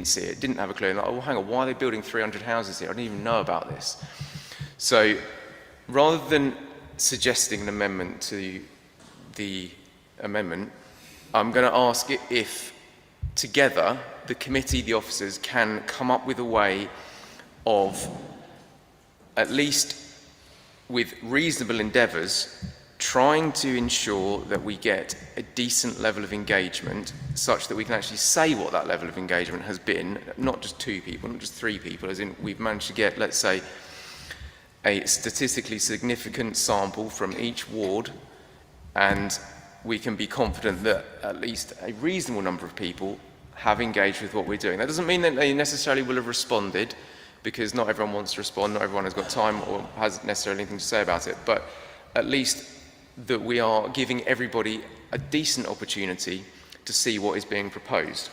see it, didn't have a clue, and like, oh, hang on, why are they building 300 houses here? I didn't even know about this. So rather than suggesting an amendment to the amendment, I'm going to ask if together the committee, the officers, can come up with a way of, at least with reasonable endeavours, trying to ensure that we get a decent level of engagement such that we can actually say what that level of engagement has been, not just 2 people, not just 3 people, as in we've managed to get, let's say, a statistically significant sample from each ward, and we can be confident that at least a reasonable number of people have engaged with what we're doing. That doesn't mean that they necessarily will have responded, because not everyone wants to respond, not everyone has got time or has necessarily anything to say about it, but at least that we are giving everybody a decent opportunity to see what is being proposed.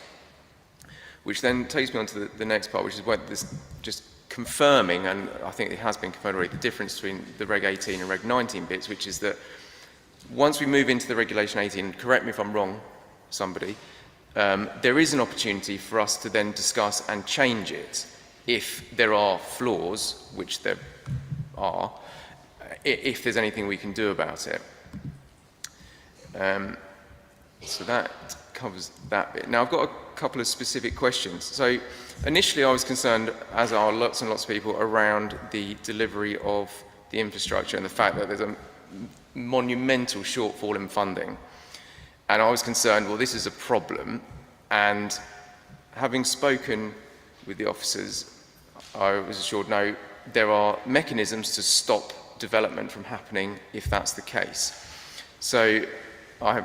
Which then takes me on to the next part, which is where this just confirming, and I think it has been confirmed already, the difference between the Reg 18 and Reg 19 bits, which is that once we move into the Regulation 18, correct me if I'm wrong, somebody, there is an opportunity for us to then discuss and change it if there are flaws, which there are, if there's anything we can do about it. So that covers that bit. Now I've got a couple of specific questions. So initially I was concerned, as are lots and lots of people, around the delivery of the infrastructure and the fact that there's a monumental shortfall in funding. And I was concerned, well, this is a problem. And having spoken with the officers, I was assured, no, there are mechanisms to stop development from happening if that's the case. So I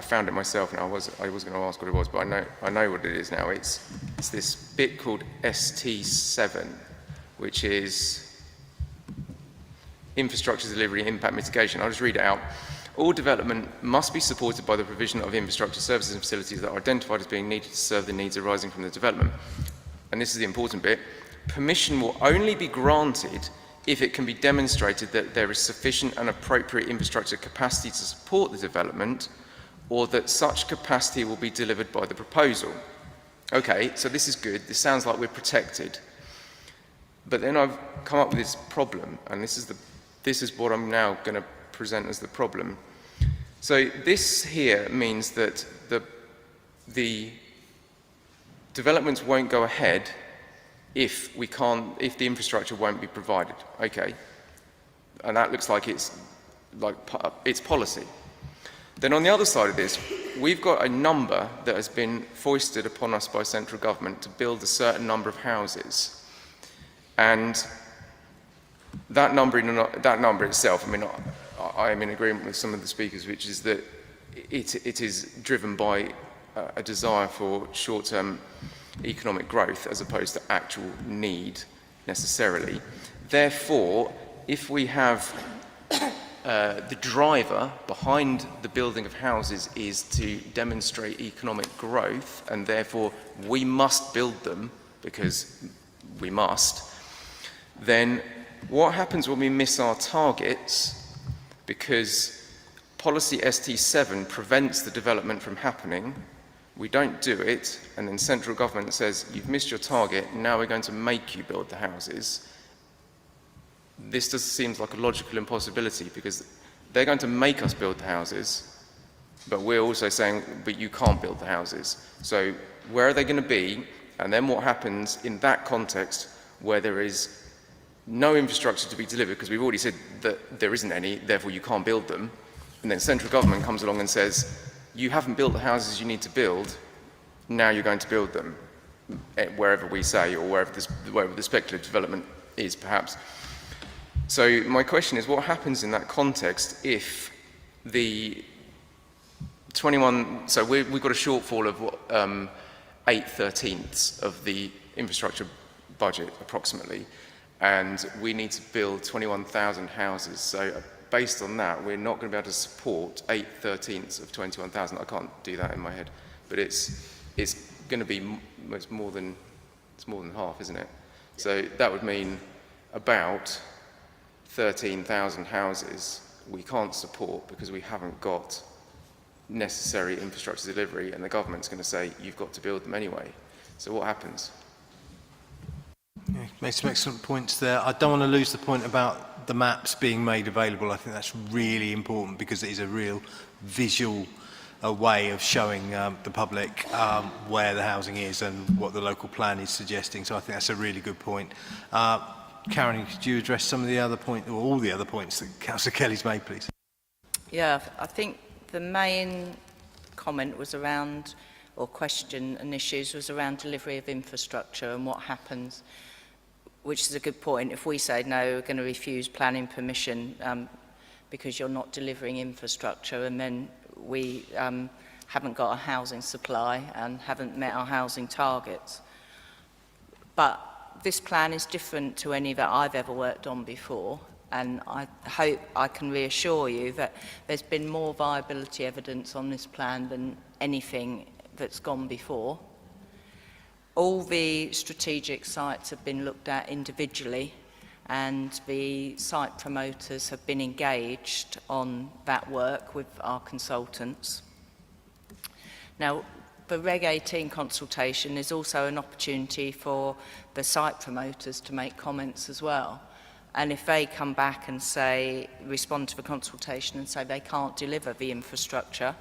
found it myself, and I was going to ask what it was, but I know what it is now. It's this bit called ST7, which is Infrastructure Delivery Impact Mitigation. I'll just read it out. All development must be supported by the provision of infrastructure services and facilities that are identified as being needed to serve the needs arising from the development. And this is the important bit. Permission will only be granted if it can be demonstrated that there is sufficient and appropriate infrastructure capacity to support the development, or that such capacity will be delivered by the proposal. Okay, so this is good. This sounds like we're protected. But then I've come up with this problem, and this is what I'm now going to present as the problem. So this here means that the developments won't go ahead if the infrastructure won't be provided. Okay, and that looks like it's policy. Then on the other side of this, we've got a number that has been foisted upon us by central government to build a certain number of houses, and that number itself, I mean, I am in agreement with some of the speakers, which is that it is driven by a desire for short-term economic growth as opposed to actual need necessarily. Therefore, if we have the driver behind the building of houses is to demonstrate economic growth, and therefore we must build them because we must, then what happens when we miss our targets because policy ST7 prevents the development from happening? We don't do it, and then central government says, you've missed your target, now we're going to make you build the houses. This just seems like a logical impossibility, because they're going to make us build the houses, but we're also saying, but you can't build the houses. So where are they going to be? And then what happens in that context where there is no infrastructure to be delivered, because we've already said that there isn't any, therefore you can't build them, and then central government comes along and says, you haven't built the houses you need to build, now you're going to build them, wherever we say, or wherever the speculative development is, perhaps. So my question is, what happens in that context if the 21, so we've got a shortfall of 8/13 of the infrastructure budget approximately, and we need to build 21,000 houses. So based on that, we're not going to be able to support 8/13 of 21,000. I can't do that in my head, but it's going to be it's more than half, isn't it? So that would mean about 13,000 houses we can't support because we haven't got necessary infrastructure delivery, and the government's going to say you've got to build them anyway. So what happens? Yeah, made some excellent points there. I don't want to lose the point about the maps being made available. I think that's really important because it is a real visual way of showing the public where the housing is and what the local plan is suggesting. So I think that's a really good point. Karen, could you address some of the other points, or all the other points that Councillor Kelly's made, please? Yeah, I think the main comment was around, or question and issues was around delivery of infrastructure and what happens, which is a good point. If we say, no, we're going to refuse planning permission because you're not delivering infrastructure, and then we haven't got a housing supply and haven't met our housing targets. But this plan is different to any that I've ever worked on before, and I hope I can reassure you that there's been more viability evidence on this plan than anything that's gone before. All the strategic sites have been looked at individually, and the site promoters have been engaged on that work with our consultants. Now, the Reg 18 consultation is also an opportunity for the site promoters to make comments as well. And if they come back and say, respond to the consultation and say they can't deliver the infrastructure,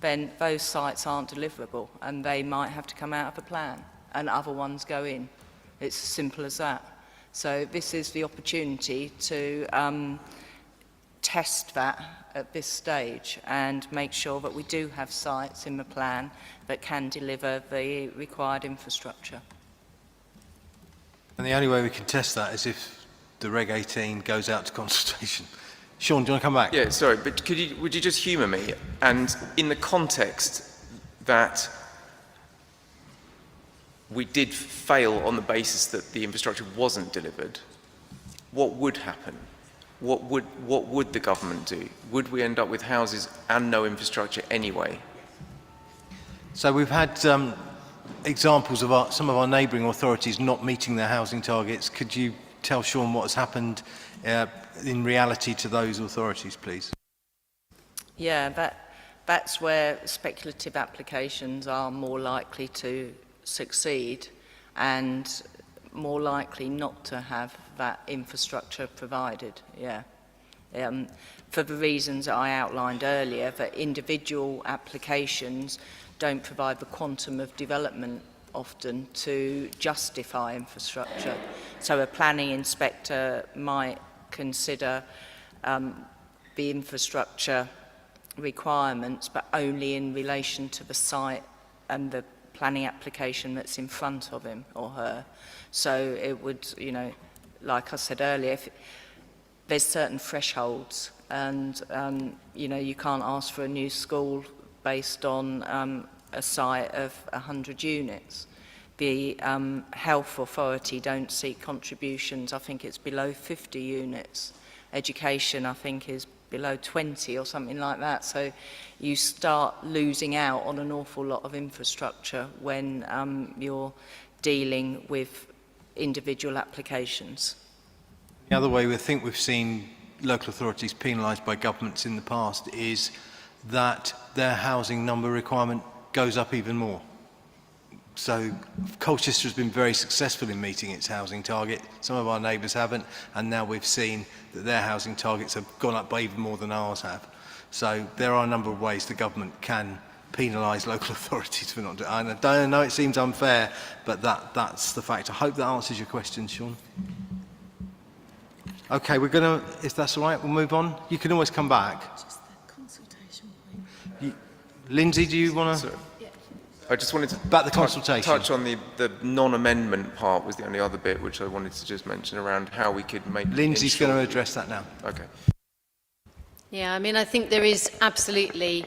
then those sites aren't deliverable and they might have to come out of the plan and other ones go in. It's as simple as that. So this is the opportunity to test that at this stage and make sure that we do have sites in the plan that can deliver the required infrastructure. And the only way we can test that is if the Reg 18 goes out to consultation. Sean, do you want to come back? Yeah, sorry, but would you just humour me? And in the context that we did fail on the basis that the infrastructure wasn't delivered, what would happen? What would the government do? Would we end up with houses and no infrastructure anyway? So we've had examples of some of our neighbouring authorities not meeting their housing targets. Could you tell Sean what has happened in reality to those authorities, please? Yeah, that's where speculative applications are more likely to succeed and more likely not to have that infrastructure provided, yeah. For the reasons I outlined earlier, that individual applications don't provide the quantum of development often to justify infrastructure. So a planning inspector might consider the infrastructure requirements, but only in relation to the site and the planning application that's in front of him or her. So it would, you know, like I said earlier, there's certain thresholds and, you know, you can't ask for a new school based on a site of 100 units. The health authority don't seek contributions. I think it's below 50 units. Education, I think, is below 20 or something like that. So you start losing out on an awful lot of infrastructure when you're dealing with individual applications. The other way we think we've seen local authorities penalised by governments in the past is that their housing number requirement goes up even more. So Colchester has been very successful in meeting its housing target. Some of our neighbours haven't, and now we've seen that their housing targets have gone up by even more than ours have. So there are a number of ways the government can penalise local authorities for not doing it. I know it seems unfair, but that's the fact. I hope that answers your question, Sean. Okay, we're going to, if that's all right, we'll move on. You can always come back. Just the consultation point. Lindsay, do you want to? I just wanted to about the consultation. Touch on the non-amendment part was the only other bit which I wanted to just mention around how we could make... Lindsay's going to address that now. Okay. Yeah, I mean, I think there is absolutely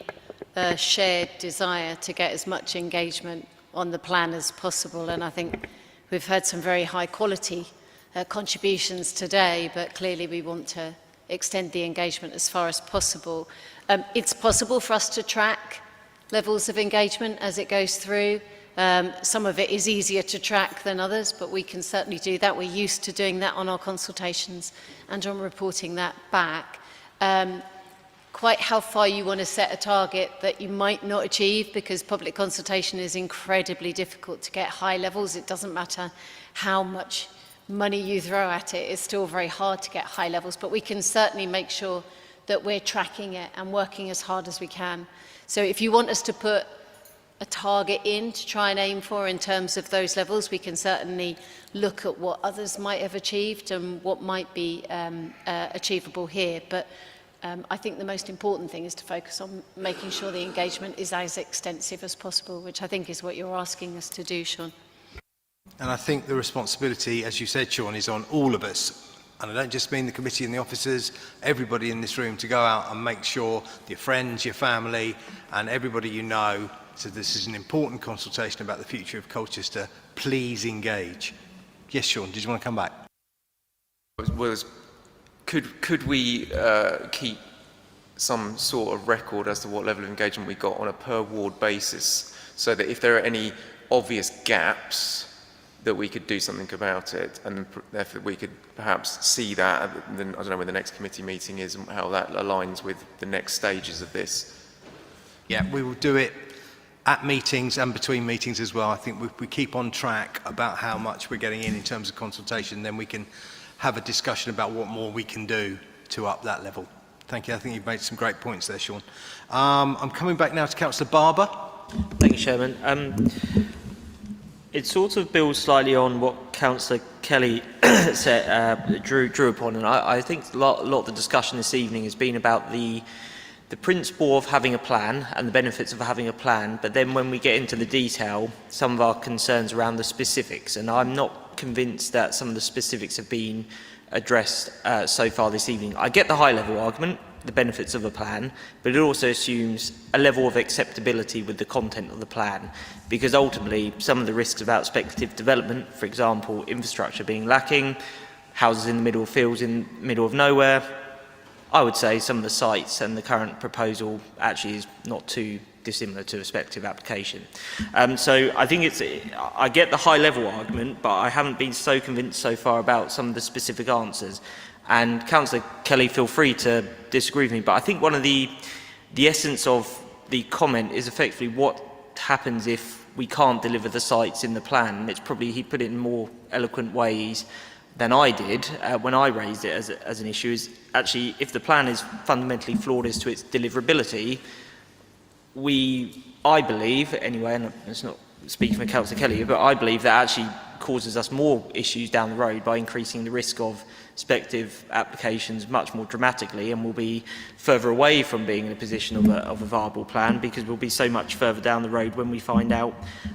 a shared desire to get as much engagement on the plan as possible, and I think We've heard some very high quality contributions today, but clearly we want to extend the engagement as far as possible. It's possible for us to track levels of engagement as it goes through. Some of it is easier to track than others, but we can certainly do that. We're used to doing that on our consultations and on reporting that back. Quite how far you want to set a target that you might not achieve, because public consultation is incredibly difficult to get high levels. It doesn't matter how much money you throw at it, it's still very hard to get high levels, but we can certainly make sure that we're tracking it and working as hard as we can. So if you want us to put a target in to try and aim for in terms of those levels, we can certainly look at what others might have achieved and what might be achievable here. But I think the most important thing is to focus on making sure the engagement is as extensive as possible, which I think is what you're asking us to do, Sean. And I think the responsibility, as you said, Sean, is on all of us. And I don't just mean the committee and the officers, everybody in this room, to go out and make sure your friends, your family, and everybody you know, so this is an important consultation about the future of Colchester, please engage. Yes, Sean, did you want to come back? Could we keep some sort of record as to what level of engagement we got on a per ward basis, so that if there are any obvious gaps, that we could do something about it, and therefore we could perhaps see that, then I don't know when the next committee meeting is and how that aligns with the next stages of this. Yeah, we will do it at meetings and between meetings as well. I think if we keep on track about how much we're getting in terms of consultation, then we can have a discussion about what more we can do to up that level. Thank you. I think you've made some great points there, Sean. I'm coming back now to Councillor Barber. Thank you, Chairman. It sort of builds slightly on what Councillor Kelly said, drew upon, and I think a lot of the discussion this evening has been about the principle of having a plan and the benefits of having a plan, but then when we get into the detail, some of our concerns around the specifics, and I'm not convinced that some of the specifics have been addressed so far this evening. I get the high-level argument, the benefits of a plan, but it also assumes a level of acceptability with the content of the plan, because ultimately some of the risks about speculative development, for example, infrastructure being lacking, houses in the middle of fields in the middle of nowhere, I would say some of the sites and the current proposal actually is not too dissimilar to a speculative application. So I think I get the high-level argument, but I haven't been so convinced so far about some of the specific answers. And Councillor Kelly, feel free to disagree with me, but I think one of the essence of the comment is effectively what happens if we can't deliver the sites in the plan. And it's probably, he put it in more eloquent ways than I did when I raised it as an issue, is actually if the plan is fundamentally flawed as to its deliverability, I believe, anyway, and it's not speaking for Councillor Kelly, but I believe that actually causes us more issues down the road by increasing the risk of speculative applications much more dramatically, and we'll be further away from being in a position of a viable plan, because we'll be so much further down the road when we find out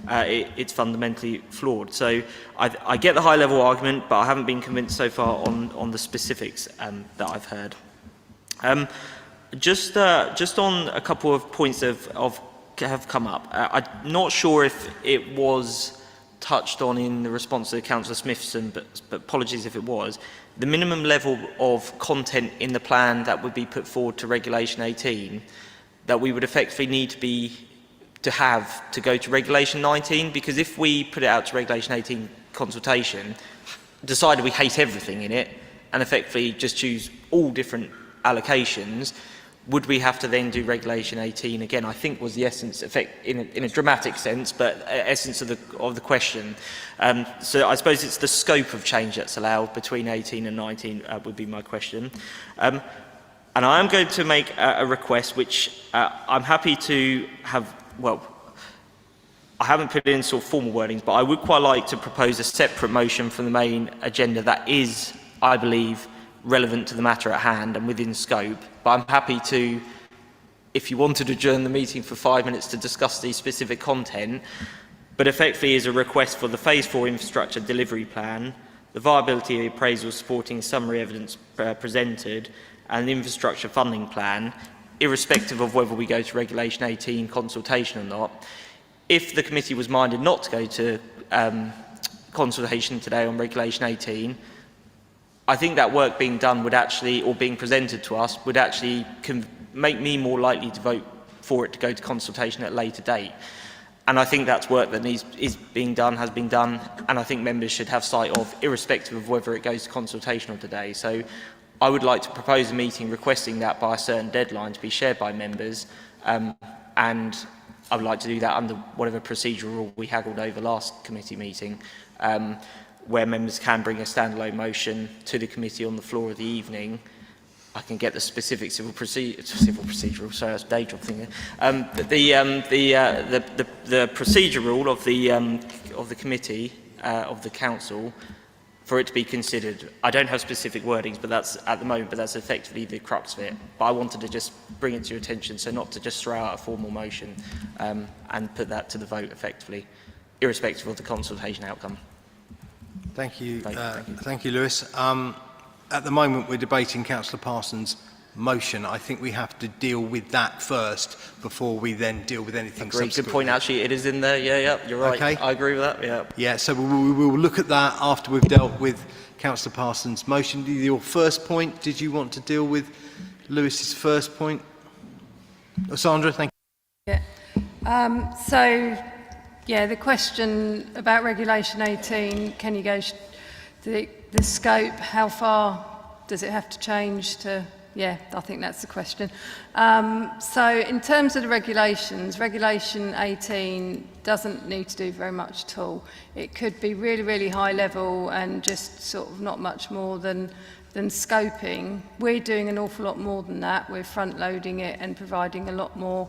it's fundamentally flawed. So I get the high-level argument, but I haven't been convinced so far on the specifics that I've heard. Just on a couple of points that have come up. I'm not sure if it was touched on in the response to Councillor Smithson, but apologies if it was. The minimum level of content in the plan that would be put forward to Regulation 18 that we would effectively need to have to go to Regulation 19, because if we put it out to Regulation 18 consultation, decided we hate everything in it, and effectively just choose all different allocations, would we have to then do Regulation 18 again? I think was the essence, in a dramatic sense, but essence of the question. So I suppose it's the scope of change that's allowed between 18 and 19 would be my question. And I am going to make a request, which I'm happy to have, well, I haven't put in sort of formal wordings, but I would quite like to propose a separate motion from the main agenda that is, I believe, relevant to the matter at hand and within scope. But I'm happy to, if you wanted to adjourn the meeting for 5 minutes to discuss the specific content, but effectively is a request for the Phase 4 infrastructure delivery plan, the viability appraisal supporting summary evidence presented, and the infrastructure funding plan, irrespective of whether we go to Regulation 18 consultation or not. If the committee was minded not to go to consultation today on Regulation 18, I think that work being done would actually, or being presented to us, would actually make me more likely to vote for it to go to consultation at a later date. And I think that's work that is being done, has been done, and I think members should have sight of, irrespective of whether it goes to consultation or today. So I would like to propose a meeting requesting that by a certain deadline to be shared by members, and I would like to do that under whatever procedural rule we haggled over last committee meeting, where members can bring a standalone motion to the committee on the floor of the evening. I can get the specific civil procedural. Sorry, that's a day job thing. The procedure rule of the committee of the council for it to be considered. I don't have specific wordings, but that's at the moment. But that's effectively the crux of it. But I wanted to just bring it to your attention, so not to just throw out a formal motion and put that to the vote effectively, irrespective of the consultation outcome. Thank you. Thank you, Lewis. At the moment, we're debating Councillor Parsons' motion. I think we have to deal with that first before we then deal with anything subsequent. Good point, actually. It is in there. Yeah, you're right. Okay. I agree with that. Yeah. Yeah, so we will look at that after we've dealt with Councillor Parsons' motion. Your first point, did you want to deal with Lewis's first point? Sandra, thank you. Yeah. The question about Regulation 18, can you go the scope, how far does it have to change to, yeah, I think that's the question. So in terms of the regulations, Regulation 18 doesn't need to do very much at all. It could be really, really high level and just sort of not much more than scoping. We're doing an awful lot more than that. We're front loading it and providing a lot more,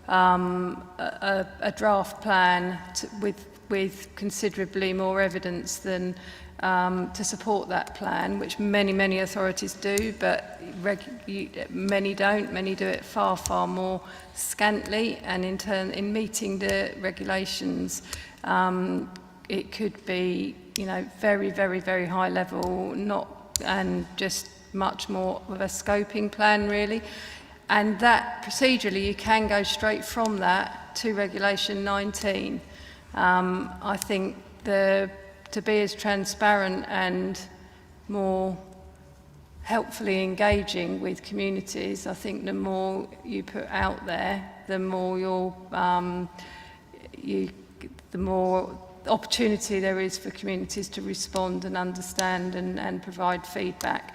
a draft plan with considerably more evidence than to support that plan, which many authorities do, but many don't. Many do it far, far more scantily, and in meeting the regulations, it could be, very, very, very high level, and just much more of a scoping plan, really. And that procedurally, you can go straight from that to Regulation 19. I think to be as transparent and more helpfully engaging with communities, I think the more you put out there, the more the more opportunity there is for communities to respond and understand and provide feedback.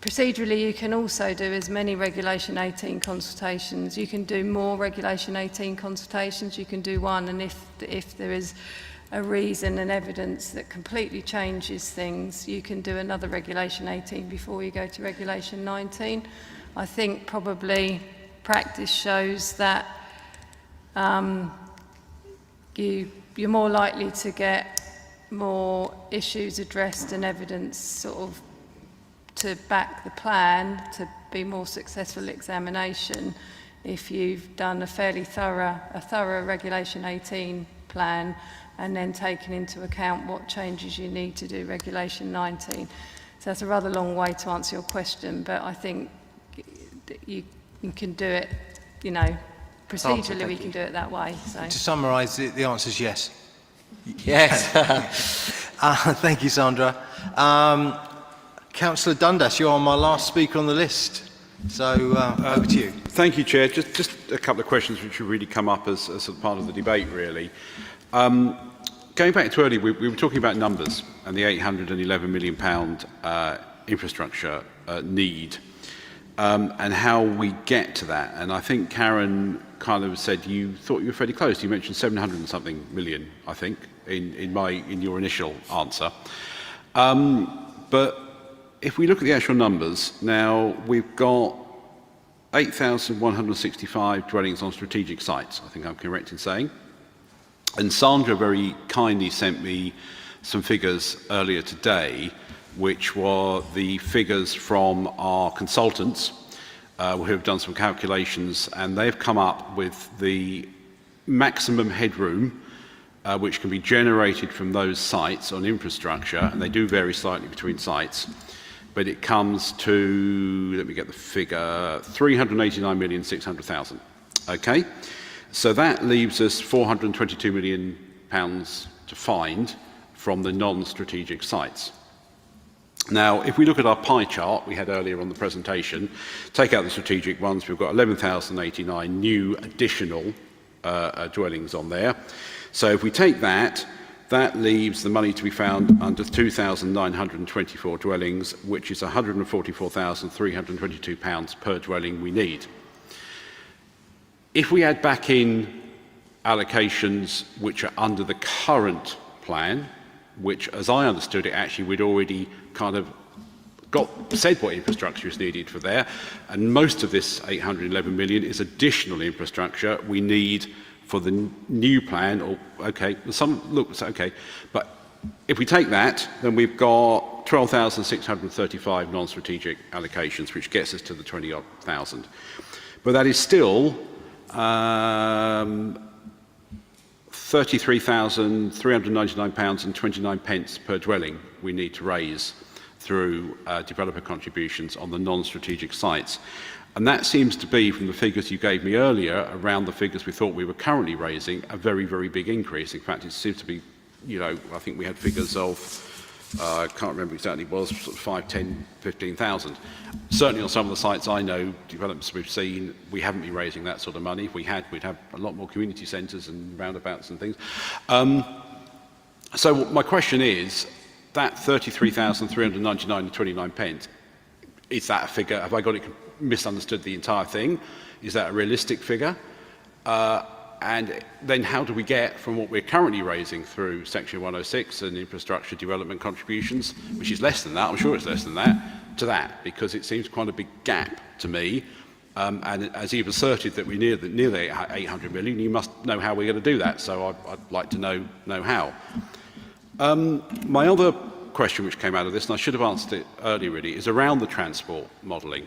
Procedurally, you can also do as many Regulation 18 consultations. You can do more Regulation 18 consultations. You can do one, and if there is a reason and evidence that completely changes things, you can do another Regulation 18 before you go to Regulation 19. I think probably practice shows that you're more likely to get more issues addressed and evidence sort of to back the plan, to be more successful examination, if you've done a fairly thorough Regulation 18 plan and then taken into account what changes you need to do Regulation 19. So that's a rather long way to answer your question, but I think you can do it, procedurally we can do it that way. So. To summarise, the answer is yes. Yes. Thank you, Sandra. Councillor Dundas, you're my last speaker on the list, so over to you. Thank you, Chair. Just a couple of questions which have really come up as a part of the debate, really. Going back to earlier, we were talking about numbers and the £811 million infrastructure need and how we get to that. And I think Karen kind of said you thought you were fairly close. You mentioned 700 and something million, I think, in your initial answer. But if we look at the actual numbers, now we've got 8,165 dwellings on strategic sites, I think I'm correct in saying. And Sandra very kindly sent me some figures earlier today, which were the figures from our consultants who have done some calculations, and they've come up with the maximum headroom which can be generated from those sites on infrastructure, and they do vary slightly between sites, but it comes to, let me get the figure, 389,600,000. Okay? So that leaves us £422 million to find from the non-strategic sites. Now, if we look at our pie chart we had earlier on the presentation, take out the strategic ones, we've got 11,089 new additional dwellings on there. So if we take that, that leaves the money to be found under 2,924 dwellings, which is £144,322 per dwelling we need. If we add back in allocations which are under the current plan, which, as I understood it, actually we'd already kind of said what infrastructure is needed for there, and most of this 811 million is additional infrastructure we need for the new plan. Or okay, some looks okay, but if we take that, then we've got 12,635 non-strategic allocations, which gets us to the 20-odd thousand. But that is still £33,399.29 per dwelling we need to raise through developer contributions on the non-strategic sites. And that seems to be, from the figures you gave me earlier, around the figures we thought we were currently raising, a very, very big increase. In fact, it seems to be, you know, I think we had figures of, I can't remember exactly, it was sort of 5, 10, 15,000. Certainly on some of the sites I know, developments we've seen, we haven't been raising that sort of money. If we had, we'd have a lot more community centres and roundabouts and things. So my question is, that 33,399.29, is that a figure? Have I got it misunderstood the entire thing? Is that a realistic figure? And then how do we get from what we're currently raising through Section 106 and infrastructure development contributions, which is less than that, I'm sure it's less than that, to that? Because it seems quite a big gap to me. And as you've asserted that we're near the 800 million, you must know how we're going to do that. So I'd like to know how. My other question which came out of this, and I should have answered it earlier really, is around the transport modelling.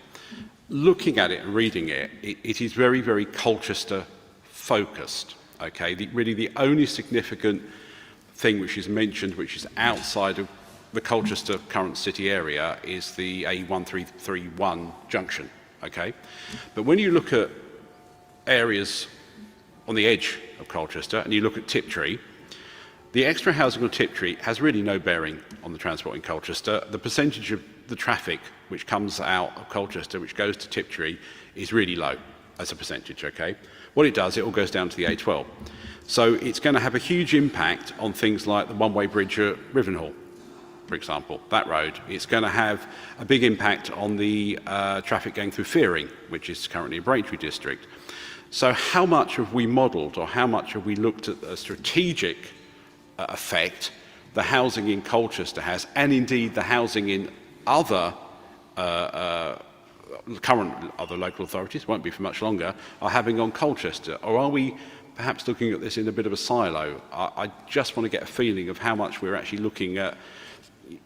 Looking at it and reading it, it is very, very Colchester focused. Okay, really the only significant thing which is mentioned, which is outside of the Colchester current city area, is the A1331 junction. Okay, but when you look at areas on the edge of Colchester and you look at Tiptree, the extra housing on Tiptree has really no bearing on the transport in Colchester. The percentage of the traffic which comes out of Colchester, which goes to Tiptree, is really low as a percentage, okay? What it does, it all goes down to the A12. So it's going to have a huge impact on things like the one-way bridge at Rivenhall, for example, that road. It's going to have a big impact on the traffic going through Fearing, which is currently a Braintree district. So how much have we modelled, or how much have we looked at a strategic effect the housing in Colchester has, and indeed the housing in other current other local authorities, won't be for much longer, are having on Colchester? Or are we perhaps looking at this in a bit of a silo? I just want to get a feeling of how much we're actually looking at,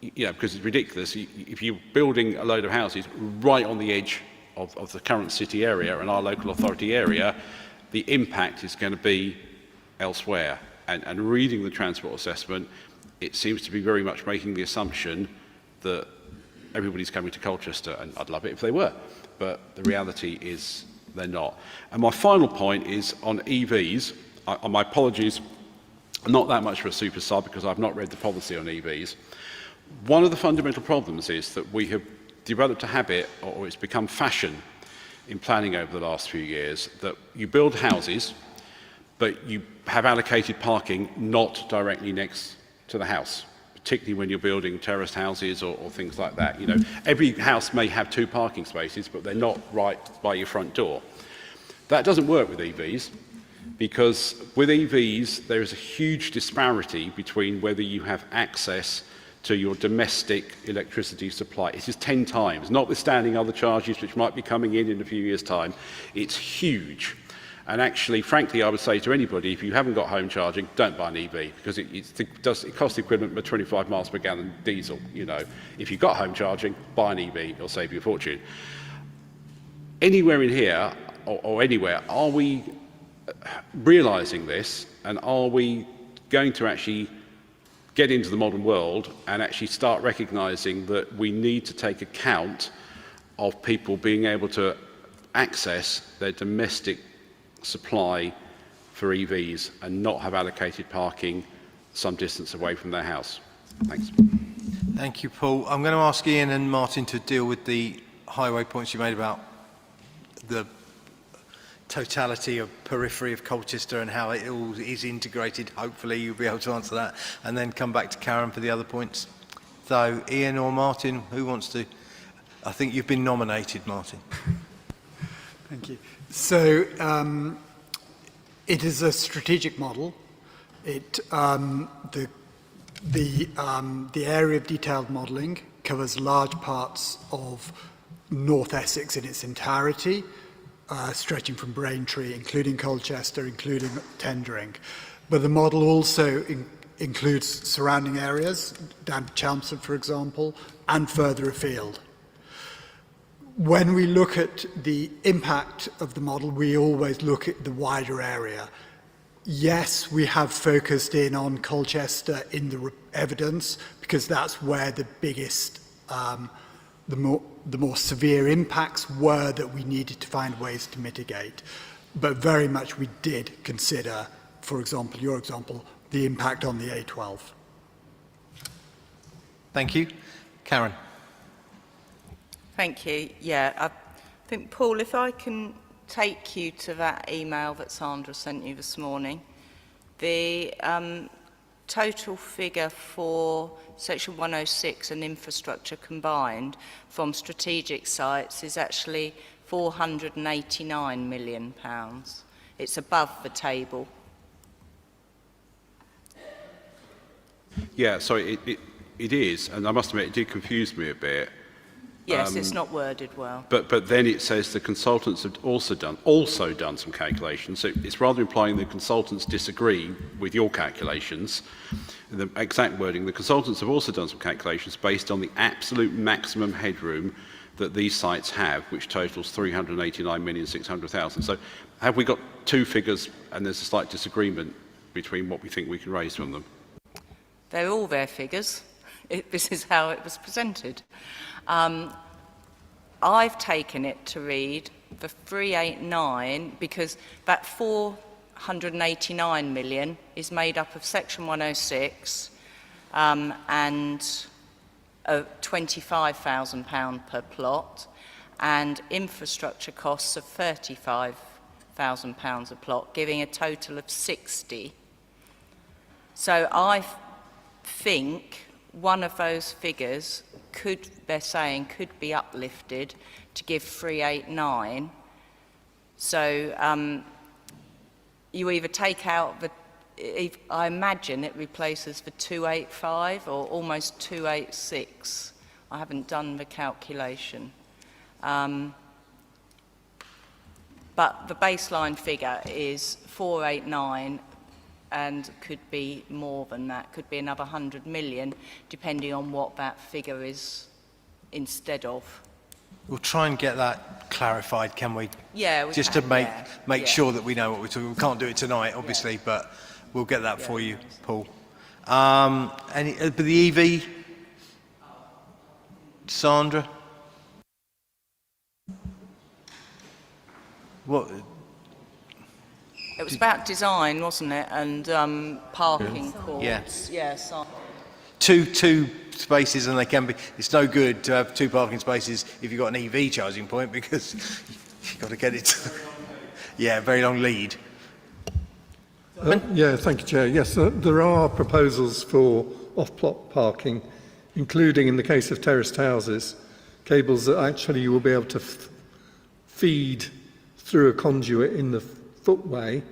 you know, because it's ridiculous. If you're building a load of houses right on the edge of the current city area and our local authority area, the impact is going to be elsewhere. And reading the transport assessment, it seems to be very much making the assumption that everybody's coming to Colchester, and I'd love it if they were, but the reality is they're not. And my final point is on EVs. My apologies, not that much for a super sub, because I've not read the policy on EVs. One of the fundamental problems is that we have developed a habit, or it's become fashion in planning over the last few years, that you build houses, but you have allocated parking not directly next to the house, particularly when you're building terraced houses or things like that. You know, every house may have 2 parking spaces, but they're not right by your front door. That doesn't work with EVs, because with EVs there is a huge disparity between whether you have access to your domestic electricity supply. It is 10 times, notwithstanding other charges which might be coming in a few years' time. It's huge. And actually, frankly, I would say to anybody, if you haven't got home charging, don't buy an EV, because it costs the equivalent of 25 miles per gallon diesel. You know, if you've got home charging, buy an EV, it'll save you a fortune. Anywhere in here, or anywhere, are we realising this, and are we going to actually get into the modern world and actually start recognising that we need to take account of people being able to access their domestic supply for EVs and not have allocated parking some distance away from their house. Thanks. Thank you, Paul. I'm going to ask Ian and Martin to deal with the highway points you made about the totality of periphery of Colchester and how it all is integrated. Hopefully you'll be able to answer that, and then come back to Karen for the other points. So Ian or Martin, who wants to? I think you've been nominated, Martin. Thank you. So it is a strategic model. It the area of detailed modelling covers large parts of North Essex in its entirety, stretching from Braintree, including Colchester, including Tendring. But the model also includes surrounding areas, down to Chelmsford, for example, and further afield. When we look at the impact of the model, we always look at the wider area. Yes, we have focused in on Colchester in the evidence because that's where the biggest, the more severe impacts were that we needed to find ways to mitigate. But very much we did consider, for example, your example, the impact on the A12. Thank you. Karen. Thank you. Yeah, I think, Paul, if I can take you to that email that Sandra sent you this morning, the total figure for Section 106 and infrastructure combined from strategic sites is actually £489 million. It's above the table. Yeah, so it is, and I must admit it did confuse me a bit. Yes, it's not worded well. But then it says the consultants have also done some calculations. So it's rather implying the consultants disagree with your calculations. The exact wording, the consultants have also done some calculations based on the absolute maximum headroom that these sites have, which totals 389,600,000. So have we got two figures and there's a slight disagreement between what we think we can raise from them? They're all their figures. This is how it was presented. I've taken it to read the 389 because that 489 million is made up of Section 106 and £25,000 per plot and infrastructure costs of £35,000 a plot, giving a total of 60. So I think one of those figures they're saying could be uplifted to give 389. So you either take out I imagine it replaces the 285 or almost 286. I haven't done the calculation. But the baseline figure is 489 and could be more than that, could be another 100 million, depending on what that figure is instead of. We'll try and get that clarified, can we? Yeah, just to make sure that we know what we're talking. We can't do it tonight, obviously, but we'll get that for you, Paul. But the EV, Sandra? What? It was about design, wasn't it? And parking courts. Yeah. So Two spaces, and they can be. It's no good to have two parking spaces if you've got an EV charging point because you've got to get it. Yeah, very long lead. Yeah, thank you, Chair. Yes, there are proposals for off-plot parking, including in the case of terraced houses, cables that actually you will be able to feed through a conduit in the footway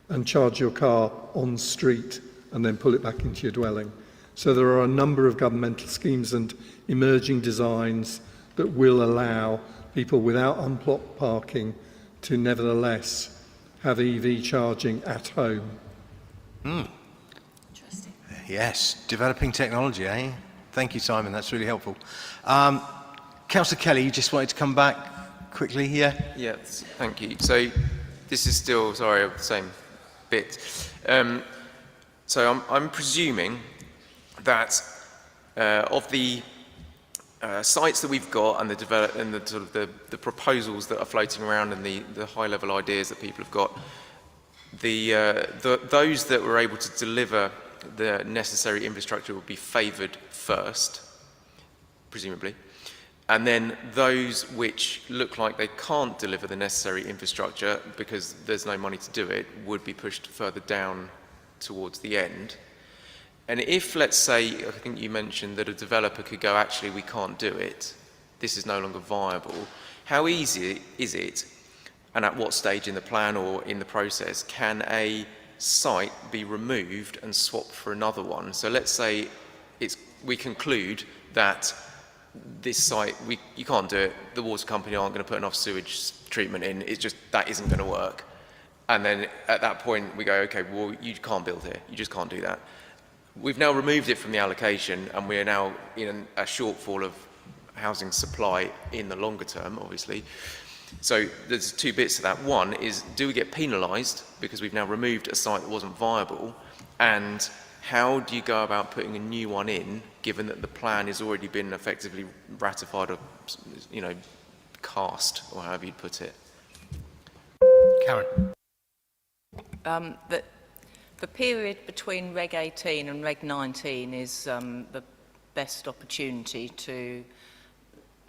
and charge your car on street and then pull it back into your dwelling. So there are a number of governmental schemes and emerging designs that will allow people without on-plot parking to nevertheless have EV charging at home. Interesting. Yes, developing technology, eh? Thank you, Simon. That's really helpful. Councillor Kelly, you just wanted to come back quickly here? Yes, thank you. So this is still, sorry, the same bit. So I'm presuming that of the sites that we've got and the proposals that are floating around and the high-level ideas that people have got, those that were able to deliver the necessary infrastructure would be favoured first, presumably, and then those which look like they can't deliver the necessary infrastructure because there's no money to do it would be pushed further down towards the end. And if, let's say, I think you mentioned that a developer could go, actually, we can't do it, this is no longer viable, how easy is it, and at what stage in the plan or in the process, can a site be removed and swapped for another one? So let's say we conclude that this site, you can't do it, the water company aren't going to put enough sewage treatment in, it's just, that isn't going to work. And then at that point we go, okay, well, you can't build here, you just can't do that. We've now removed it from the allocation and we're now in a shortfall of housing supply in the longer term, obviously. So there's two bits to that. One is, do we get penalised because we've now removed a site that wasn't viable? And how do you go about putting a new one in, given that the plan has already been effectively ratified or, cast, or however you'd put it? Karen. The period between Reg 18 and Reg 19 is the best opportunity to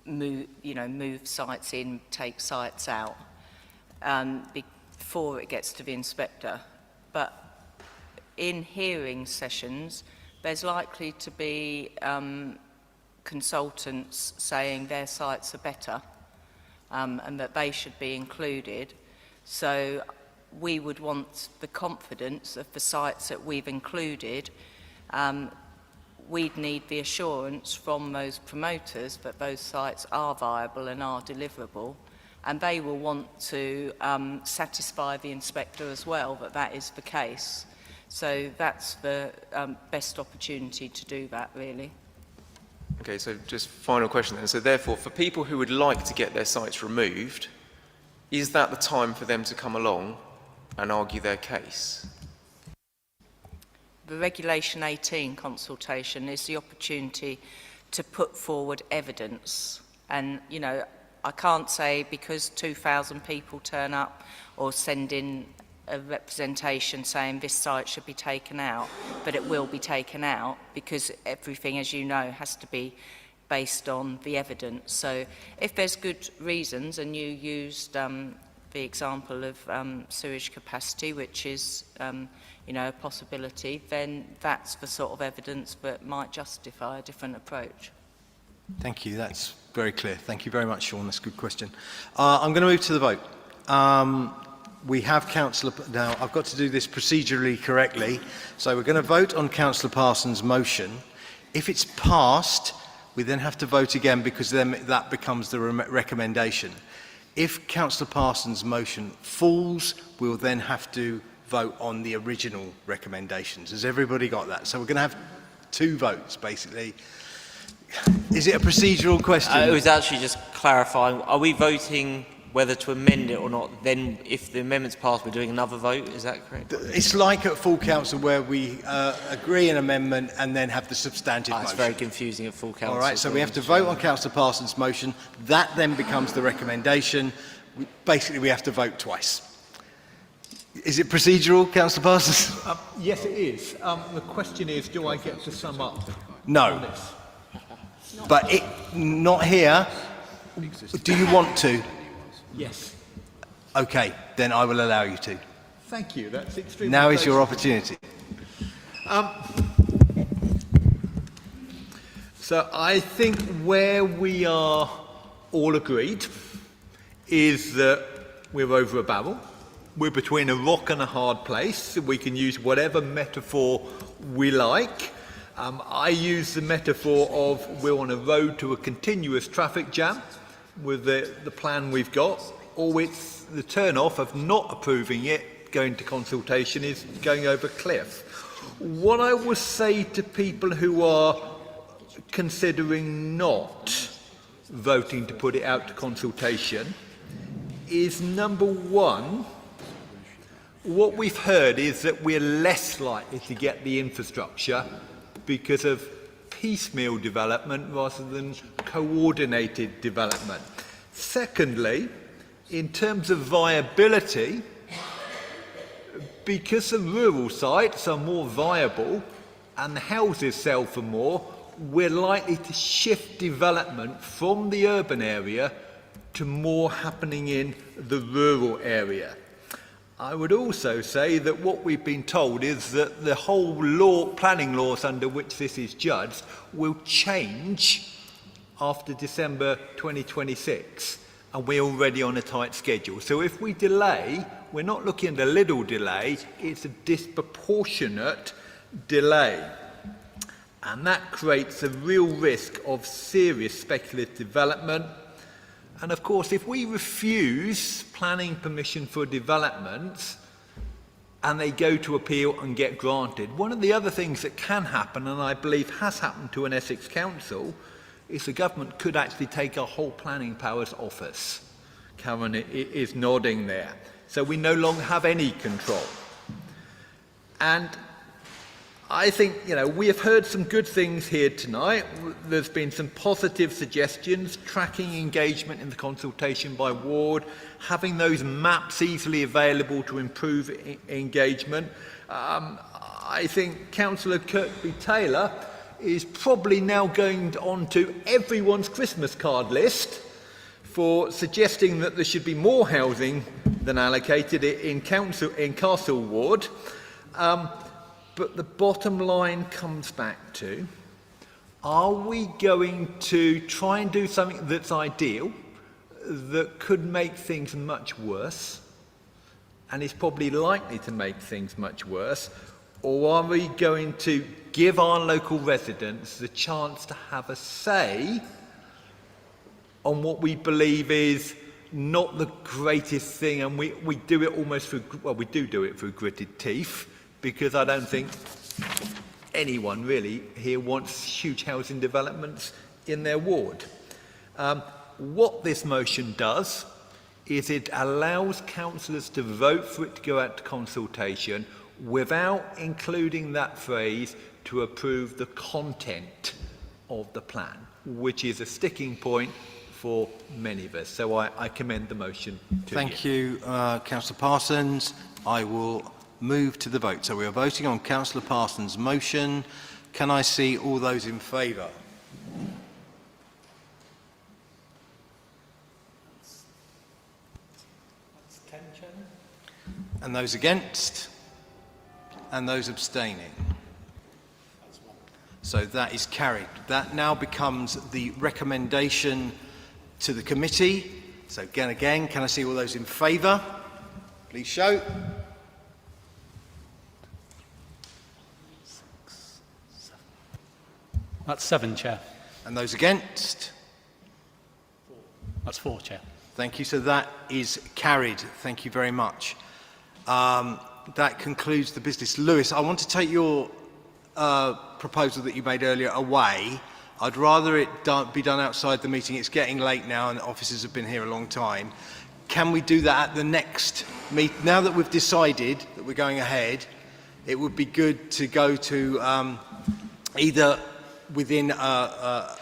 move sites in, take sites out before it gets to the inspector. But in hearing sessions, there's likely to be consultants saying their sites are better and that they should be included. So we would want the confidence of the sites that we've included. We'd need the assurance from those promoters that those sites are viable and are deliverable, and they will want to satisfy the inspector as well that that is the case. So that's the best opportunity to do that, really. Okay, so just final question then. So therefore, for people who would like to get their sites removed, is that the time for them to come along and argue their case? The Regulation 18 consultation is the opportunity to put forward evidence. And, I can't say because 2,000 people turn up or send in a representation saying this site should be taken out, but it will be taken out because everything, as you know, has to be based on the evidence. So if there's good reasons, and you used the example of sewage capacity, which is a possibility, then that's the sort of evidence that might justify a different approach. Thank you. That's very clear. Thank you very much, Sean. That's a good question. I'm going to move to the vote. We have Councillor... Now, I've got to do this procedurally correctly. So we're going to vote on Councillor Parsons' motion. If it's passed, we then have to vote again because then that becomes the recommendation. If Councillor Parsons' motion falls, we'll then have to vote on the original recommendations. Has everybody got that? So we're going to have two votes, basically. Is it a procedural question? It was actually just clarifying. Are we voting whether to amend it or not? Then, if the amendment's passed, we're doing another vote. Is that correct? It's like at full council where we agree an amendment and then have the substantive motion. It's very confusing at full council. All right, so we have to vote on Councillor Parsons' motion. That then becomes the recommendation. Basically, we have to vote twice. Is it procedural, Councillor Parsons? Yes, it is. The question is, do I get to sum up? No. But not here. Do you want to? Yes. Okay, then I will allow you to. Thank you. That's extremely. Now is your opportunity. So I think where we are all agreed is that we're over a barrel. We're between a rock and a hard place. We can use whatever metaphor we like. I use the metaphor of we're on a road to a continuous traffic jam with the plan we've got, or it's the turn-off of not approving it, going to consultation, is going over a cliff. What I would say to people who are considering not voting to put it out to consultation is, number one, what we've heard is that we're less likely to get the infrastructure because of piecemeal development rather than coordinated development. Secondly, in terms of viability, because the rural sites are more viable, and the houses sell for more, we're likely to shift development from the urban area to more happening in the rural area. I would also say that what we've been told is that the whole planning laws under which this is judged will change after December 2026, and we're already on a tight schedule. So if we delay, we're not looking at a little delay, it's a disproportionate delay. And that creates a real risk of serious speculative development. And of course, if we refuse planning permission for developments and they go to appeal and get granted, one of the other things that can happen, and I believe has happened to an Essex council, is the government could actually take our whole planning powers off us. Karen is nodding there. So we no longer have any control. And I think, we have heard some good things here tonight. There's been some positive suggestions, tracking engagement in the consultation by ward, having those maps easily available to improve engagement. I think Councillor Kirkby-Taylor is probably now going on to everyone's Christmas card list for suggesting that there should be more housing than allocated in Castle Ward. But the bottom line comes back to, are we going to try and do something that's ideal, that could make things much worse, and is probably likely to make things much worse, or are we going to give our local residents the chance to have a say on what we believe is not the greatest thing, and we do it almost through, well, we do it through gritted teeth, because I don't think anyone really here wants huge housing developments in their ward. What this motion does is it allows councillors to vote for it to go out to consultation without including that phrase to approve the content of the plan, which is a sticking point for many of us. So I commend the motion to Thank you, Councillor Parsons. I will move to the vote. So we are voting on Councillor Parsons' motion. Can I see all those in favour? And those against? And those abstaining? So that is carried. That now becomes the recommendation to the committee. So again, can I see all those in favour? Please show. That's 7, Chair. And those against? That's 4, Chair. Thank you. So that is carried. Thank you very much. That concludes the business. Lewis, I want to take your proposal that you made earlier away. I'd rather it be done outside the meeting. It's getting late now and the officers have been here a long time. Can we do that at the next meeting? Now that we've decided that we're going ahead, it would be good to go to either within a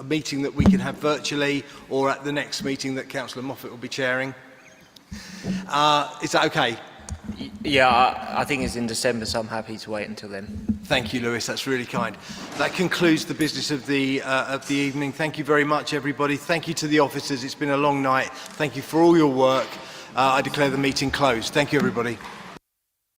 meeting that we can have virtually or at the next meeting that Councillor Moffat will be chairing. Is that okay? Yeah, I think it's in December, so I'm happy to wait until then. Thank you, Lewis. That's really kind. That concludes the business of the evening. Thank you very much, everybody. Thank you to the officers. It's been a long night. Thank you for all your work. I declare the meeting closed. Thank you, everybody.